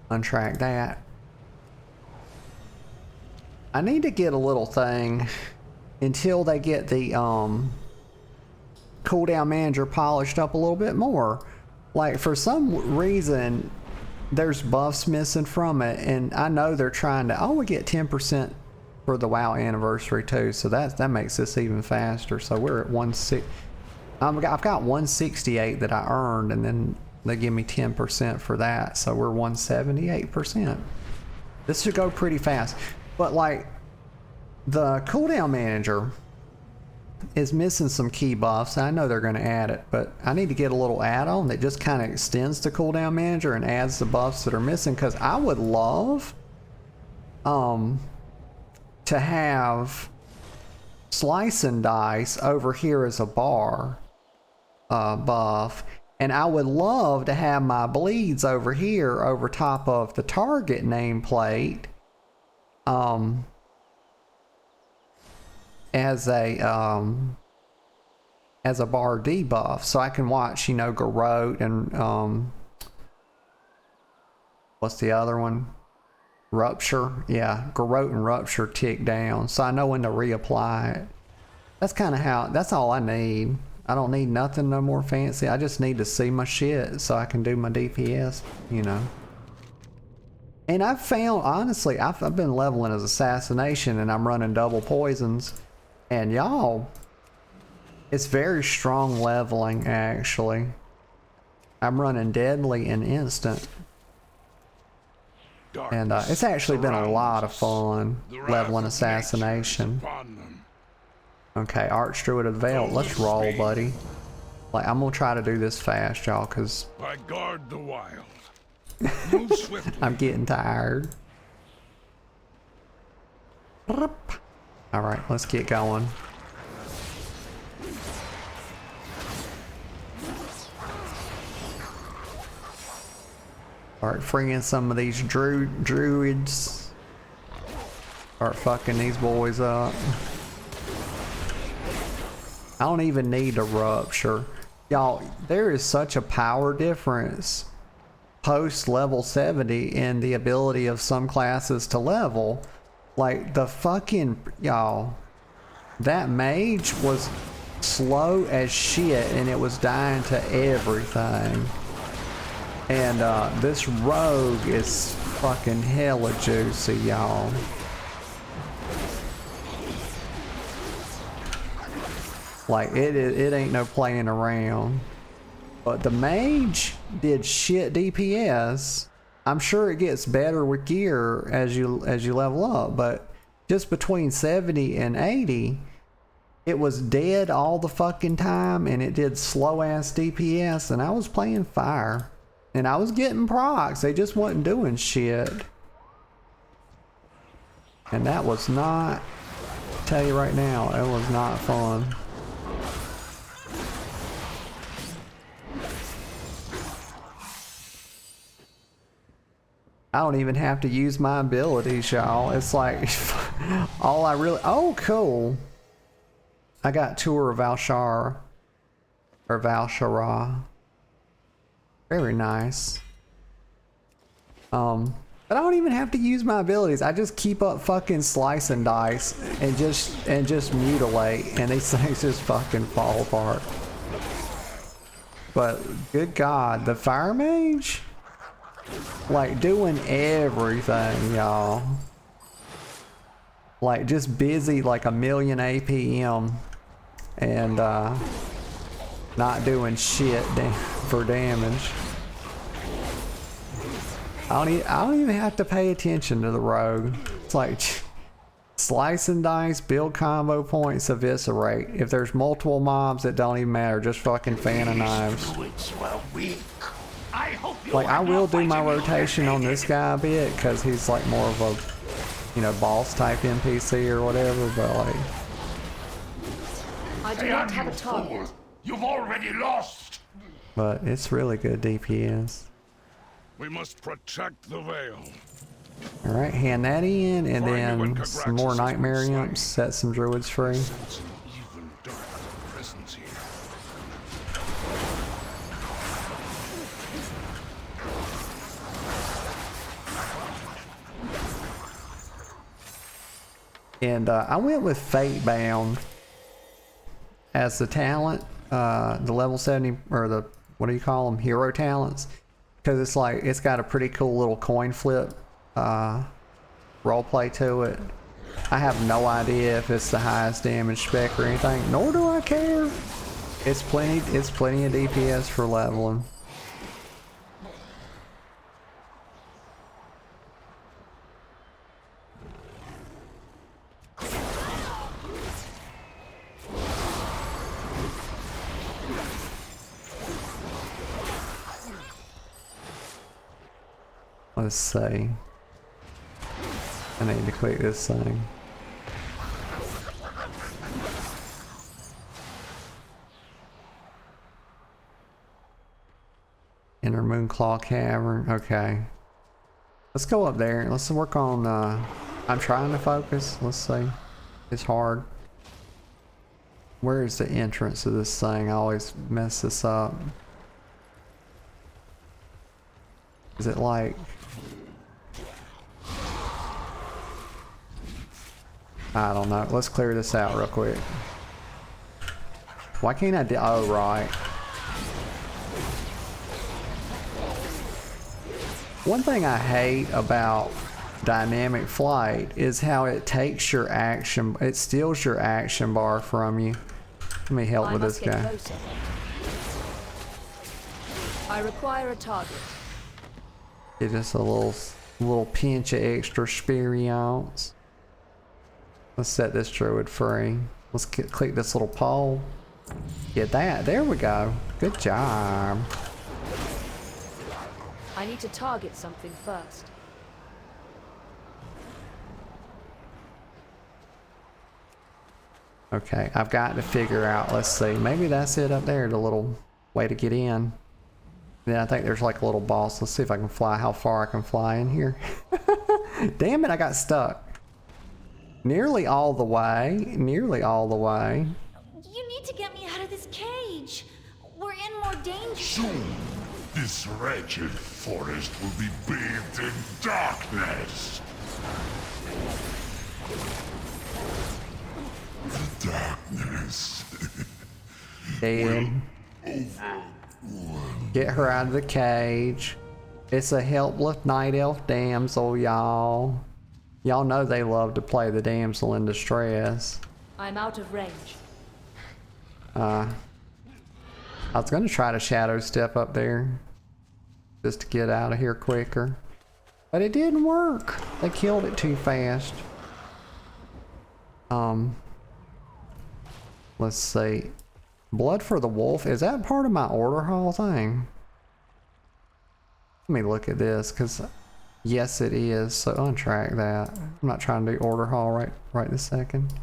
Untrack that. I need to get a little thing until they get the cooldown manager polished up a little bit more. Like for some reason there's buffs missing from it, and I know they're trying to, we get 10% for the WoW anniversary too, so that makes this even faster. So we're at 160. I've got 168 that I earned, and then they give me 10% for that, so we're 178%. This should go pretty fast. But like the cooldown manager is missing some key buffs. I know they're going to add it, but I need to get a little add-on that just kind of extends the cooldown manager and adds the buffs that are missing, because I would love to have slice and dice over here as a bar buff, and I would love to have my bleeds over here over top of the target nameplate as a bar debuff, so I can watch, you know, Garrote and what's the other one? Rupture. Yeah, Garrote and Rupture tick down, so I know when to reapply it. That's kind of how, that's all I need. I don't need nothing no more fancy. I just need to see my shit so I can do my DPS, you know. And I've found, honestly, I've been leveling as assassination, and I'm running double poisons. And y'all, it's very strong leveling, actually. I'm running deadly and instant. And it's actually been a lot of fun leveling assassination. Okay, Archdruid of the Veil, let's roll, buddy. Like, I'm gonna try to do this fast, y'all, because I guard the wild. Move swiftly. I'm getting tired. Alright, let's get going. Start freeing some of these druids. Start fucking these boys up. I don't even need a rupture. Y'all, there is such a power difference post level 70 in the ability of some classes to level. Like the fucking, y'all, that mage was slow as shit and it was dying to everything. And this rogue is fucking hella juicy, y'all. Like it ain't no playing around. But the mage did shit DPS. I'm sure it gets better with gear as you level up, but just between 70 and 80, it was dead all the fucking time, and it did slow ass DPS, and I was playing fire. And I was getting procs, they just wasn't doing shit. And that was not, I'll tell you right now, it was not fun. I don't even have to use my abilities, y'all. It's like, All I really... Oh, cool. I got Tour of Valshar. Or Valshara. Very nice. But I don't even have to use my abilities. I just keep up fucking slice and dice and just mutilate, and these things just fucking fall apart. But good God, the fire mage, like doing everything, y'all. Like just busy like a million APM and not doing shit for damage. I don't even have to pay attention to the rogue. It's like slice and dice, build combo points, eviscerate. If there's multiple mobs, it don't even matter. Just fucking fan of knives. Like I will do my rotation on this guy a bit because he's like more of a, you know, boss type NPC or whatever. But like, I do not have a target. You've already lost. But it's really good DPS. We must protect the Veil. All right, hand that in, and then some more nightmare imps. Set some druids free. Sense an even darker presence here. And I went with Fate Bound as the talent, the level 70, or the, what do you call them, hero talents, because it's like, it's got a pretty cool little coin flip roleplay to it. I have no idea if it's the highest damage spec or anything, nor do I care. It's plenty of DPS for leveling. Let's see. I need to click this thing. Inner Moonclaw Cavern. Okay. Let's go up there. Let's work on, I'm trying to focus. Let's see. It's hard. Where is the entrance of this thing? I always mess this up. Is it like... I don't know. Let's clear this out real quick. Why can't I do... Oh, right. One thing I hate about dynamic flight is how it takes your action... It steals your action bar from you. Let me help with this guy. Closer. I require a target. Get just a little pinch of extra experience. Let's set this druid free. Let's click this little pole. Get that. There we go. Good job. I need to target something first. Okay, I've got to figure out, let's see. Maybe that's it up there, the little way to get in. Then I think there's like a little boss. Let's see if I can fly, how far I can fly in here. Damn it, I got stuck. Nearly all the way. Nearly all the way. You need to get me out of this cage. We're in more danger. Soon, this wretched forest will be bathed in darkness. The darkness. Dead. Get her out of the cage. It's a helpless night elf damsel, y'all. Y'all know they love to play the damsel in distress. I'm out of range. I was gonna try to shadow step up there just to get out of here quicker, but it didn't work. They killed it too fast. Let's see. Blood for the Wolf, is that part of my order hall thing? Let me look at this, because yes it is, so untrack that. I'm not trying to do order hall right this second.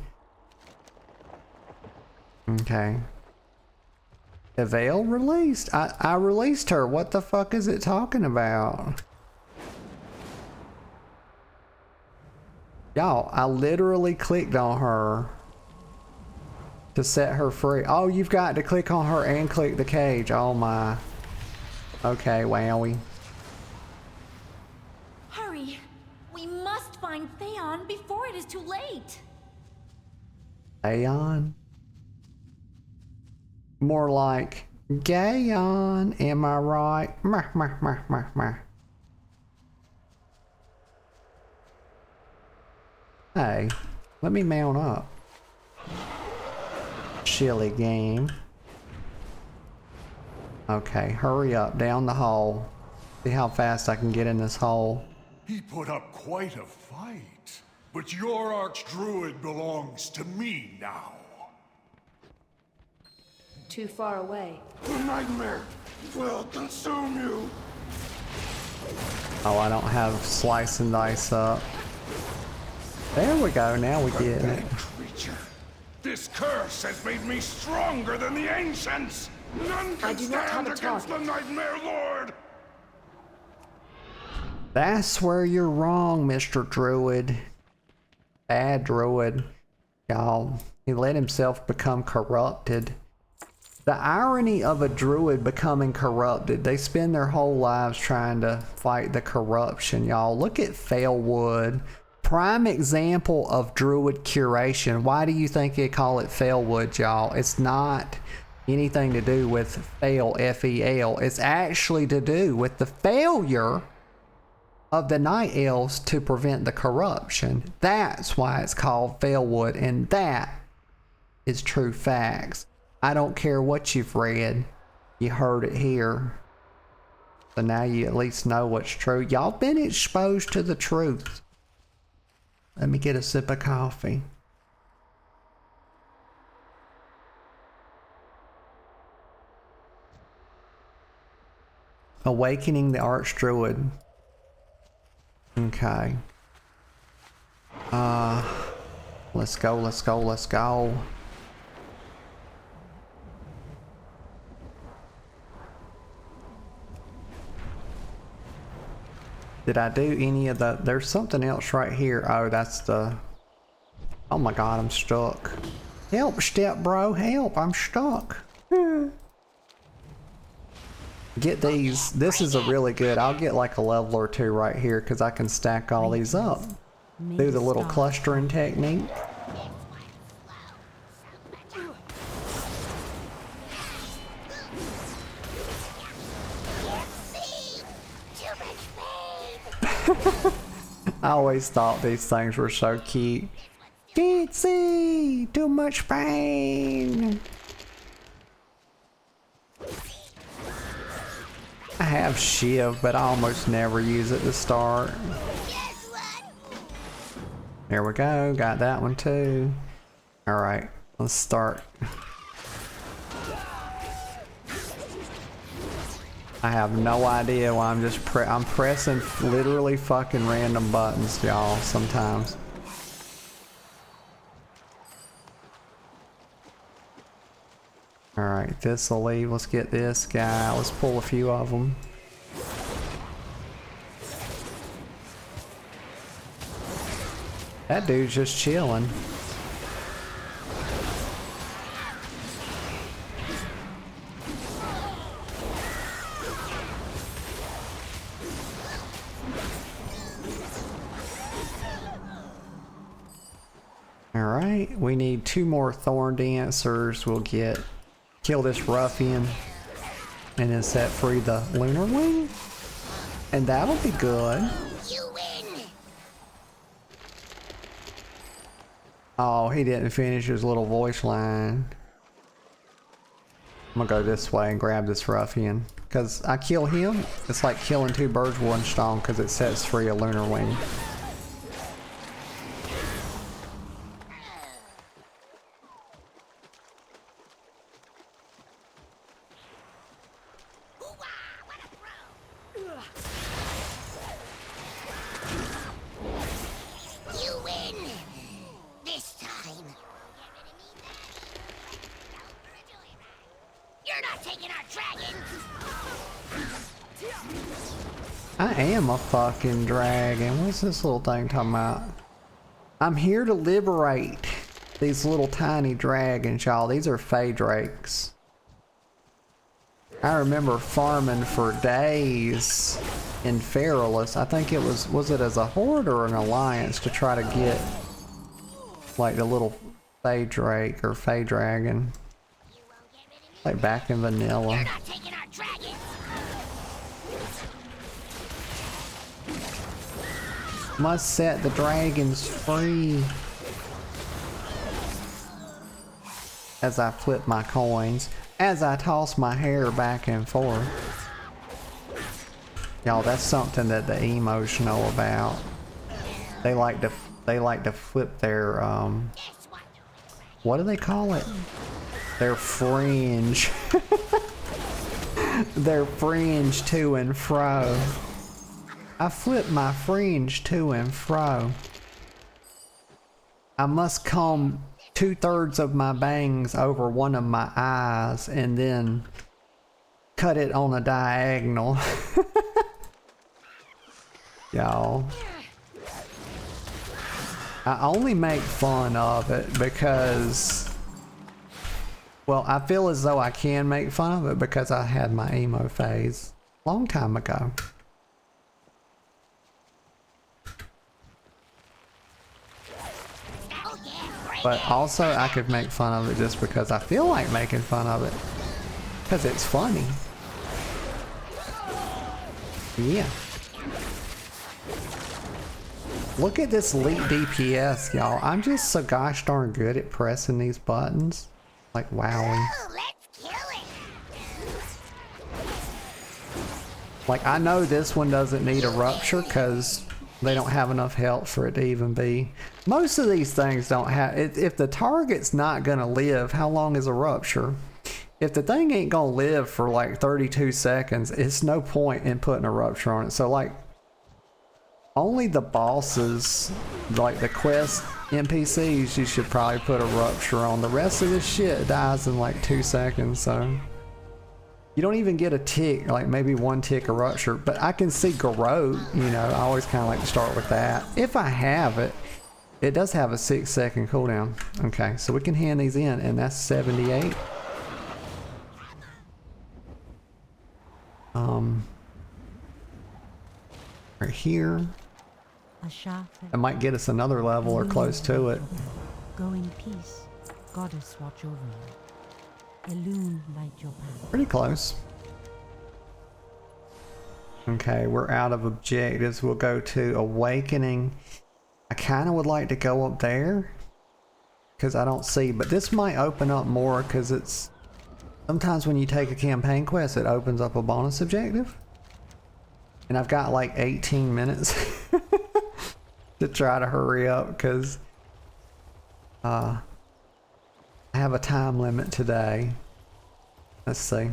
Okay. The Veil released. I released her. What the fuck is it talking about? Y'all, I literally clicked on her to set her free. Oh, you've got to click on her and click the cage. Oh my. Okay, wowie. Hurry! We must find Theon before it is too late. Aeon? More like Gayon, am I right? Meh, meh, meh, meh, meh. Hey, let me mount up. Chilly game. Okay, hurry up, down the hole. See how fast I can get in this hole. He put up quite a fight. But your archdruid belongs to me now. Too far away. The nightmare will consume you. Oh, I don't have slice and dice up. There we go, now we get it. Creature. This curse has made me stronger than the ancients. None I can do not have stand a against the target. Nightmare Lord. That's where you're wrong, Mr. Druid. Bad Druid. Y'all, he let himself become corrupted. The irony of a Druid becoming corrupted, they spend their whole lives trying to fight the corruption, y'all. Look at Failwood. Prime example of Druid curation. Why do you think they call it Failwood, y'all? It's not anything to do with fail, F-E-L. It's actually to do with the failure of the Night Elves to prevent the corruption. That's why it's called Failwood, and that is true facts. I don't care what you've read. You heard it here. So now you at least know what's true. Y'all been exposed to the truth. Let me get a sip of coffee. Awakening the Archdruid. Okay. Let's go, let's go, let's go. Did I do any of the... There's something else right here. Oh, that's the... Oh my god, I'm stuck. Help, step bro, help, I'm stuck. Get these. This is a really good... I'll get like a level or two right here because I can stack all these up. Do the little clustering technique. I always thought these things were so cute. Can't see! Too much pain! I have Shiv, but I almost never use it to start. There we go, got that one too. Alright, let's start. I have no idea why I'm just I'm pressing literally fucking random buttons, y'all, sometimes. Alright, this'll leave. Let's get this guy. Let's pull a few of them. That dude's just chilling. Alright, we need 2 more Thorn Dancers. We'll kill this ruffian and then set free the Lunar Wing. And that'll be good. You win. Oh, he didn't finish his little voice line. I'm gonna go this way and grab this ruffian. Because I kill him, it's like killing 2 birds with 1 stone because it sets free a Lunar Wing. You win. This time. You're not taking our dragons. I am a fucking dragon. What's this little thing talking about? I'm here to liberate these little tiny dragons, y'all. These are Fey Drakes. I remember farming for days in Feralus. I think it was it as a horde or an alliance to try to get like the little Fey Drake or Fey Dragon. Like back in vanilla. You're not taking our dragons. Must set the dragons free. As I flip my coins, as I toss my hair back and forth. Y'all, that's something that the emos know about. They like to flip their what do they call it? Their fringe. Their fringe to and fro. I flip my fringe to and fro. I must comb 2/3 of my bangs over one of my eyes and then cut it on a diagonal. Y'all. I only make fun of it because, well, I feel as though I can make fun of it because I had my emo phase a long time ago. But also I could make fun of it just because I feel like making fun of it. Because it's funny. Yeah. Look at this elite DPS, y'all. I'm just so gosh darn good at pressing these buttons. Like, wowing. Oh, let's kill it. Like, I know this one doesn't need a rupture because they don't have enough health for it to even be. Most of these things don't have... If the target's not going to live, how long is a rupture? If the thing ain't going to live for like 32 seconds, it's no point in putting a rupture on it. So like, only the bosses, like the quest NPCs, you should probably put a rupture on. The rest of this shit dies in like 2 seconds, so... You don't even get a tick, like maybe one tick of rupture, but I can see Garrote, you know, I always kind of like to start with that. If I have it, it does have a 6-second cooldown. Okay, so we can hand these in, and that's 78. Right here. That might get us another level or close to it. Go in peace. Goddess watch over you. Illume light your path. Pretty close. Okay, we're out of objectives. We'll go to Awakening. I kind of would like to go up there because I don't see, but this might open up more because it's sometimes when you take a campaign quest, it opens up a bonus objective. And I've got like 18 minutes to try to hurry up because I have a time limit today. Let's see.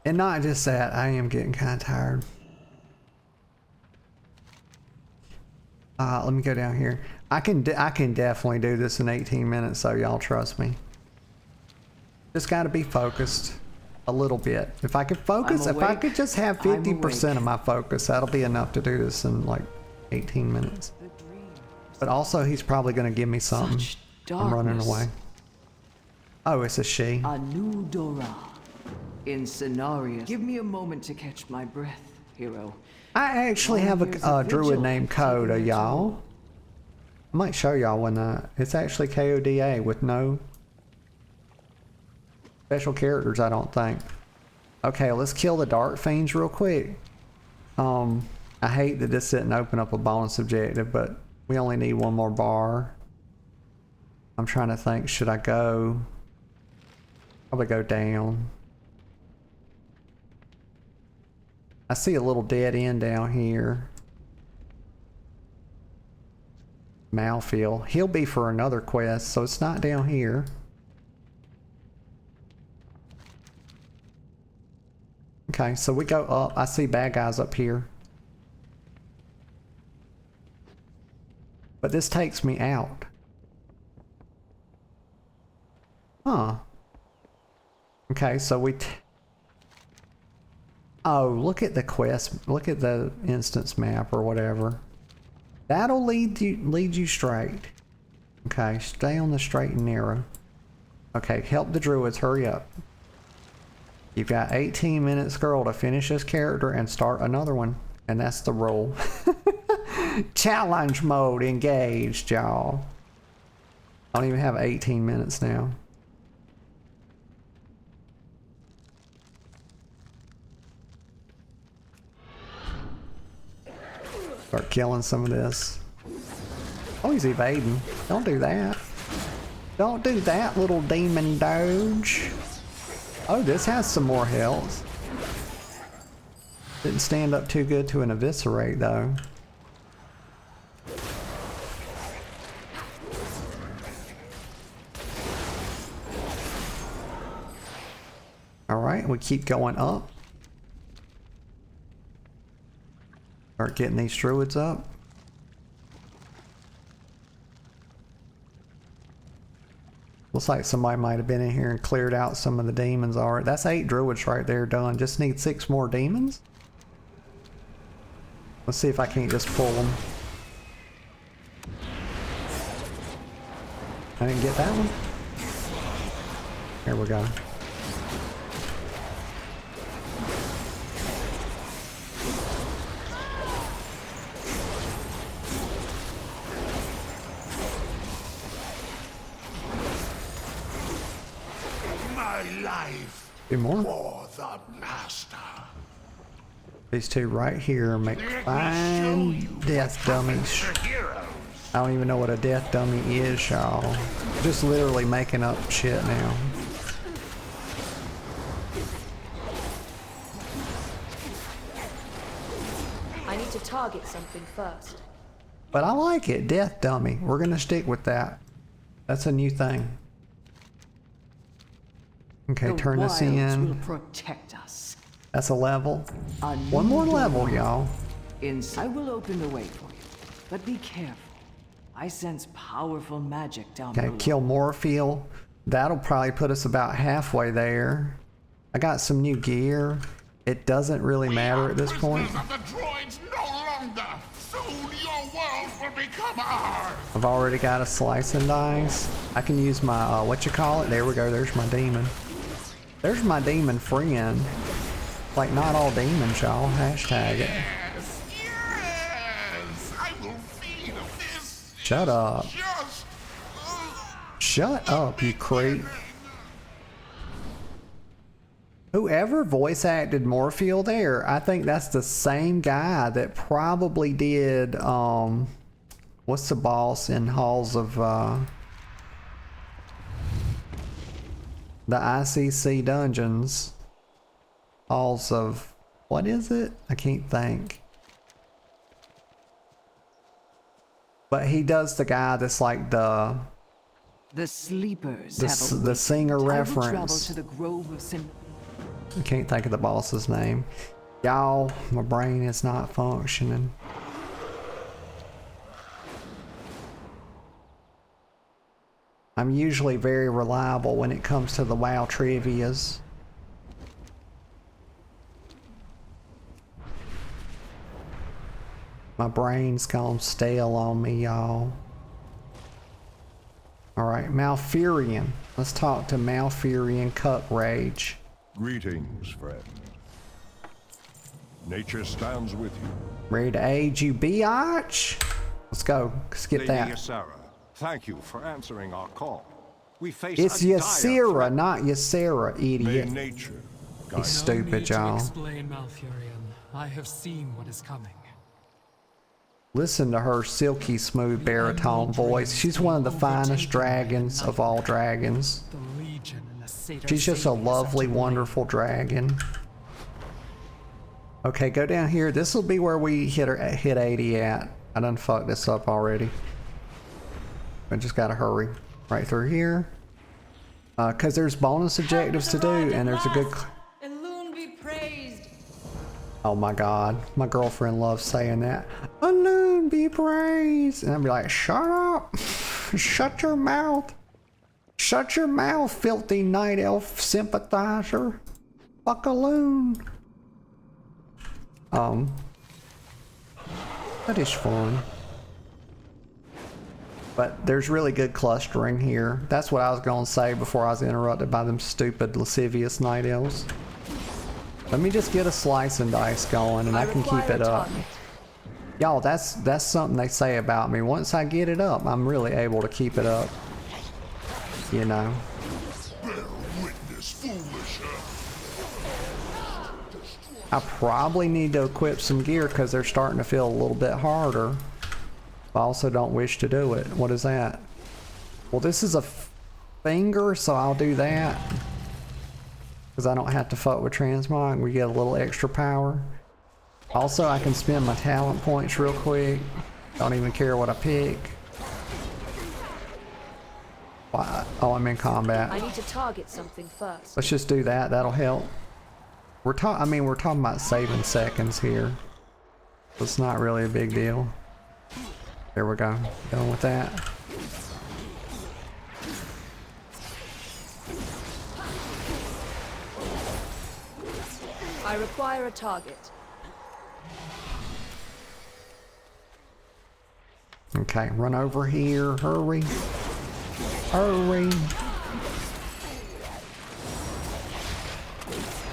And not just that, I am getting kind of tired. Let me go down here. I can definitely do this in 18 minutes, so y'all trust me. Just got to be focused a little bit. If I could focus, if I could just have 50% of my focus, that'll be enough to do this in like 18 minutes. But also, he's probably going to give me something. I'm running away. Oh, it's a she. A new Dora. In Cenarius. Give me a moment to catch my breath, hero. I actually have a druid named Coda, y'all. I might show y'all one night. It's actually KODA with no special characters, I don't think. Okay, let's kill the Dark Fiends real quick. I hate that this didn't open up a bonus objective, but we only need one more bar. I'm trying to think, should I go? Probably go down. I see a little dead end down here. Malfield. He'll be for another quest, so it's not down here. Okay, so we go up. I see bad guys up here. But this takes me out. Huh. Okay, so we... Oh, look at the quest. Look at the instance map or whatever. That'll lead you straight. Okay, stay on the straight and narrow. Okay, help the druids, hurry up. You've got 18 minutes, girl, to finish this character and start another one. And that's the rule. Challenge mode engaged, y'all. I don't even have 18 minutes now. Start killing some of this. Oh, he's evading. Don't do that. Don't do that, little demon doge. Oh, this has some more health. Didn't stand up too good to an eviscerate, though. Alright, we keep going up. Start getting these druids up. Looks like somebody might have been in here and cleared out some of the demons already. That's 8 druids right there done. Just need 6 more demons. Let's see if I can't just pull them. I didn't get that one. Here we go. Two more. For the master. These two right here make fine death dummies. I don't even know what a death dummy is, y'all. Just literally making up shit now. I need to target something first. But I like it, death dummy. We're gonna stick with that. That's a new thing. Okay, turn this in. Will protect us. That's a level. One more level, y'all. I will open the way for you, but be careful. I sense powerful magic down below. Okay, kill Morpheal. That'll probably put us about halfway there. I got some new gear. It doesn't really matter at this point. Of the droids no longer. Soon your world will become ours. I've already got a slice and dice. I can use my, what you call it? There we go, there's my demon. There's my demon friend. Like, not all demons, y'all. Hashtag it. Yes, I will feed of this. Shut up. Shut up, you creep. Whoever voice acted Morpheal there, I think that's the same guy that probably did, what's the boss in Halls of, the ICC dungeons. Halls of, what is it? I can't think. But he does the guy that's like the sleepers. The singer reference. Travel to the Grove of Sin. I can't think of the boss's name. Y'all, my brain is not functioning. I'm usually very reliable when it comes to the WoW trivias. My brain's gone stale on me, y'all. Alright, Malfurion. Let's talk to Malfurion Cutrage. Greetings, friend. Nature stands with you. Ready to aid you, biatch? Let's go. Let's get Lady that. Ysera, thank you for answering our call. We face It's a dire Ysera, threat. not Ysera, May idiot. nature guide He's stupid, y'all. Explain, Malfurion. I have seen what is coming. Listen to her silky smooth baritone voice. She's one of the finest dragons of all dragons. The Legion and the Satyr She's just a lovely, wonderful dragon. Okay, go down here. This will be where we hit 80 at. I done fucked this up already. I just gotta hurry. Right through here. Cause there's bonus objectives to do, and there's a good... Elune be praised. Oh my god, my girlfriend loves saying that. Elune be praised. And I'd be like, shut up. Shut your mouth. Shut your mouth, filthy night elf sympathizer. Fuck Elune. That is fun. But there's really good clustering here. That's what I was gonna say before I was interrupted by them stupid lascivious night elves. Let me just get a slice and dice going and I can keep it up. Y'all, that's something they say about me. Once I get it up, I'm really able to keep it up. You know. I probably need to equip some gear because they're starting to feel a little bit harder. I also don't wish to do it. What is that? Well, this is a finger, so I'll do that. Because I don't have to fuck with transmog. We get a little extra power. Also, I can spend my talent points real quick. Don't even care what I pick. Why? Oh, I'm in combat. I need to target something first. Let's just do that. That'll help. We're talking about saving seconds here. It's not really a big deal. There we go. Going with that. I require a target. Okay, run over here. Hurry. Hurry.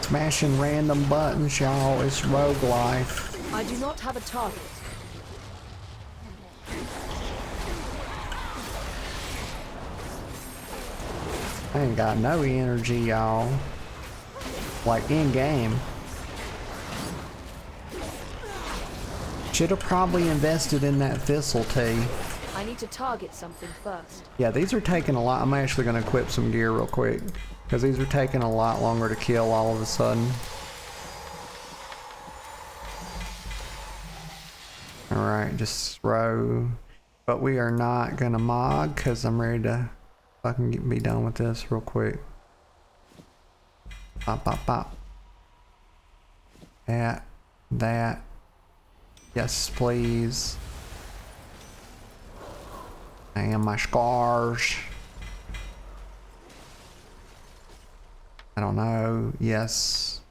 Smashing random buttons, y'all. It's rogue life. I do not have a target. I ain't got no energy, y'all. Like in game. Should have probably invested in that thistle tea. I need to target something first. Yeah, these are taking a lot. I'm actually going to equip some gear real quick. Because these are taking a lot longer to kill all of a sudden. Alright, just throw. But we are not going to mod because I'm ready to fucking be done with this real quick. Pop, pop, pop. That. Yes, please. And my scars. I don't know. Yes.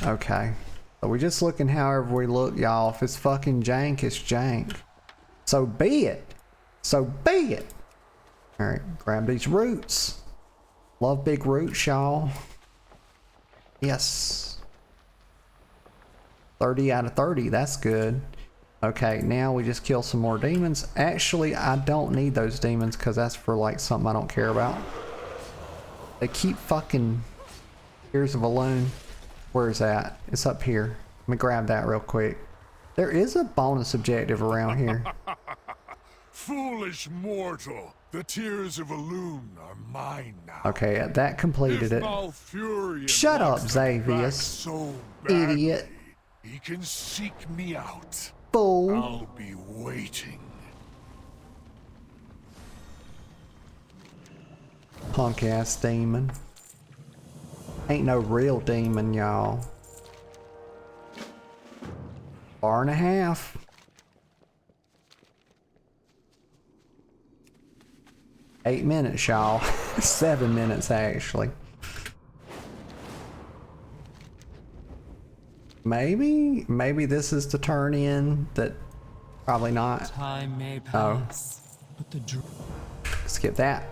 Okay. So we're just looking however we look, y'all. If it's fucking jank, it's jank. So be it. So be it. Alright, grab these roots. Love big roots, y'all. Yes. 30 out of 30. That's good. Okay, now we just kill some more demons. Actually, I don't need those demons because that's for like something I don't care about. They keep fucking... Tears of a Loon. Where is that? It's up here. Let me grab that real quick. There is a bonus objective around here. Foolish mortal. The tears of a loon are mine now. Okay, that completed it. Shut up, Xavius. So idiot. He can seek me out. Fool. I'll be waiting. Punk ass demon. Ain't no real demon, y'all. Bar and a half. $8 minutes, y'all. 7 minutes, actually. Maybe this is to turn in. That probably not. Time may pass, but the skip that.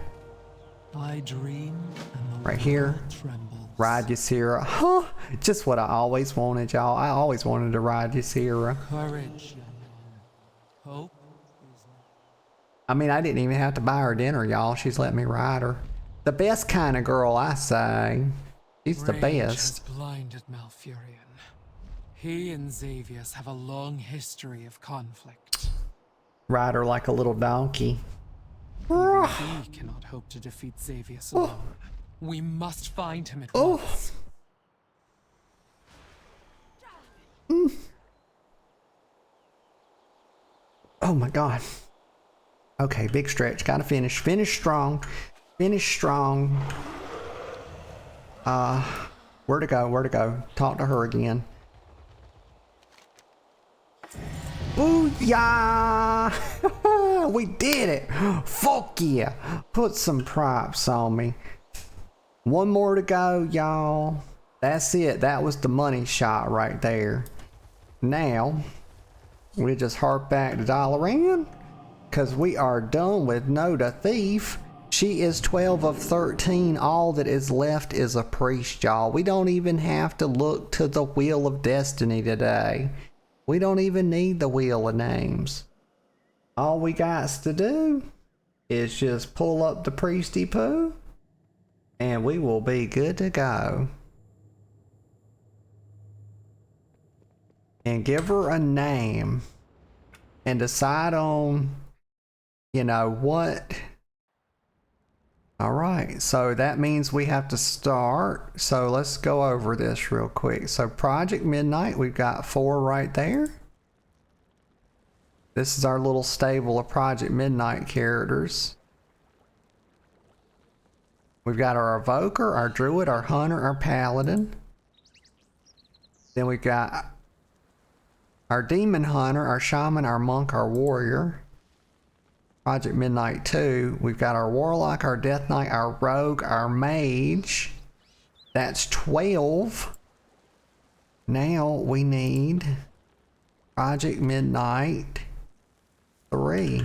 I dream and the right here. Trembles. Ride Ysera. Huh? Just what I always wanted, y'all. I always wanted to ride Ysera. Courage, hope. I mean, I didn't even have to buy her dinner, y'all. She's let me ride her. The best kind of girl, I say. She's the Rage best. has blinded Malfurion. He and Xavius have a long history of conflict. Ride her like a little donkey. Even we cannot hope to defeat Xavius alone. We must find him at once. Oh my god. Okay, big stretch. Gotta finish. Finish strong. Finish strong. Where to go? Where to go? Talk to her again. Booyah! We did it! Fuck yeah! Put some props on me. One more to go, y'all. That's it. That was the money shot right there. Now, we just harp back to Dalaran. Because we are done with Noda Thief. She is 12 of 13. All that is left is a priest, y'all. We don't even have to look to the Wheel of Destiny today. We don't even need the Wheel of Names. All we got to do is just pull up the priesty poo and we will be good to go. And give her a name and decide on, you know, what. All right, so that means we have to start. So let's go over this real quick. So Project Midnight, we've got 4 right there. This is our little stable of Project Midnight characters. We've got our Evoker, our Druid, our Hunter, our Paladin. Then we've got our Demon Hunter, our Shaman, our Monk, our Warrior. Project Midnight 2, we've got our Warlock, our Death Knight, our Rogue, our Mage. That's 12. Now we need Project Midnight 3.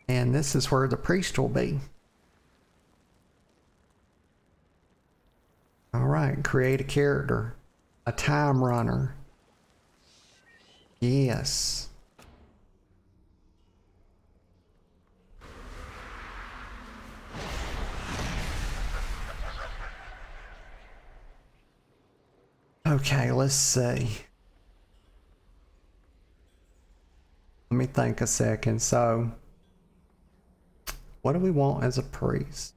And this is where the priest will be. Alright, create a character. A time runner. Yes. Okay, let's see. Let me think a second. So, what do we want as a priest?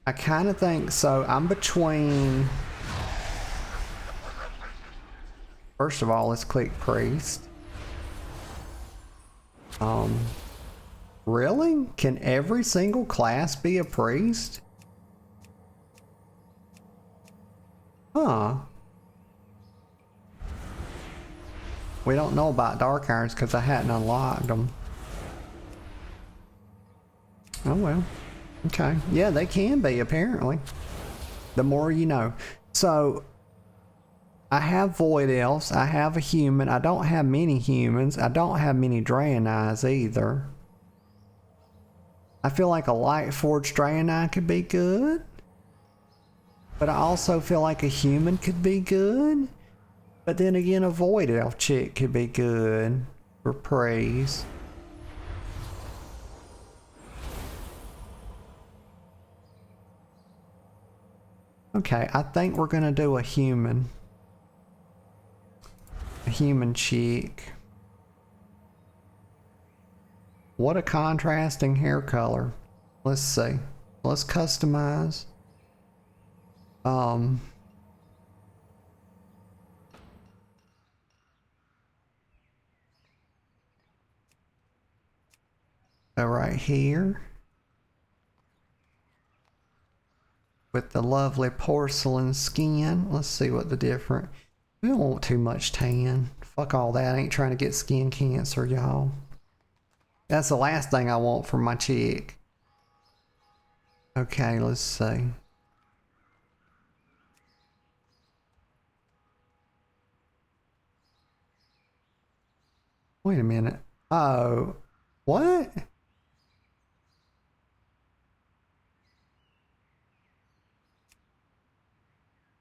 I kind of think so. I'm between. First of all, let's click priest. Really? Can every single class be a priest? Huh. We don't know about Dark Irons because I hadn't unlocked them. Oh well. Okay. Yeah, they can be apparently. The more you know. So, I have Void Elves, I have a human, I don't have many humans, I don't have many Draenei either. I feel like a Lightforged Draenei could be good. But I also feel like a human could be good. But then again, a Void Elf chick could be good for praise. Okay, I think we're gonna do a human. A human chick. What a contrasting hair color. Let's see. Let's customize. So right here. With the lovely porcelain skin. Let's see what the different. We don't want too much tan. Fuck all that. I ain't trying to get skin cancer, y'all. That's the last thing I want from my chick. Okay, let's see. Wait a minute. Oh, what?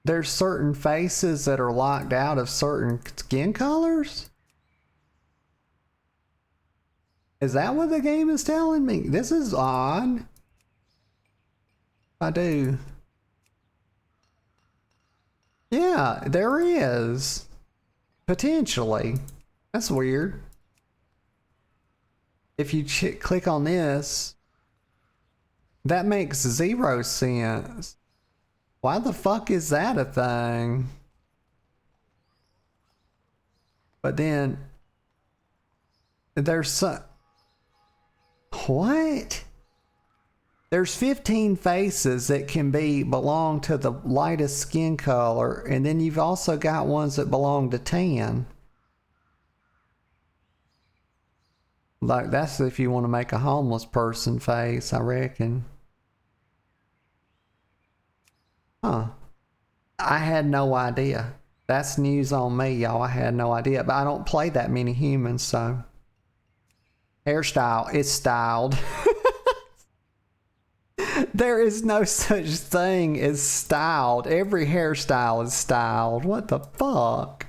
There's certain faces that are locked out of certain skin colors? Is that what the game is telling me? This is odd. I do. Yeah, there is. Potentially. That's weird. If you click on this, that makes 0 sense. Why the fuck is that a thing? But then there's some. What? There's 15 faces that can belong to the lightest skin color, and then you've also got ones that belong to tan. Like that's if you want to make a homeless person face, I reckon. Huh. I had no idea. That's news on me, y'all. I had no idea. But I don't play that many humans, so. Hairstyle is styled. There is no such thing as styled. Every hairstyle is styled. What the fuck?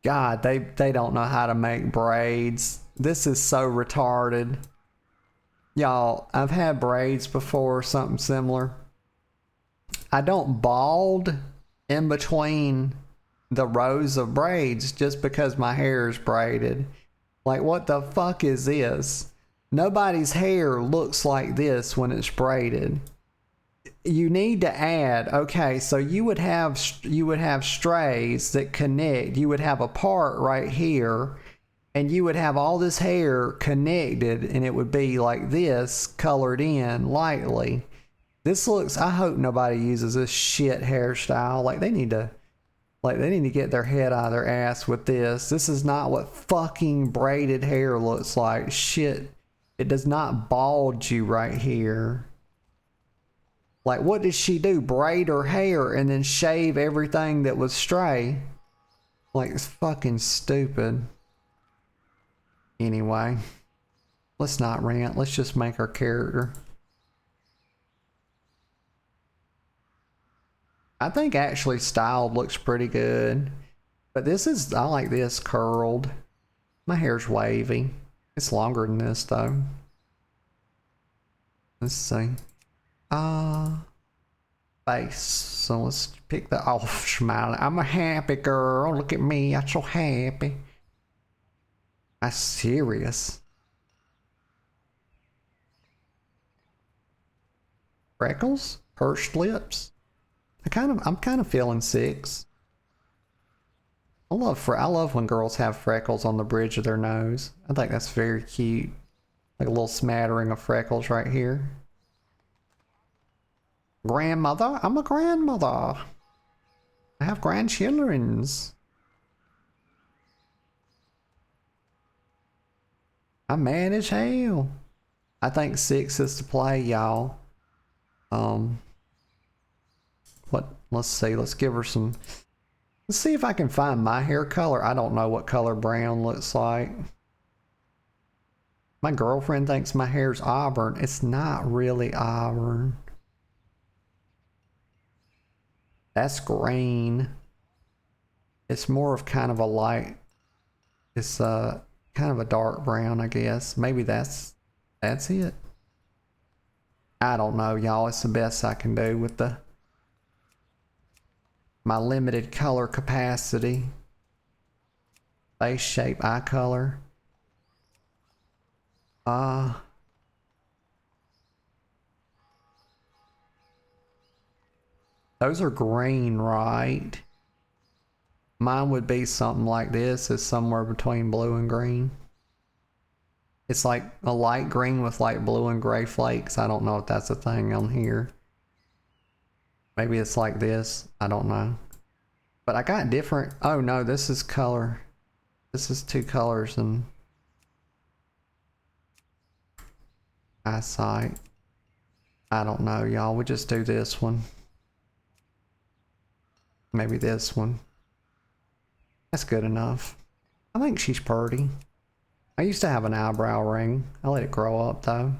God, they don't know how to make braids. This is so retarded. Y'all, I've had braids before, something similar. I don't bald in between the rows of braids just because my hair is braided. Like, what the fuck is this? Nobody's hair looks like this when it's braided. You need to add, okay, so you would have strays that connect. You would have a part right here, and you would have all this hair connected, and it would be like this, colored in lightly. This looks, I hope nobody uses this shit hairstyle. Like they need to get their head out of their ass with this. This is not what fucking braided hair looks like. Shit, it does not bald you right here. Like, what did she do? Braid her hair and then shave everything that was stray? Like, it's fucking stupid. Anyway, let's not rant. Let's just make our character. I think actually styled looks pretty good. But this is, I like this curled. My hair's wavy. It's longer than this though. Let's see. Face. So let's pick the off smile. I'm a happy girl. Look at me. I'm so happy. That's serious. Freckles? Pursed lips? I'm kind of feeling 6. I love when girls have freckles on the bridge of their nose. I think that's very cute. Like a little smattering of freckles right here. Grandmother? I'm a grandmother. I have grandchildrens. I'm mad as hell. I think 6 is to play, y'all. Let's see. Let's give her some. Let's see if I can find my hair color. I don't know what color brown looks like. My girlfriend thinks my hair's auburn. It's not really auburn. That's green. It's more of kind of a light. It's kind of a dark brown, I guess. Maybe that's it. I don't know, y'all. It's the best I can do with my limited color capacity. Face shape, eye color. Those are green, right? Mine would be something like this. It's somewhere between blue and green. It's like a light green with like blue and gray flakes. I don't know if that's a thing on here. Maybe it's like this. I don't know. But I got different. Oh no, this is color. This is 2 colors and eyesight. I don't know, y'all. We just do this one. Maybe this one. That's good enough. I think she's pretty. I used to have an eyebrow ring. I let it grow up though.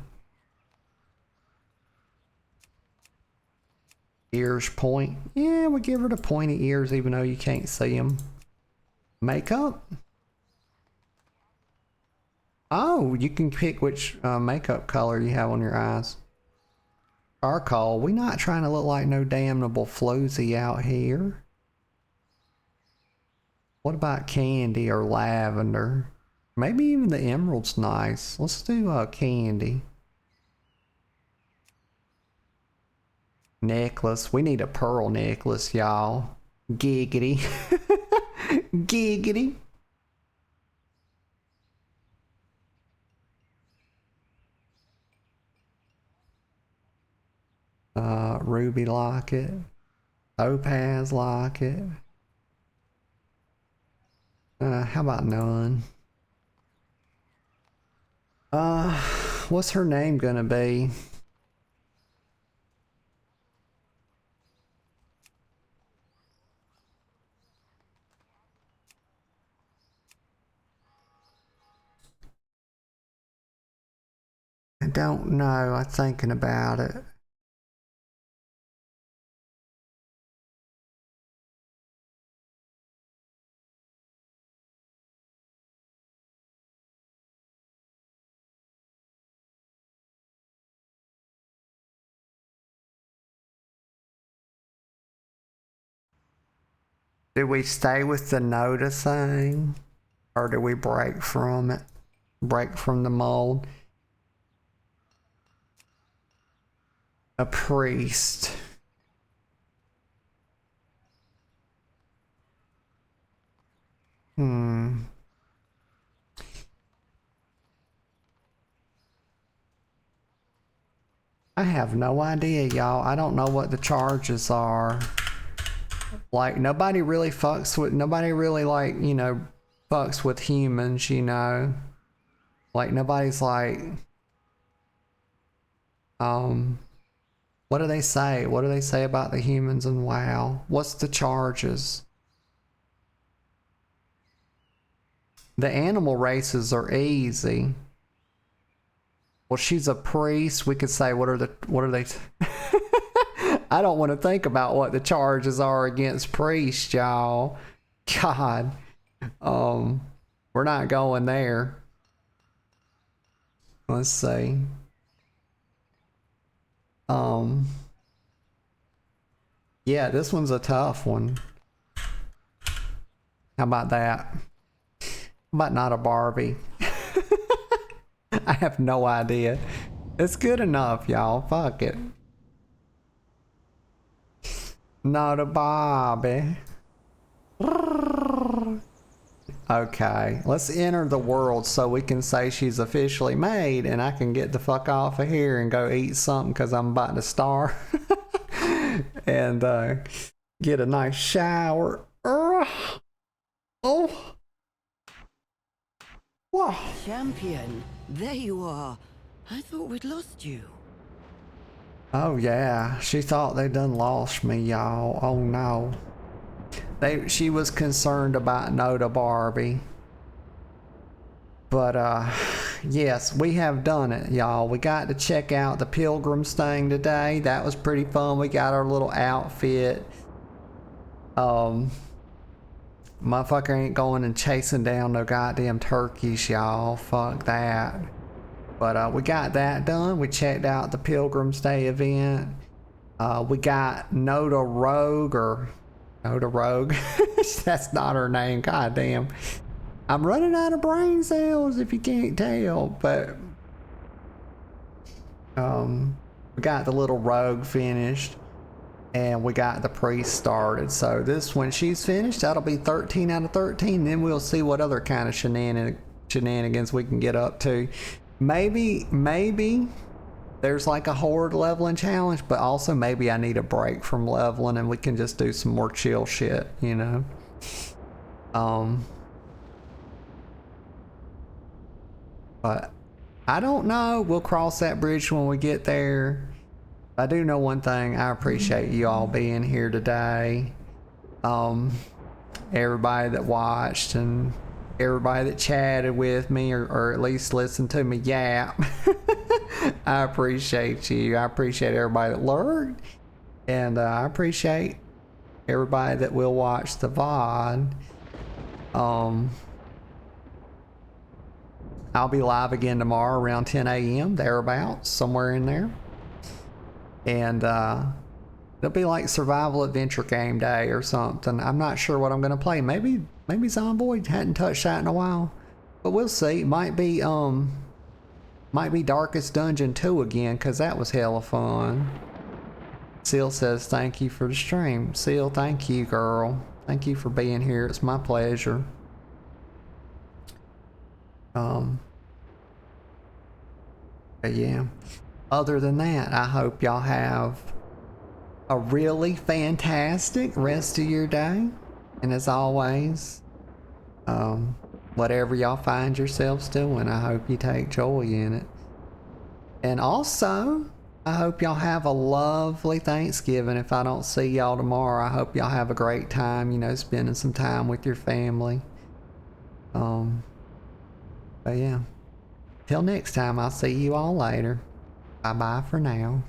Ears point. Yeah, we give her the pointy ears even though you can't see them. Makeup? Oh, you can pick which makeup color you have on your eyes. Charcoal. We not trying to look like no damnable floozy out here. What about candy or lavender? Maybe even the emerald's nice. Let's do candy. Necklace. We need a pearl necklace, y'all. Giggity. Giggity. Ruby locket. Topaz locket. How about none? What's her name gonna be? I don't know. I'm thinking about it. Do we stay with the Noda thing? Or do we break from it? Break from the mold? A priest. I have no idea, y'all. I don't know what the charges are. Like, nobody really fucks with, nobody really, like, you know, fucks with humans, you know. Like, nobody's like, what do they say? What do they say about the humans in WoW? What's the charges? The animal races are easy. Well, she's a priest. We could say, what are they? I don't want to think about what the charges are against priests, y'all. God. We're not going there. Let's see. Yeah, this one's a tough one. How about that? How about not a Barbie? I have no idea. It's good enough, y'all. Fuck it. Not a Barbie. Okay, let's enter the world so we can say she's officially made and I can get the fuck off of here and go eat something because I'm about to starve. And get a nice shower. Oh. Whoa. Champion, there you are. I thought we'd lost you. Oh yeah, she thought they done lost me, y'all. Oh no. She was concerned about Noda Barbie. But yes, we have done it, y'all. We got to check out the Pilgrim thing today. That was pretty fun. We got our little outfit. Motherfucker ain't going and chasing down no goddamn turkeys, y'all. Fuck that. But we got that done. We checked out the Pilgrim's Day event. We got Noda Rogue, or Noda Rogue. That's not her name. God damn. I'm running out of brain cells if you can't tell. But we got the little rogue finished. And we got the priest started. So this, when she's finished, that'll be 13 out of 13. Then we'll see what other kind of shenanigans we can get up to. Maybe there's like a horde leveling challenge, but also maybe I need a break from leveling and we can just do some more chill shit, you know? But I don't know. We'll cross that bridge when we get there. I do know one thing. I appreciate you all being here today. Everybody that watched and everybody that chatted with me or at least listened to me yap. I appreciate you. I appreciate everybody that learned. And I appreciate everybody that will watch the VOD. I'll be live again tomorrow around 10 a.m. thereabouts, somewhere in there. And it'll be like survival adventure game day or something. I'm not sure what I'm gonna play. Maybe Zomboid. Hadn't touched that in a while, but we'll see. Might be Darkest Dungeon 2 again, cause that was hella fun. Seal says thank you for the stream. Seal, thank you, girl. Thank you for being here. It's my pleasure. But yeah. Other than that, I hope y'all have a really fantastic rest of your day. And as always, Whatever y'all find yourselves doing, I hope you take joy in it. And also, I hope y'all have a lovely Thanksgiving. If I don't see y'all tomorrow, I hope y'all have a great time, you know, spending some time with your family. But yeah. Till next time, I'll see you all later. Bye-bye for now.